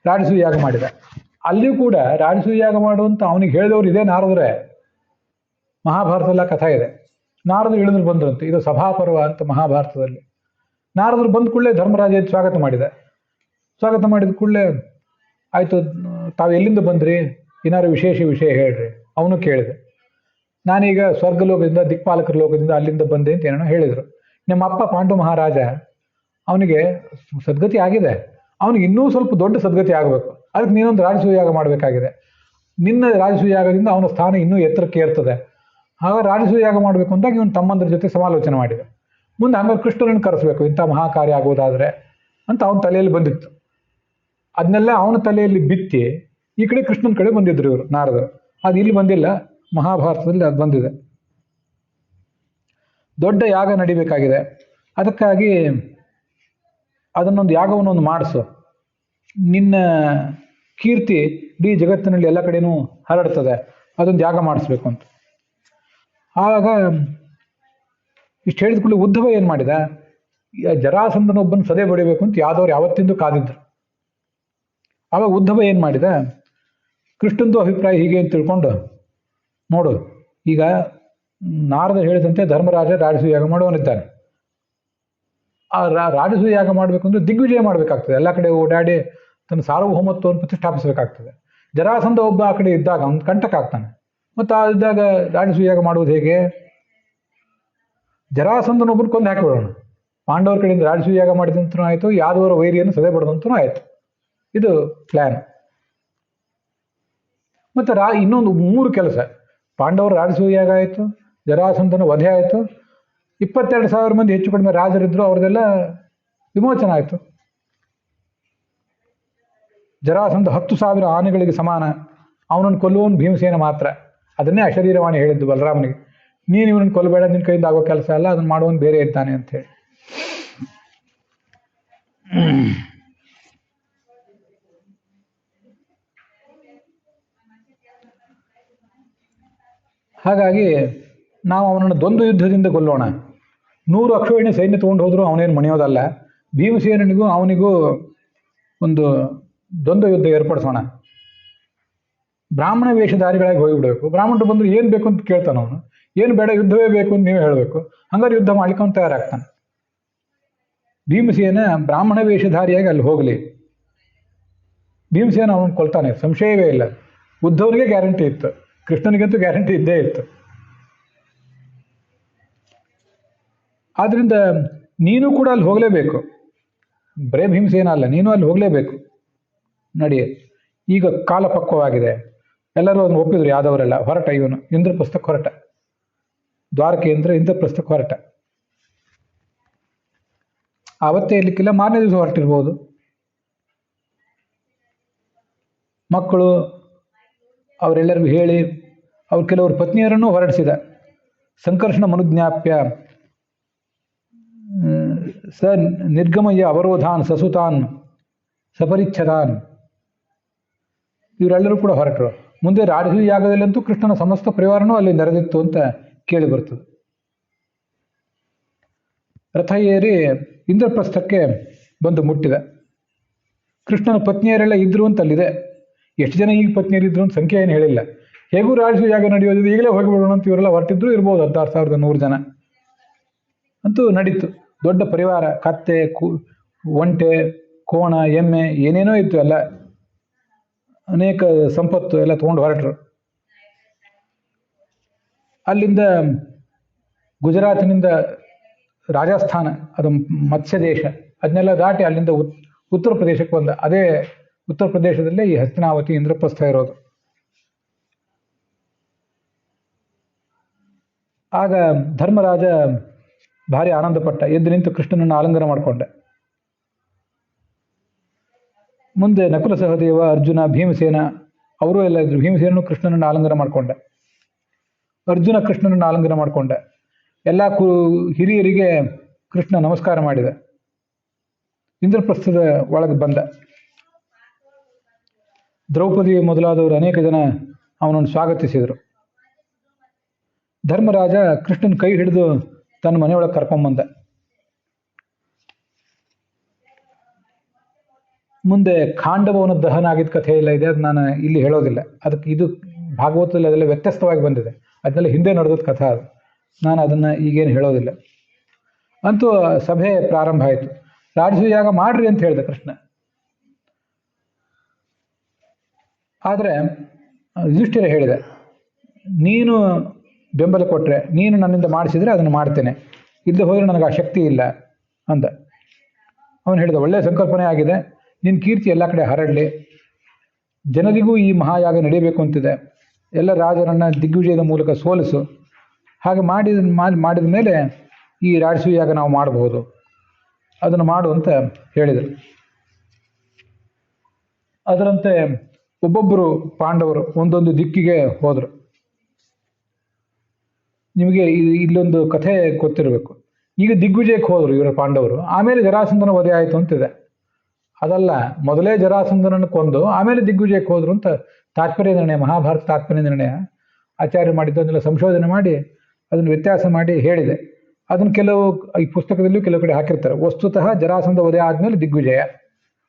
ರಾಜಸೂಯ ಯಾಗ ಮಾಡಿದ. ಅಲ್ಲಿಯೂ ಕೂಡ ರಾಜಸೂಯ ಯಾಗ ಮಾಡುವಂತ ಅವನಿಗೆ ಹೇಳಿದವರು ಇದೇ ನಾರದರೆ. ಮಹಾಭಾರತದಲ್ಲ ಕಥೆ ಇದೆ. ನಾರದರು ಇಳಿದ್ರು ಬಂದ್ರಂತೆ. ಇದು ಸಭಾಪರ್ವ ಅಂತ ಮಹಾಭಾರತದಲ್ಲಿ. ನಾರದರು ಬಂದ ಕೂಡಲೇ ಧರ್ಮರಾಜ ಸ್ವಾಗತ ಮಾಡಿದ. ಸ್ವಾಗತ ಮಾಡಿದ ಕೂಡಲೇ, ಆಯಿತು, ತಾವು ಎಲ್ಲಿಂದ ಬಂದ್ರಿ, ಏನಾದ್ರು ವಿಶೇಷ ವಿಷಯ ಹೇಳ್ರಿ. ಅವನು ಕೇಳಿದೆ. ನಾನೀಗ ಸ್ವರ್ಗಲೋಕದಿಂದ, ದಿಕ್ಪಾಲಕರ ಲೋಕದಿಂದ ಅಲ್ಲಿಂದ ಬಂದೆ ಅಂತ ಏನೋ ಹೇಳಿದರು. ನಿಮ್ಮ ಅಪ್ಪ ಪಾಂಡು ಮಹಾರಾಜ, ಅವನಿಗೆ ಸದ್ಗತಿ ಆಗಿದೆ, ಅವನಿಗೆ ಇನ್ನೂ ಸ್ವಲ್ಪ ದೊಡ್ಡ ಸದ್ಗತಿ ಆಗಬೇಕು. ಅದಕ್ಕೆ ನೀನೊಂದು ರಾಜಸೂಯ ಯಾಗ ಮಾಡಬೇಕಾಗಿದೆ. ನಿನ್ನ ರಾಜಸೂಯ ಯಾಗದಿಂದ ಅವನ ಸ್ಥಾನ ಇನ್ನೂ ಎತ್ತರಕ್ಕೆ ಏರ್ತದೆ. ಆಗ ರಾಜಸೂಯ ಯಾಗ ಮಾಡಬೇಕು ಅಂದಾಗ ಇವನು ತಮ್ಮಂದ್ರ ಜೊತೆ ಸಮಾಲೋಚನೆ ಮಾಡಿದ. ಮುಂದೆ ಹಂಗಾರೆ ಕೃಷ್ಣನನ್ನು ಕರೆಸಬೇಕು ಇಂಥ ಮಹಾಕಾರ್ಯ ಆಗೋದಾದರೆ ಅಂತ ಅವನ ತಲೆಯಲ್ಲಿ ಬಂದಿತ್ತು. ಅದನ್ನೆಲ್ಲ ಅವನ ತಲೆಯಲ್ಲಿ ಬಿತ್ತಿ ಈ ಕಡೆ ಕೃಷ್ಣನ ಕಡೆ ಬಂದಿದ್ರು ಇವರು ನಾರದರು. ಅದು ಇಲ್ಲಿ ಬಂದಿಲ್ಲ, ಮಹಾಭಾರತದಲ್ಲಿ ಅದು ಬಂದಿದೆ. ದೊಡ್ಡ ಯಾಗ ನಡಿಬೇಕಾಗಿದೆ. ಅದಕ್ಕಾಗಿ ಅದನ್ನೊಂದು ಯಾಗವನ್ನೊಂದು ಮಾಡಿಸು, ನಿನ್ನ ಕೀರ್ತಿ ಇಡೀ ಜಗತ್ತಿನಲ್ಲಿ ಎಲ್ಲ ಕಡೆನೂ ಹರಡ್ತದೆ, ಅದೊಂದು ಯಾಗ ಮಾಡಿಸ್ಬೇಕು ಅಂತ. ಆವಾಗ ಇಷ್ಟು ಹೇಳಿದ ಕೂಡಲೇ ಉದ್ಧವ ಏನು ಮಾಡಿದ, ಜರಾಸಂಧನೊಬ್ಬನ ಸದೆ ಬಡಿಬೇಕು ಅಂತ ಯಾವ್ದವ್ರು ಯಾವತ್ತಿಂದು ಕಾದಿದ್ರು. ಆವಾಗ ಉದ್ಧವ ಏನು ಮಾಡಿದ, ಕೃಷ್ಣಂದು ಅಭಿಪ್ರಾಯ ಹೀಗೆ ಅಂತ ತಿಳ್ಕೊಂಡು, ನೋಡು, ಈಗ ನಾರದ ಹೇಳಿದಂತೆ ಧರ್ಮರಾಜ ರಾಜಸೂಯ ಯಾಗ ಮಾಡುವನಿದ್ದಾನೆ. ಆ ರಾಜಸೂಯ ಯಾಗ ಮಾಡಬೇಕು ಅಂದ್ರೆ ದಿಗ್ವಿಜಯ ಮಾಡಬೇಕಾಗ್ತದೆ, ಎಲ್ಲ ಕಡೆ ಓಡಾಡಿ ತನ್ನ ಸಾರ್ವಭೌಮತ್ವವನ್ನು ಪ್ರತಿಷ್ಠಾಪಿಸಬೇಕಾಗ್ತದೆ. ಜರಾಸಂಧ ಒಬ್ಬ ಆ ಕಡೆ ಇದ್ದಾಗ ಅವ್ನು ಕಂಟಕ ಆಗ್ತಾನೆ. ಮತ್ತು ಇದ್ದಾಗ ರಾಜಸೂಯ ಯಾಗ ಮಾಡುವುದು ಹೇಗೆ? ಜರಾಸಂಧನೊಬ್ಬನ ಕೊಂದು ಹಾಕಿಬಿಡೋಣ. ಪಾಂಡವರ ಕಡೆಯಿಂದ ರಾಜಸೂಯ ಯಾಗ ಮಾಡಿದಂತೂ ಆಯಿತು, ಯಾದವರ ವೈರಿಯನ್ನು ಸದೆ ಬಡದಂತೂ ಆಯಿತು. ಇದು ಪ್ಲ್ಯಾನ್. ಮತ್ತು ಇನ್ನೊಂದು 3 ಕೆಲಸ. ಪಾಂಡವರ ರಾಜಸೂಯ ಯಾಗ ಆಯಿತು, ಜರಾಸಂಧನ ವಧೆ ಆಯಿತು, 22,000 ಮಂದಿ ಹೆಚ್ಚು ಕಡಿಮೆ ರಾಜರಿದ್ರು, ಅವ್ರದ್ದೆಲ್ಲ ವಿಮೋಚನೆ ಆಯಿತು. ಜರಾಸಂಧ 10,000 ಆನೆಗಳಿಗೆ ಸಮಾನ. ಅವನನ್ನು ಕೊಲ್ಲುವವನು ಭೀಮಸೇನ ಮಾತ್ರ. ಅದನ್ನೇ ಅಶರೀರವಾಣಿ ಹೇಳಿದ್ದು ಬಲರಾಮನಿಗೆ, ನೀನು ಇವನನ್ನು ಕೊಲ್ಲಬೇಡ, ನಿನ್ನ ಕೈಯಿಂದ ಆಗೋ ಕೆಲಸ ಅಲ್ಲ, ಅದನ್ನು ಮಾಡುವವನು ಬೇರೆ ಇದ್ದಾನೆ ಅಂಥೇಳಿ. ಹಾಗಾಗಿ ನಾವು ಅವನನ್ನು ದ್ವಂದ್ವ ಯುದ್ಧದಿಂದ ಕೊಲ್ಲೋಣ. 100 ಅಕ್ಷೋಹಿಣಿ ಸೈನ್ಯ ತೊಗೊಂಡು ಹೋದರೂ ಅವನೇನು ಮಣಿಯೋದಲ್ಲ. ಭೀಮಸೇನಿಗೂ ಅವನಿಗೂ ಒಂದು ದ್ವಂದ್ವ ಯುದ್ಧ ಏರ್ಪಡಿಸೋಣ. ಬ್ರಾಹ್ಮಣ ವೇಷಧಾರಿಗಳಾಗಿ ಹೋಗಿಬಿಡಬೇಕು. ಬ್ರಾಹ್ಮಣರು ಬಂದು ಏನು ಬೇಕು ಅಂತ ಕೇಳ್ತಾನೆ ಅವನು. ಏನು ಬೇಡ, ಯುದ್ಧವೇ ಬೇಕು ಅಂತ ನೀವೇ ಹೇಳಬೇಕು. ಹಂಗಾರೆ ಯುದ್ಧ ಮಾಡ್ಲಿಕ್ಕೆ ಅವನು ತಯಾರಾಗ್ತಾನೆ. ಭೀಮಸೇನ ಬ್ರಾಹ್ಮಣ ವೇಷಧಾರಿಯಾಗಿ ಅಲ್ಲಿ ಹೋಗಲಿ. ಭೀಮಸೇನ ಅವನು ಕೊಲ್ತಾನೆ, ಸಂಶಯವೇ ಇಲ್ಲ. ಉದ್ಧವನಿಗೆ ಗ್ಯಾರಂಟಿ ಇತ್ತು, ಕೃಷ್ಣನಿಗಂತೂ ಗ್ಯಾರಂಟಿ ಇದ್ದೇ ಇತ್ತು. ಆದ್ದರಿಂದ ನೀನು ಕೂಡ ಅಲ್ಲಿ ಹೋಗಲೇಬೇಕು. ಬರೇ ಭೀಮಸೇನ ಅಲ್ಲ, ನೀನು ಅಲ್ಲಿ ಹೋಗಲೇಬೇಕು. ನಡಿ, ಈಗ ಕಾಲ ಪಕ್ವವಾಗಿದೆ. ಎಲ್ಲರೂ ಅದನ್ನು ಒಪ್ಪಿದ್ರು, ಯಾದವರೆಲ್ಲ. ಹೊರಟ ಇವನು ಇಂದ್ರಪ್ರಸ್ಥಕ್ಕೆ ಹೊರಟ. ದ್ವಾರಕೆಯಿಂದ ಇಂದ್ರಪ್ರಸ್ಥಕ್ಕೆ ಹೊರಟ. ಆವತ್ತೇ ಇರ್ಲಿಕ್ಕಿಲ್ಲ, ಮಾರನೇ ದಿವಸ ಹೊರಟಿರ್ಬೋದು. ಮಕ್ಕಳು ಅವರೆಲ್ಲರಿಗೂ ಹೇಳಿ ಅವ್ರ ಕೆಲವರು ಪತ್ನಿಯರನ್ನು ಹೊರಡಿಸಿದ. ಸಂಕರ್ಷಣ ಮನುಜ್ಞಾಪ್ಯ ಸ ನಿರ್ಗಮಯ್ಯ ಅವರೋಧಾನ್ ಸಸುತಾನ್ ಸಪರಿಚ್ಛದಾನ್. ಇವರೆಲ್ಲರೂ ಕೂಡ ಹೊರಟರು. ಮುಂದೆ ರಾಜಸೂಯ ಯಾಗದಲ್ಲಂತೂ ಕೃಷ್ಣನ ಸಮಸ್ತ ಪರಿವಾರನೂ ಅಲ್ಲಿ ನೆರೆದಿತ್ತು ಅಂತ ಕೇಳಿ ಬರ್ತದೆ. ರಥ ಏರಿ ಇಂದ್ರಪ್ರಸ್ಥಕ್ಕೆ ಬಂದು ಮುಟ್ಟಿದ. ಕೃಷ್ಣನ ಪತ್ನಿಯರೆಲ್ಲ ಇದ್ರು ಅಂತ ಅಲ್ಲಿದೆ. ಎಷ್ಟು ಜನ ಈಗ ಪತ್ನಿಯರಿದ್ರು ಅಂತ ಸಂಖ್ಯೆ ಏನು ಹೇಳಿಲ್ಲ. ಹೇಗೂ ರಾಜಸೂಯ ಯಾಗ ನಡೆಯೋದು, ಈಗಲೇ ಹೋಗಿಬಿಡೋಣ ಅಂತ ಇವರೆಲ್ಲ ಹೊರಟಿದ್ರು ಇರ್ಬೋದು. 16,100 ಜನ ಅಂತೂ ನಡೀತು. ದೊಡ್ಡ ಪರಿವಾರ, ಕತ್ತೆ, ಒಂಟೆ, ಕೋಣ, ಎಮ್ಮೆ, ಏನೇನೋ ಇತ್ತು. ಎಲ್ಲ ಅನೇಕ ಸಂಪತ್ತು ಎಲ್ಲ ತೊಗೊಂಡು ಹೊರಟರು. ಅಲ್ಲಿಂದ ಗುಜರಾತಿನಿಂದ ರಾಜಸ್ಥಾನ, ಅದು ಮತ್ಸ್ಯ ದೇಶ, ಅದನ್ನೆಲ್ಲ ದಾಟಿ ಅಲ್ಲಿಂದ ಉತ್ತರ ಪ್ರದೇಶಕ್ಕೆ ಬಂದ. ಅದೇ ಉತ್ತರ ಪ್ರದೇಶದಲ್ಲೇ ಈ ಹಸ್ತಿನಾವತಿ ಇಂದ್ರಪ್ರಸ್ಥ ಇರೋದು. ಆಗ ಧರ್ಮರಾಜ ಭಾರಿ ಆನಂದಪಟ್ಟ. ಎದ್ದು ನಿಂತು ಕೃಷ್ಣನನ್ನು ಆಲಿಂಗನ ಮಾಡಿಕೊಂಡೆ. ಮುಂದೆ ನಕುಲ ಸಹದೇವ, ಅರ್ಜುನ, ಭೀಮಸೇನ ಅವರು ಎಲ್ಲ ಇದ್ರು. ಭೀಮಸೇನನು ಕೃಷ್ಣನನ್ನು ಆಲಿಂಗನ ಮಾಡಿಕೊಂಡೆ. ಅರ್ಜುನ ಕೃಷ್ಣನನ್ನು ಆಲಿಂಗನ ಮಾಡಿಕೊಂಡೆ. ಎಲ್ಲ ಹಿರಿಯರಿಗೆ ಕೃಷ್ಣ ನಮಸ್ಕಾರ ಮಾಡಿದ. ಇಂದ್ರಪ್ರಸ್ಥದ ಒಳಗೆ ಬಂದ. ದ್ರೌಪದಿ ಮೊದಲಾದವರು ಅನೇಕ ಜನ ಅವನನ್ನು ಸ್ವಾಗತಿಸಿದರು. ಧರ್ಮರಾಜ ಕೃಷ್ಣನ ಕೈ ಹಿಡಿದು ತನ್ನ ಮನೆಯೊಳಗೆ ಕರ್ಕೊಂಬಂದ. ಮುಂದೆ ಖಾಂಡವನ ದಹನ ಆಗಿದ್ದ ಕಥೆ ಎಲ್ಲ ಇದೆ, ಅದು ನಾನು ಇಲ್ಲಿ ಹೇಳೋದಿಲ್ಲ. ಅದಕ್ಕೆ ಇದು ಭಾಗವತದಲ್ಲಿ ಅದೆಲ್ಲ ವ್ಯತ್ಯಸ್ತವಾಗಿ ಬಂದಿದೆ. ಅದನ್ನೆಲ್ಲ ಹಿಂದೆ ನಡೆದದ ಕಥೆ ಅದು. ನಾನು ಅದನ್ನು ಈಗೇನು ಹೇಳೋದಿಲ್ಲ. ಅಂತೂ ಸಭೆ ಪ್ರಾರಂಭ ಆಯಿತು. ರಾಜಸೂಯಾಗ ಮಾಡ್ರಿ ಅಂತ ಹೇಳಿದೆ ಕೃಷ್ಣ. ಆದರೆ ಯುಧಿಷ್ಠಿರ ಹೇಳಿದೆ, ನೀನು ಬೆಂಬಲ ಕೊಟ್ಟರೆ, ನೀನು ನನ್ನಿಂದ ಮಾಡಿಸಿದರೆ ಅದನ್ನು ಮಾಡ್ತೇನೆ, ಇಲ್ಲದೆ ಹೋದರೆ ನನಗೆ ಆ ಶಕ್ತಿ ಇಲ್ಲ ಅಂದ. ಅವನು ಹೇಳಿದ, ಒಳ್ಳೆಯ ಸಂಕಲ್ಪನೆ ಆಗಿದೆ. ನಿನ್ನ ಕೀರ್ತಿ ಎಲ್ಲ ಕಡೆ ಹರಡಲಿ. ಜನರಿಗೂ ಈ ಮಹಾಯಾಗ ನಡೀಬೇಕು ಅಂತಿದೆ. ಎಲ್ಲ ರಾಜರನ್ನು ದಿಗ್ವಿಜಯದ ಮೂಲಕ ಸೋಲಿಸು. ಹಾಗೆ ಮಾಡಿದ ಮೇಲೆ ಈ ರಾಜಸೂಯಾಗ ನಾವು ಮಾಡಬಹುದು, ಅದನ್ನು ಮಾಡು ಅಂತ ಹೇಳಿದರು. ಅದರಂತೆ ಒಬ್ಬೊಬ್ಬರು ಪಾಂಡವರು ಒಂದೊಂದು ದಿಕ್ಕಿಗೆ ಹೋದರು. ನಿಮಗೆ ಇಲ್ಲೊಂದು ಕಥೆ ಗೊತ್ತಿರಬೇಕು. ಈಗ ದಿಗ್ವಿಜಯಕ್ಕೆ ಹೋದರು ಇವರ ಪಾಂಡವರು. ಆಮೇಲೆ ಜರಾಸಂಧನ ವಧೆ ಆಯಿತು ಅಂತಿದೆ. ಅದಲ್ಲ, ಮೊದಲೇ ಜರಾಸಂಧನನ್ನು ಕೊಂದು ಆಮೇಲೆ ದಿಗ್ವಿಜಯಕ್ಕೆ ಹೋದರು ಅಂತ ತಾತ್ಪರ್ಯ ನಿರ್ಣಯ, ಮಹಾಭಾರತ ತಾತ್ಪರ್ಯ ನಿರ್ಣಯ ಆಚಾರ್ಯ ಮಾಡಿದ್ದು. ಅದನ್ನೆಲ್ಲ ಸಂಶೋಧನೆ ಮಾಡಿ ಅದನ್ನು ವ್ಯತ್ಯಾಸ ಮಾಡಿ ಹೇಳಿದೆ. ಅದನ್ನು ಕೆಲವು ಈ ಪುಸ್ತಕದಲ್ಲೂ ಕೆಲವು ಕಡೆ ಹಾಕಿರ್ತಾರೆ. ವಸ್ತುತಃ ಜರಾಸಂಧ ವಧೆ ಆದಮೇಲೆ ದಿಗ್ವಿಜಯ,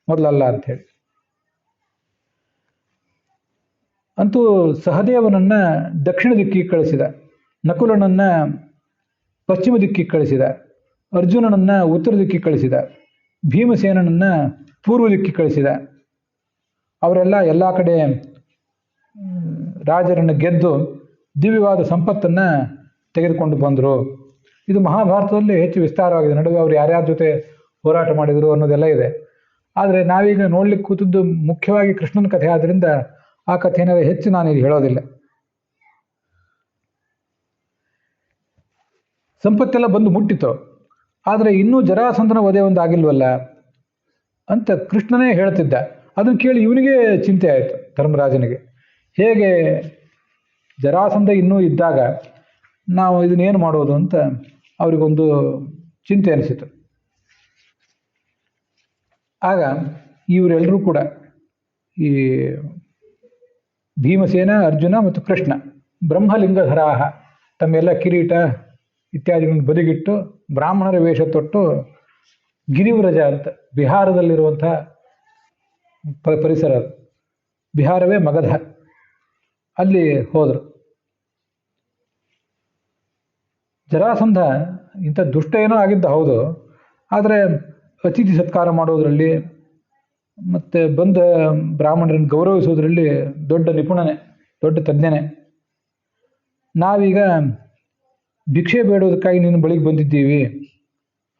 ಮೊದಲಲ್ಲ ಅಂಥೇಳಿ. ಅಂತೂ ಸಹದೇವನನ್ನು ದಕ್ಷಿಣ ದಿಕ್ಕಿಗೆ ಕಳಿಸಿದ, ನಕುಲನನ್ನು ಪಶ್ಚಿಮ ದಿಕ್ಕಿಗೆ ಕಳಿಸಿದ, ಅರ್ಜುನನನ್ನು ಉತ್ತರ ದಿಕ್ಕಿಗೆ ಕಳಿಸಿದ, ಭೀಮಸೇನನನ್ನು ಪೂರ್ವ ದಿಕ್ಕಿಗೆ ಕಳಿಸಿದ. ಅವರೆಲ್ಲ ಎಲ್ಲ ಕಡೆ ರಾಜರನ್ನು ಗೆದ್ದು ದಿವ್ಯವಾದ ಸಂಪತ್ತನ್ನು ತೆಗೆದುಕೊಂಡು ಬಂದರು. ಇದು ಮಹಾಭಾರತದಲ್ಲಿ ಹೆಚ್ಚು ವಿಸ್ತಾರವಾಗಿದೆ. ನಡುವೆ ಅವರು ಯಾರ್ಯಾರ ಜೊತೆ ಹೋರಾಟ ಮಾಡಿದರು ಅನ್ನೋದೆಲ್ಲ ಇದೆ. ಆದರೆ ನಾವೀಗ ನೋಡ್ಲಿಕ್ಕೆ ಕೂತದ್ದು ಮುಖ್ಯವಾಗಿ ಕೃಷ್ಣನ ಕಥೆ ಆದ್ದರಿಂದ ಆ ಕಥೆಯನ್ನೆಲ್ಲ ಹೆಚ್ಚು ನಾನೀಗ ಹೇಳೋದಿಲ್ಲ. ಸಂಪತ್ತೆಲ್ಲ ಬಂದು ಮುಟ್ಟಿತು. ಆದರೆ ಇನ್ನೂ ಜರಾಸಂಧನ ವಧೆ ಒಂದು ಆಗಿಲ್ವಲ್ಲ ಅಂತ ಕೃಷ್ಣನೇ ಹೇಳ್ತಿದ್ದ. ಅದನ್ನು ಕೇಳಿ ಇವನಿಗೆ ಚಿಂತೆ ಆಯಿತು, ಧರ್ಮರಾಜನಿಗೆ. ಹೇಗೆ ಜರಾಸಂಧ ಇನ್ನೂ ಇದ್ದಾಗ ನಾವು ಇದನ್ನೇನು ಮಾಡೋದು ಅಂತ ಅವರಿಗೊಂದು ಚಿಂತೆ ಅನಿಸಿತು. ಆಗ ಇವರೆಲ್ಲರೂ ಕೂಡ, ಈ ಭೀಮಸೇನ, ಅರ್ಜುನ ಮತ್ತು ಕೃಷ್ಣ ಬ್ರಹ್ಮಲಿಂಗಧರಾಹ, ತಮ್ಮೆಲ್ಲ ಕಿರೀಟ ಇತ್ಯಾದಿಗಳನ್ನು ಬದಿಗಿಟ್ಟು ಬ್ರಾಹ್ಮಣರ ವೇಷ ತೊಟ್ಟು ಗಿರಿವ್ರಜ ಅಂತ ಬಿಹಾರದಲ್ಲಿರುವಂಥ ಪರಿಸರ, ಬಿಹಾರವೇ ಮಗಧ, ಅಲ್ಲಿ ಹೋದರು. ಜರಾಸಂಧ ಇಂಥ ದುಷ್ಟ ಏನೋ ಆಗಿದ್ದ ಹೌದು, ಆದರೆ ಅತಿಥಿ ಸತ್ಕಾರ ಮಾಡೋದರಲ್ಲಿ ಮತ್ತು ಬಂದ ಬ್ರಾಹ್ಮಣರನ್ನು ಗೌರವಿಸೋದ್ರಲ್ಲಿ ದೊಡ್ಡ ನಿಪುಣನೆ, ದೊಡ್ಡ ತಜ್ಞನೆ. ನಾವೀಗ ಭಿಕ್ಷೆ ಬೇಡೋದಕ್ಕಾಗಿ ನಿನ್ನ ಬಳಿಗೆ ಬಂದಿದ್ದೀವಿ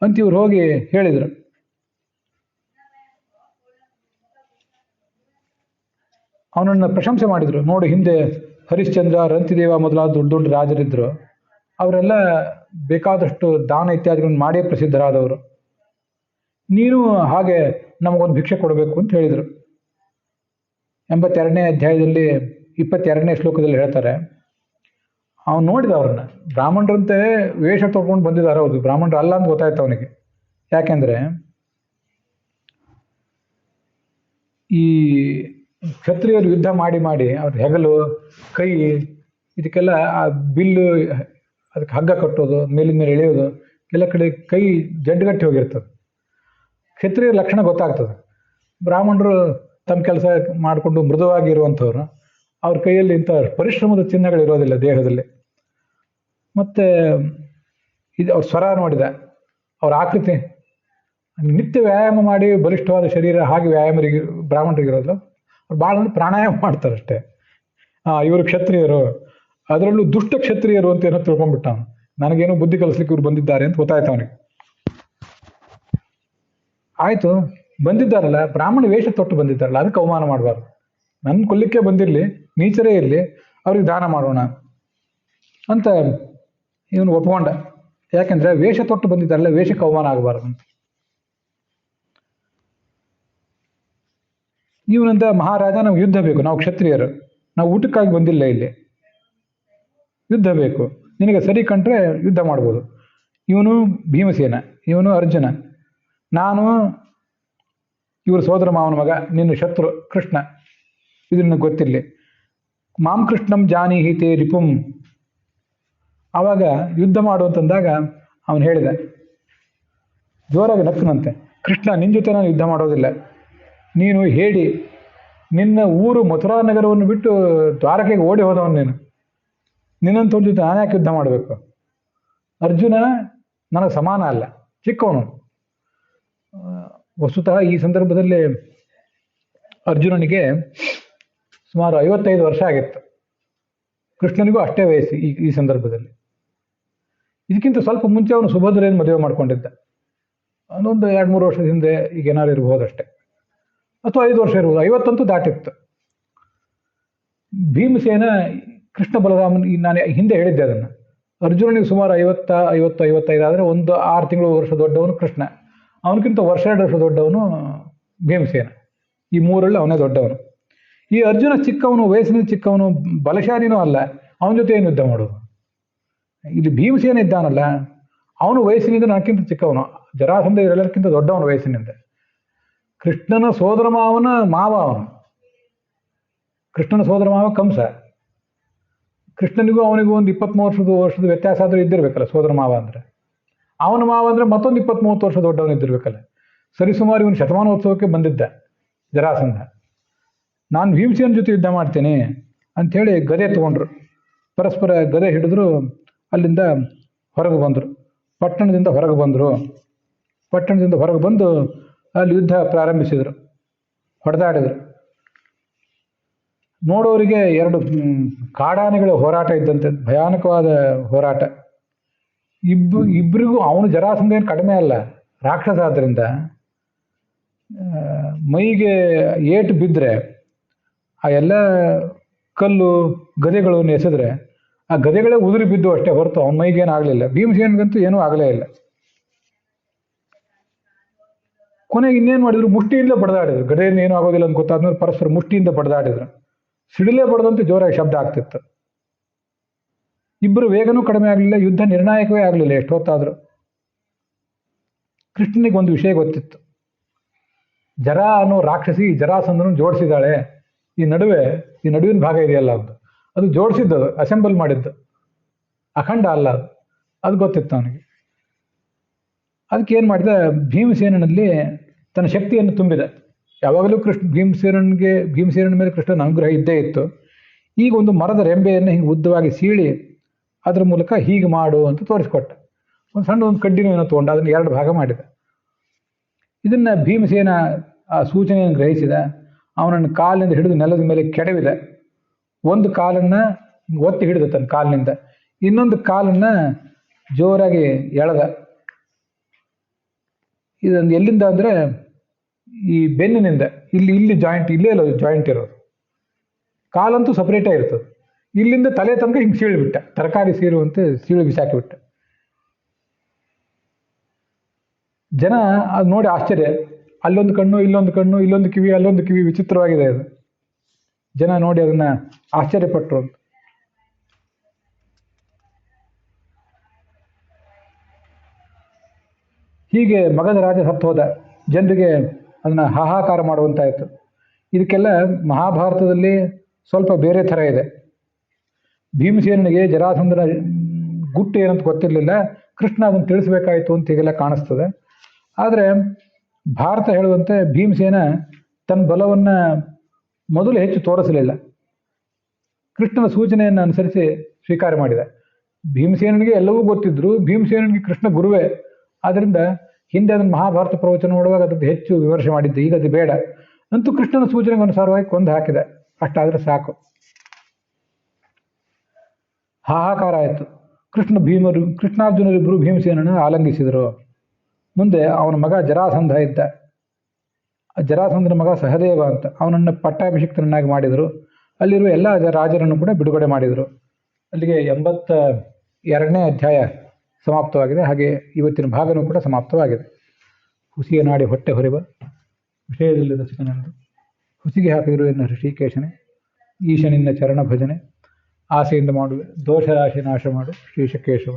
ಅಂತ ಇವ್ರು ಹೋಗಿ ಹೇಳಿದರು. ಅವನನ್ನು ಪ್ರಶಂಸೆ ಮಾಡಿದರು. ನೋಡಿ, ಹಿಂದೆ ಹರಿಶ್ಚಂದ್ರ, ರಂತಿದೇವ ಮೊದಲಾದ ದೊಡ್ಡ ದೊಡ್ಡ ರಾಜರಿದ್ದರು. ಅವರೆಲ್ಲ ಬೇಕಾದಷ್ಟು ದಾನ ಇತ್ಯಾದಿಗಳನ್ನು ಮಾಡೇ ಪ್ರಸಿದ್ಧರಾದವರು. ನೀನು ಹಾಗೆ ನಮಗೊಂದು ಭಿಕ್ಷೆ ಕೊಡಬೇಕು ಅಂತ ಹೇಳಿದರು. 82ನೇ ಅಧ್ಯಾಯದಲ್ಲಿ 22ನೇ ಶ್ಲೋಕದಲ್ಲಿ ಹೇಳ್ತಾರೆ. ಅವನು ನೋಡಿದ ಅವ್ರನ್ನ, ಬ್ರಾಹ್ಮಣರಂತೆ ವೇಷ ತೊಗೊಂಡು ಬಂದಿದ್ದಾರೆ. ಹೌದು, ಬ್ರಾಹ್ಮಣರು ಅಲ್ಲ ಅಂತ ಗೊತ್ತಾಯ್ತು ಅವನಿಗೆ. ಯಾಕೆಂದರೆ ಈ ಕ್ಷತ್ರಿಯರು ಯುದ್ಧ ಮಾಡಿ ಮಾಡಿ ಅವ್ರ ಹೆಗಲು, ಕೈ, ಇದಕ್ಕೆಲ್ಲ ಆ ಬಿಲ್ಲು, ಅದಕ್ಕೆ ಹಗ್ಗ ಕಟ್ಟೋದು, ಮೇಲಿನ ಮೇಲೆ ಎಳೆಯೋದು, ಎಲ್ಲ ಕಡೆ ಕೈ ಜಡ್ಡುಗಟ್ಟಿ ಹೋಗಿರ್ತದೆ. ಕ್ಷತ್ರಿಯರ ಲಕ್ಷಣ ಗೊತ್ತಾಗ್ತದೆ. ಬ್ರಾಹ್ಮಣರು ತಮ್ಮ ಕೆಲಸ ಮಾಡಿಕೊಂಡು ಮೃದುವಾಗಿರುವಂಥವ್ರು, ಅವ್ರ ಕೈಯಲ್ಲಿ ಇಂಥ ಪರಿಶ್ರಮದ ಚಿಹ್ನೆಗಳಿರೋದಿಲ್ಲ ದೇಹದಲ್ಲಿ. ಮತ್ತು ಇದು ಅವ್ರ ಸ್ವರ ನೋಡಿದ, ಅವ್ರ ಆಕೃತಿ, ನಿತ್ಯ ವ್ಯಾಯಾಮ ಮಾಡಿ ಬಲಿಷ್ಠವಾದ ಶರೀರ, ಹಾಗೆ ವ್ಯಾಯಾಮರಿಗೆ ಬ್ರಾಹ್ಮಣರಿಗಿರೋದಿಲ್ಲ. ಅವ್ರು ಭಾಳ ಪ್ರಾಣಾಯಾಮ ಮಾಡ್ತಾರಷ್ಟೇ. ಇವರು ಕ್ಷತ್ರಿಯರು, ಅದರಲ್ಲೂ ದುಷ್ಟ ಕ್ಷತ್ರಿಯರು ಅಂತ ಏನೋ ತಿಳ್ಕೊಂಡ್ಬಿಟ್ಟ. ನನಗೇನೋ ಬುದ್ಧಿ ಕಲಿಸ್ಲಿಕ್ಕೆ ಇವ್ರು ಬಂದಿದ್ದಾರೆ ಅಂತ ಗೊತ್ತಾಯ್ತು ಅವನಿಗೆ. ಆಯಿತು, ಬಂದಿದ್ದಾರಲ್ಲ, ಬ್ರಾಹ್ಮಣ ವೇಷ ತೊಟ್ಟು ಬಂದಿದ್ದಾರಲ್ಲ, ಅದಕ್ಕೆ ಅವಮಾನ ಮಾಡಬಾರ್ದು. ನನ್ನ ಕೊಲ್ಲಿಕ್ಕೆ ಬಂದಿರಲಿ, ನೀಚರೇ ಇರಲಿ, ಅವ್ರಿಗೆ ದಾನ ಮಾಡೋಣ ಅಂತ ಇವನು ಒಪ್ಕೊಂಡ. ಯಾಕೆಂದರೆ ವೇಷ ತೊಟ್ಟು ಬಂದಿದ್ದಾರಲ್ಲ, ವೇಷಕ್ಕೆ ಅವಮಾನ ಆಗಬಾರ್ದು ಅಂತ. ಇವನಂತ, ಮಹಾರಾಜ ನಮ್ಗೆ ಯುದ್ಧ ಬೇಕು, ನಾವು ಕ್ಷತ್ರಿಯರು, ನಾವು ಊಟಕ್ಕಾಗಿ ಬಂದಿಲ್ಲ, ಇಲ್ಲಿ ಯುದ್ಧ ಬೇಕು, ನಿನಗೆ ಸರಿ ಕಂಡ್ರೆ ಯುದ್ಧ ಮಾಡ್ಬೋದು. ಇವನು ಭೀಮಸೇನ, ಇವನು ಅರ್ಜುನ, ನಾನು ಇವರು ಸೋದರ ಮಾವನ ಮಗ, ನಿನ್ನ ಶತ್ರು ಕೃಷ್ಣ, ಇದು ನಿನಗೆ ಗೊತ್ತಿರಲಿ. ಮಾಂ ಕೃಷ್ಣಂ ಜಾನೀಹಿ ತೇ ರಿಪುಂ. ಆವಾಗ ಯುದ್ಧ ಮಾಡುವಂತಂದಾಗ ಅವನು ಹೇಳಿದ, ಜೋರಾಗಿ ನಕ್ಕನಂತೆ, ಕೃಷ್ಣ, ನಿನ್ನ ಜೊತೆ ನಾನು ಯುದ್ಧ ಮಾಡೋದಿಲ್ಲ. ನೀನು ಹೇಳಿ, ನಿನ್ನ ಊರು ಮಥುರಾ ನಗರವನ್ನು ಬಿಟ್ಟು ದ್ವಾರಕೆಗೆ ಓಡಿ ಹೋದವನು ನೀನು, ನಿನ್ನಂಥವ್ರ ಜೊತೆ ನಾನು ಯಾಕೆ ಯುದ್ಧ ಮಾಡಬೇಕು? ಅರ್ಜುನ ನನಗೆ ಸಮಾನ ಅಲ್ಲ, ಚಿಕ್ಕವನು. ವಸ್ತುತಃ ಈ ಸಂದರ್ಭದಲ್ಲಿ ಅರ್ಜುನನಿಗೆ ಸುಮಾರು 55 ವರ್ಷ ಆಗಿತ್ತು. ಕೃಷ್ಣನಿಗೂ ಅಷ್ಟೇ ವಯಸ್ಸು ಈ ಸಂದರ್ಭದಲ್ಲಿ. ಇದಕ್ಕಿಂತ ಸ್ವಲ್ಪ ಮುಂಚೆ ಅವನು ಸುಭದ್ರೇನ ಮದುವೆ ಮಾಡ್ಕೊಂಡಿದ್ದ. ಅದೊಂದು 2-3 ವರ್ಷದ ಹಿಂದೆ ಈಗ ಏನಾದ್ರು ಇರ್ಬೋದಷ್ಟೆ, ಅಥವಾ 5 ವರ್ಷ ಇರ್ಬೋದು, 50 ದಾಟಿತ್ತು. ಭೀಮಸೇನ ಕೃಷ್ಣ ಬಲರಾಮನ್, ನಾನು ಹಿಂದೆ ಹೇಳಿದ್ದೆ ಅದನ್ನು, ಅರ್ಜುನನಿಗೆ ಸುಮಾರು 50-55 ಆದರೆ ಒಂದು 6 ತಿಂಗಳು ವರ್ಷ ದೊಡ್ಡವನು ಕೃಷ್ಣ, ಅವನಕ್ಕಿಂತ 1-2 ವರ್ಷ ದೊಡ್ಡವನು ಭೀಮಸೇನ. ಈ ಮೂರಲ್ಲಿ ಅವನೇ ದೊಡ್ಡವನು. ಈ ಅರ್ಜುನ ಚಿಕ್ಕವನು, ವಯಸ್ಸಿನಿಂದ ಚಿಕ್ಕವನು, ಬಲಶಾಲಿನೂ ಅಲ್ಲ, ಅವನ ಜೊತೆ ಏನು ಯುದ್ಧ ಮಾಡೋದು? ಇಲ್ಲಿ ಭೀಮಸೇನ ಇದ್ದಾನಲ್ಲ, ಅವನು ವಯಸ್ಸಿನಿಂದ ನನಗಿಂತ ಚಿಕ್ಕವನು, ಜರಾಸಂಧ ಇವರೆಲ್ಲರಿಗಿಂತ ದೊಡ್ಡವನು ವಯಸ್ಸಿನಿಂದ. ಕೃಷ್ಣನ ಸೋದರ ಮಾವನ ಮಾವ ಅವನು, ಕೃಷ್ಣನ ಸೋದರ ಮಾವ ಕಂಸ. ಕೃಷ್ಣನಿಗೂ ಅವನಿಗೂ ಒಂದು 20-30 ವರ್ಷದ ವ್ಯತ್ಯಾಸ ಆದರೂ ಇದ್ದಿರ್ಬೇಕಲ್ಲ ಸೋದರ ಮಾವ ಅಂದರೆ. ಅವನ ಮಾವ ಅಂದರೆ ಮತ್ತೊಂದು 20-30 ವರ್ಷ ದೊಡ್ಡವನು ಇದ್ದಿರ್ಬೇಕಲ್ಲ. ಸರಿಸುಮಾರು ಇವನು ಶತಮಾನೋತ್ಸವಕ್ಕೆ ಬಂದಿದ್ದ ಜರಾಸಂಧ. ನಾನು ಭೀಮಸೇನ ಜೊತೆ ಯುದ್ಧ ಮಾಡ್ತೇನೆ ಅಂಥೇಳಿ ಗದೆ ತಗೊಂಡ್ರು, ಪರಸ್ಪರ ಗದೆ ಹಿಡಿದ್ರು. ಅಲ್ಲಿಂದ ಹೊರಗೆ ಬಂದರು, ಪಟ್ಟಣದಿಂದ ಹೊರಗೆ ಬಂದರು. ಪಟ್ಟಣದಿಂದ ಹೊರಗೆ ಬಂದು ಅಲ್ಲಿ ಯುದ್ಧ ಪ್ರಾರಂಭಿಸಿದರು, ಹೊಡೆದಾಡಿದರು. ನೋಡೋರಿಗೆ 2 ಕಾಡಾನೆಗಳ ಹೋರಾಟ ಇದ್ದಂತೆ, ಭಯಾನಕವಾದ ಹೋರಾಟ. ಇಬ್ಬರಿಗೂ ಅವನು ಜರಾಸಂಧ ಏನು ಕಡಿಮೆ ಅಲ್ಲ, ರಾಕ್ಷಸ. ಆದ್ದರಿಂದ ಮೈಗೆ ಏಟು ಬಿದ್ದರೆ ಆ ಎಲ್ಲ ಕಲ್ಲು ಗದೆಗಳನ್ನು ಎಸೆದ್ರೆ ಆ ಗದೆಗಳೇ ಉದುರಿ ಬಿದ್ದು ಅಷ್ಟೇ ಹೊರತು ಅವನ ಮೈಗೇನು ಆಗಲಿಲ್ಲ. ಭೀಮಸೇನಿಗಂತೂ ಏನೂ ಆಗಲೇ ಇಲ್ಲ. ಕೊನೆಗೆ ಇನ್ನೇನು ಮಾಡಿದ್ರು, ಮುಷ್ಟಿಯಿಂದ ಬಡ್ದಾಡಿದ್ರು. ಗದೆಯಿಂದ ಏನೂ ಆಗೋದಿಲ್ಲ ಅಂತ ಗೊತ್ತಾದ್ಮೇಲೆ ಪರಸ್ಪರ ಮುಷ್ಟಿಯಿಂದ ಬಡ್ದಾಡಿದ್ರು. ಸಿಡಿಲೇ ಬಡ್ದಂತೆ ಜೋರಾಗಿ ಶಬ್ದ ಆಗ್ತಿತ್ತು. ಇಬ್ಬರು ವೇಗನೂ ಕಡಿಮೆ ಆಗಲಿಲ್ಲ, ಯುದ್ಧ ನಿರ್ಣಾಯಕವೇ ಆಗಲಿಲ್ಲ ಎಷ್ಟೊತ್ತಾದರೂ. ಕೃಷ್ಣನಿಗೆ ಒಂದು ವಿಷಯ ಗೊತ್ತಿತ್ತು, ಜರಾ ಅನ್ನೋ ರಾಕ್ಷಸಿ ಜರಾಸಂಧನನ್ನು ಜೋಡಿಸಿದಾಳೆ. ಈ ನಡುವಿನ ಭಾಗ ಇದೆಯಲ್ಲ, ಅದು ಜೋಡಿಸಿದ್ದು, ಅಸೆಂಬಲ್ ಮಾಡಿದ್ದು, ಅಖಂಡ ಅಲ್ಲ ಅದು. ಅದು ಗೊತ್ತಿತ್ತು ಅವನಿಗೆ. ಅದಕ್ಕೆ ಏನು ಮಾಡಿದ, ಭೀಮಸೇನಲ್ಲಿ ತನ್ನ ಶಕ್ತಿಯನ್ನು ತುಂಬಿದ. ಯಾವಾಗಲೂ ಭೀಮಸೇನನ ಮೇಲೆ ಕೃಷ್ಣನ ಅನುಗ್ರಹ ಇದ್ದೇ ಇತ್ತು. ಈಗ ಒಂದು ಮರದ ರೆಂಬೆಯನ್ನು ಹಿಂಗೆ ಉದ್ದವಾಗಿ ಸೀಳಿ ಅದರ ಮೂಲಕ ಹೀಗೆ ಮಾಡು ಅಂತ ತೋರಿಸ್ಕೊಟ್ಟ. ಒಂದು ಕಡ್ಡಿನೂ ಏನೋ ತೊಗೊಂಡು ಅದನ್ನು 2 ಭಾಗ ಮಾಡಿದ. ಇದನ್ನು ಭೀಮಸೇನ ಆ ಸೂಚನೆಯನ್ನು ಗ್ರಹಿಸಿದ. ಅವನನ್ನು ಕಾಲಿನಿಂದ ಹಿಡಿದು ನೆಲದ ಮೇಲೆ ಕೆಡವಿದ. ಒಂದು ಕಾಲನ್ನು ಒತ್ತಿ ಹಿಡಿದ ತನ್ನ ಕಾಲಿನಿಂದ, ಇನ್ನೊಂದು ಕಾಲನ್ನು ಜೋರಾಗಿ ಎಳೆದ. ಇದೊಂದು ಎಲ್ಲಿಂದ ಅಂದರೆ ಈ ಬೆನ್ನಿನಿಂದ, ಇಲ್ಲಿ ಜಾಯಿಂಟ್, ಇಲ್ಲೇ ಇಲ್ಲ ಜಾಯಿಂಟ್ ಇರೋದು. ಕಾಲಂತೂ ಸಪ್ರೇಟೇ ಇರ್ತದೆ. ಇಲ್ಲಿಂದ ತಲೆ ತನಕ ಹಿಂಗೆ ಸೀಳಿಬಿಟ್ಟ, ತರಕಾರಿ ಸೀಳುವಂತೆ ಸೀಳು ಬಿಸಾಕಿಬಿಟ್ಟ. ಜನ ಅದು ನೋಡಿ ಆಶ್ಚರ್ಯ. ಅಲ್ಲೊಂದು ಕಣ್ಣು, ಇಲ್ಲೊಂದು ಕಣ್ಣು, ಇಲ್ಲೊಂದು ಕಿವಿ, ಅಲ್ಲೊಂದು ಕಿವಿ, ವಿಚಿತ್ರವಾಗಿದೆ ಅದು. ಜನ ನೋಡಿ ಅದನ್ನ ಆಶ್ಚರ್ಯಪಟ್ಟರು ಅಂತ. ಹೀಗೆ ಮಗಧ ರಾಜ ಸತ್ತು ಹೋದ. ಜನರಿಗೆ ಅದನ್ನ ಹಾಹಾಕಾರ ಮಾಡುವಂತಾಯಿತು. ಇದಕ್ಕೆಲ್ಲ ಮಹಾಭಾರತದಲ್ಲಿ ಸ್ವಲ್ಪ ಬೇರೆ ಥರ ಇದೆ. ಭೀಮಸೇನಿಗೆ ಜರಾಸಂಧನ ಗುಟ್ಟು ಏನಂತ ಗೊತ್ತಿರಲಿಲ್ಲ. ಕೃಷ್ಣ ಅದನ್ನು ತಿಳಿಸ್ಬೇಕಾಯಿತು ಅಂತ ಹೀಗೆಲ್ಲ ಕಾಣಿಸ್ತದೆ. ಆದರೆ ಭಾರತ ಹೇಳುವಂತೆ ಭೀಮಸೇನ ತನ್ನ ಬಲವನ್ನು ಮೊದಲು ಹೆಚ್ಚು ತೋರಿಸಲಿಲ್ಲ. ಕೃಷ್ಣನ ಸೂಚನೆಯನ್ನು ಅನುಸರಿಸಿ ಸ್ವೀಕಾರ ಮಾಡಿದ. ಭೀಮಸೇನಿಗೆ ಎಲ್ಲವೂ ಗೊತ್ತಿದ್ರು. ಭೀಮಸೇನಿಗೆ ಕೃಷ್ಣ ಗುರುವೇ. ಆದ್ದರಿಂದ ಹಿಂದೆ ಅದನ್ನು ಮಹಾಭಾರತ ಪ್ರವಚನ ಮಾಡುವಾಗ ಅದಕ್ಕೆ ಹೆಚ್ಚು ವಿಮರ್ಶೆ ಮಾಡಿದ್ದೆ. ಈಗ ಅದು ಬೇಡ ಅಂತೂ ಕೃಷ್ಣನ ಸೂಚನೆಗೆ ಅನುಸಾರವಾಗಿ ಕೊಂದು ಹಾಕಿದ. ಅಷ್ಟಾದರೆ ಸಾಕು. ಹಾಹಾಕಾರ ಆಯಿತು. ಕೃಷ್ಣಾರ್ಜುನರಿಬ್ಬರು ಭೀಮಸೇನನ್ನು ಆಲಂಗಿಸಿದರು. ಮುಂದೆ ಅವನ ಮಗ ಜರಾಸಂಧ ಇದ್ದ. ಜರಾಸಂಧನ ಮಗ ಸಹದೇವ ಅಂತ, ಅವನನ್ನು ಪಟ್ಟಾಭಿಷಿಕ್ತನನ್ನಾಗಿ ಮಾಡಿದರು. ಅಲ್ಲಿರುವ ಎಲ್ಲ ರಾಜರನ್ನು ಕೂಡ ಬಿಡುಗಡೆ ಮಾಡಿದರು. ಅಲ್ಲಿಗೆ 82ನೇ ಅಧ್ಯಾಯ ಸಮಾಪ್ತವಾಗಿದೆ. ಹಾಗೆ ಇವತ್ತಿನ ಭಾಗನೂ ಕೂಡ ಸಮಾಪ್ತವಾಗಿದೆ. ಹುಸಿಯ ನಾಡಿ ಹೊಟ್ಟೆ ಹೊರೆವ ವಿಷಯದಲ್ಲಿ ರಸಿಕನೆಂದು ಹುಸಿಗೆ ಹಾಕಿದರು ಎನ್ನ ಋಷಿಕೇಶನೇ, ಈಶನಿಂದ ಚರಣ ಭಜನೆ ಆಸೆಯಿಂದ ಮಾಡುವೆ, ದೋಷ ರಾಶಿ ನಾಶ ಮಾಡು ಶ್ರೀಶಕೇಶವ.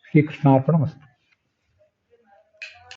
ಶ್ರೀಕೃಷ್ಣಾರ್ಪಣ ಮಸ್ತು.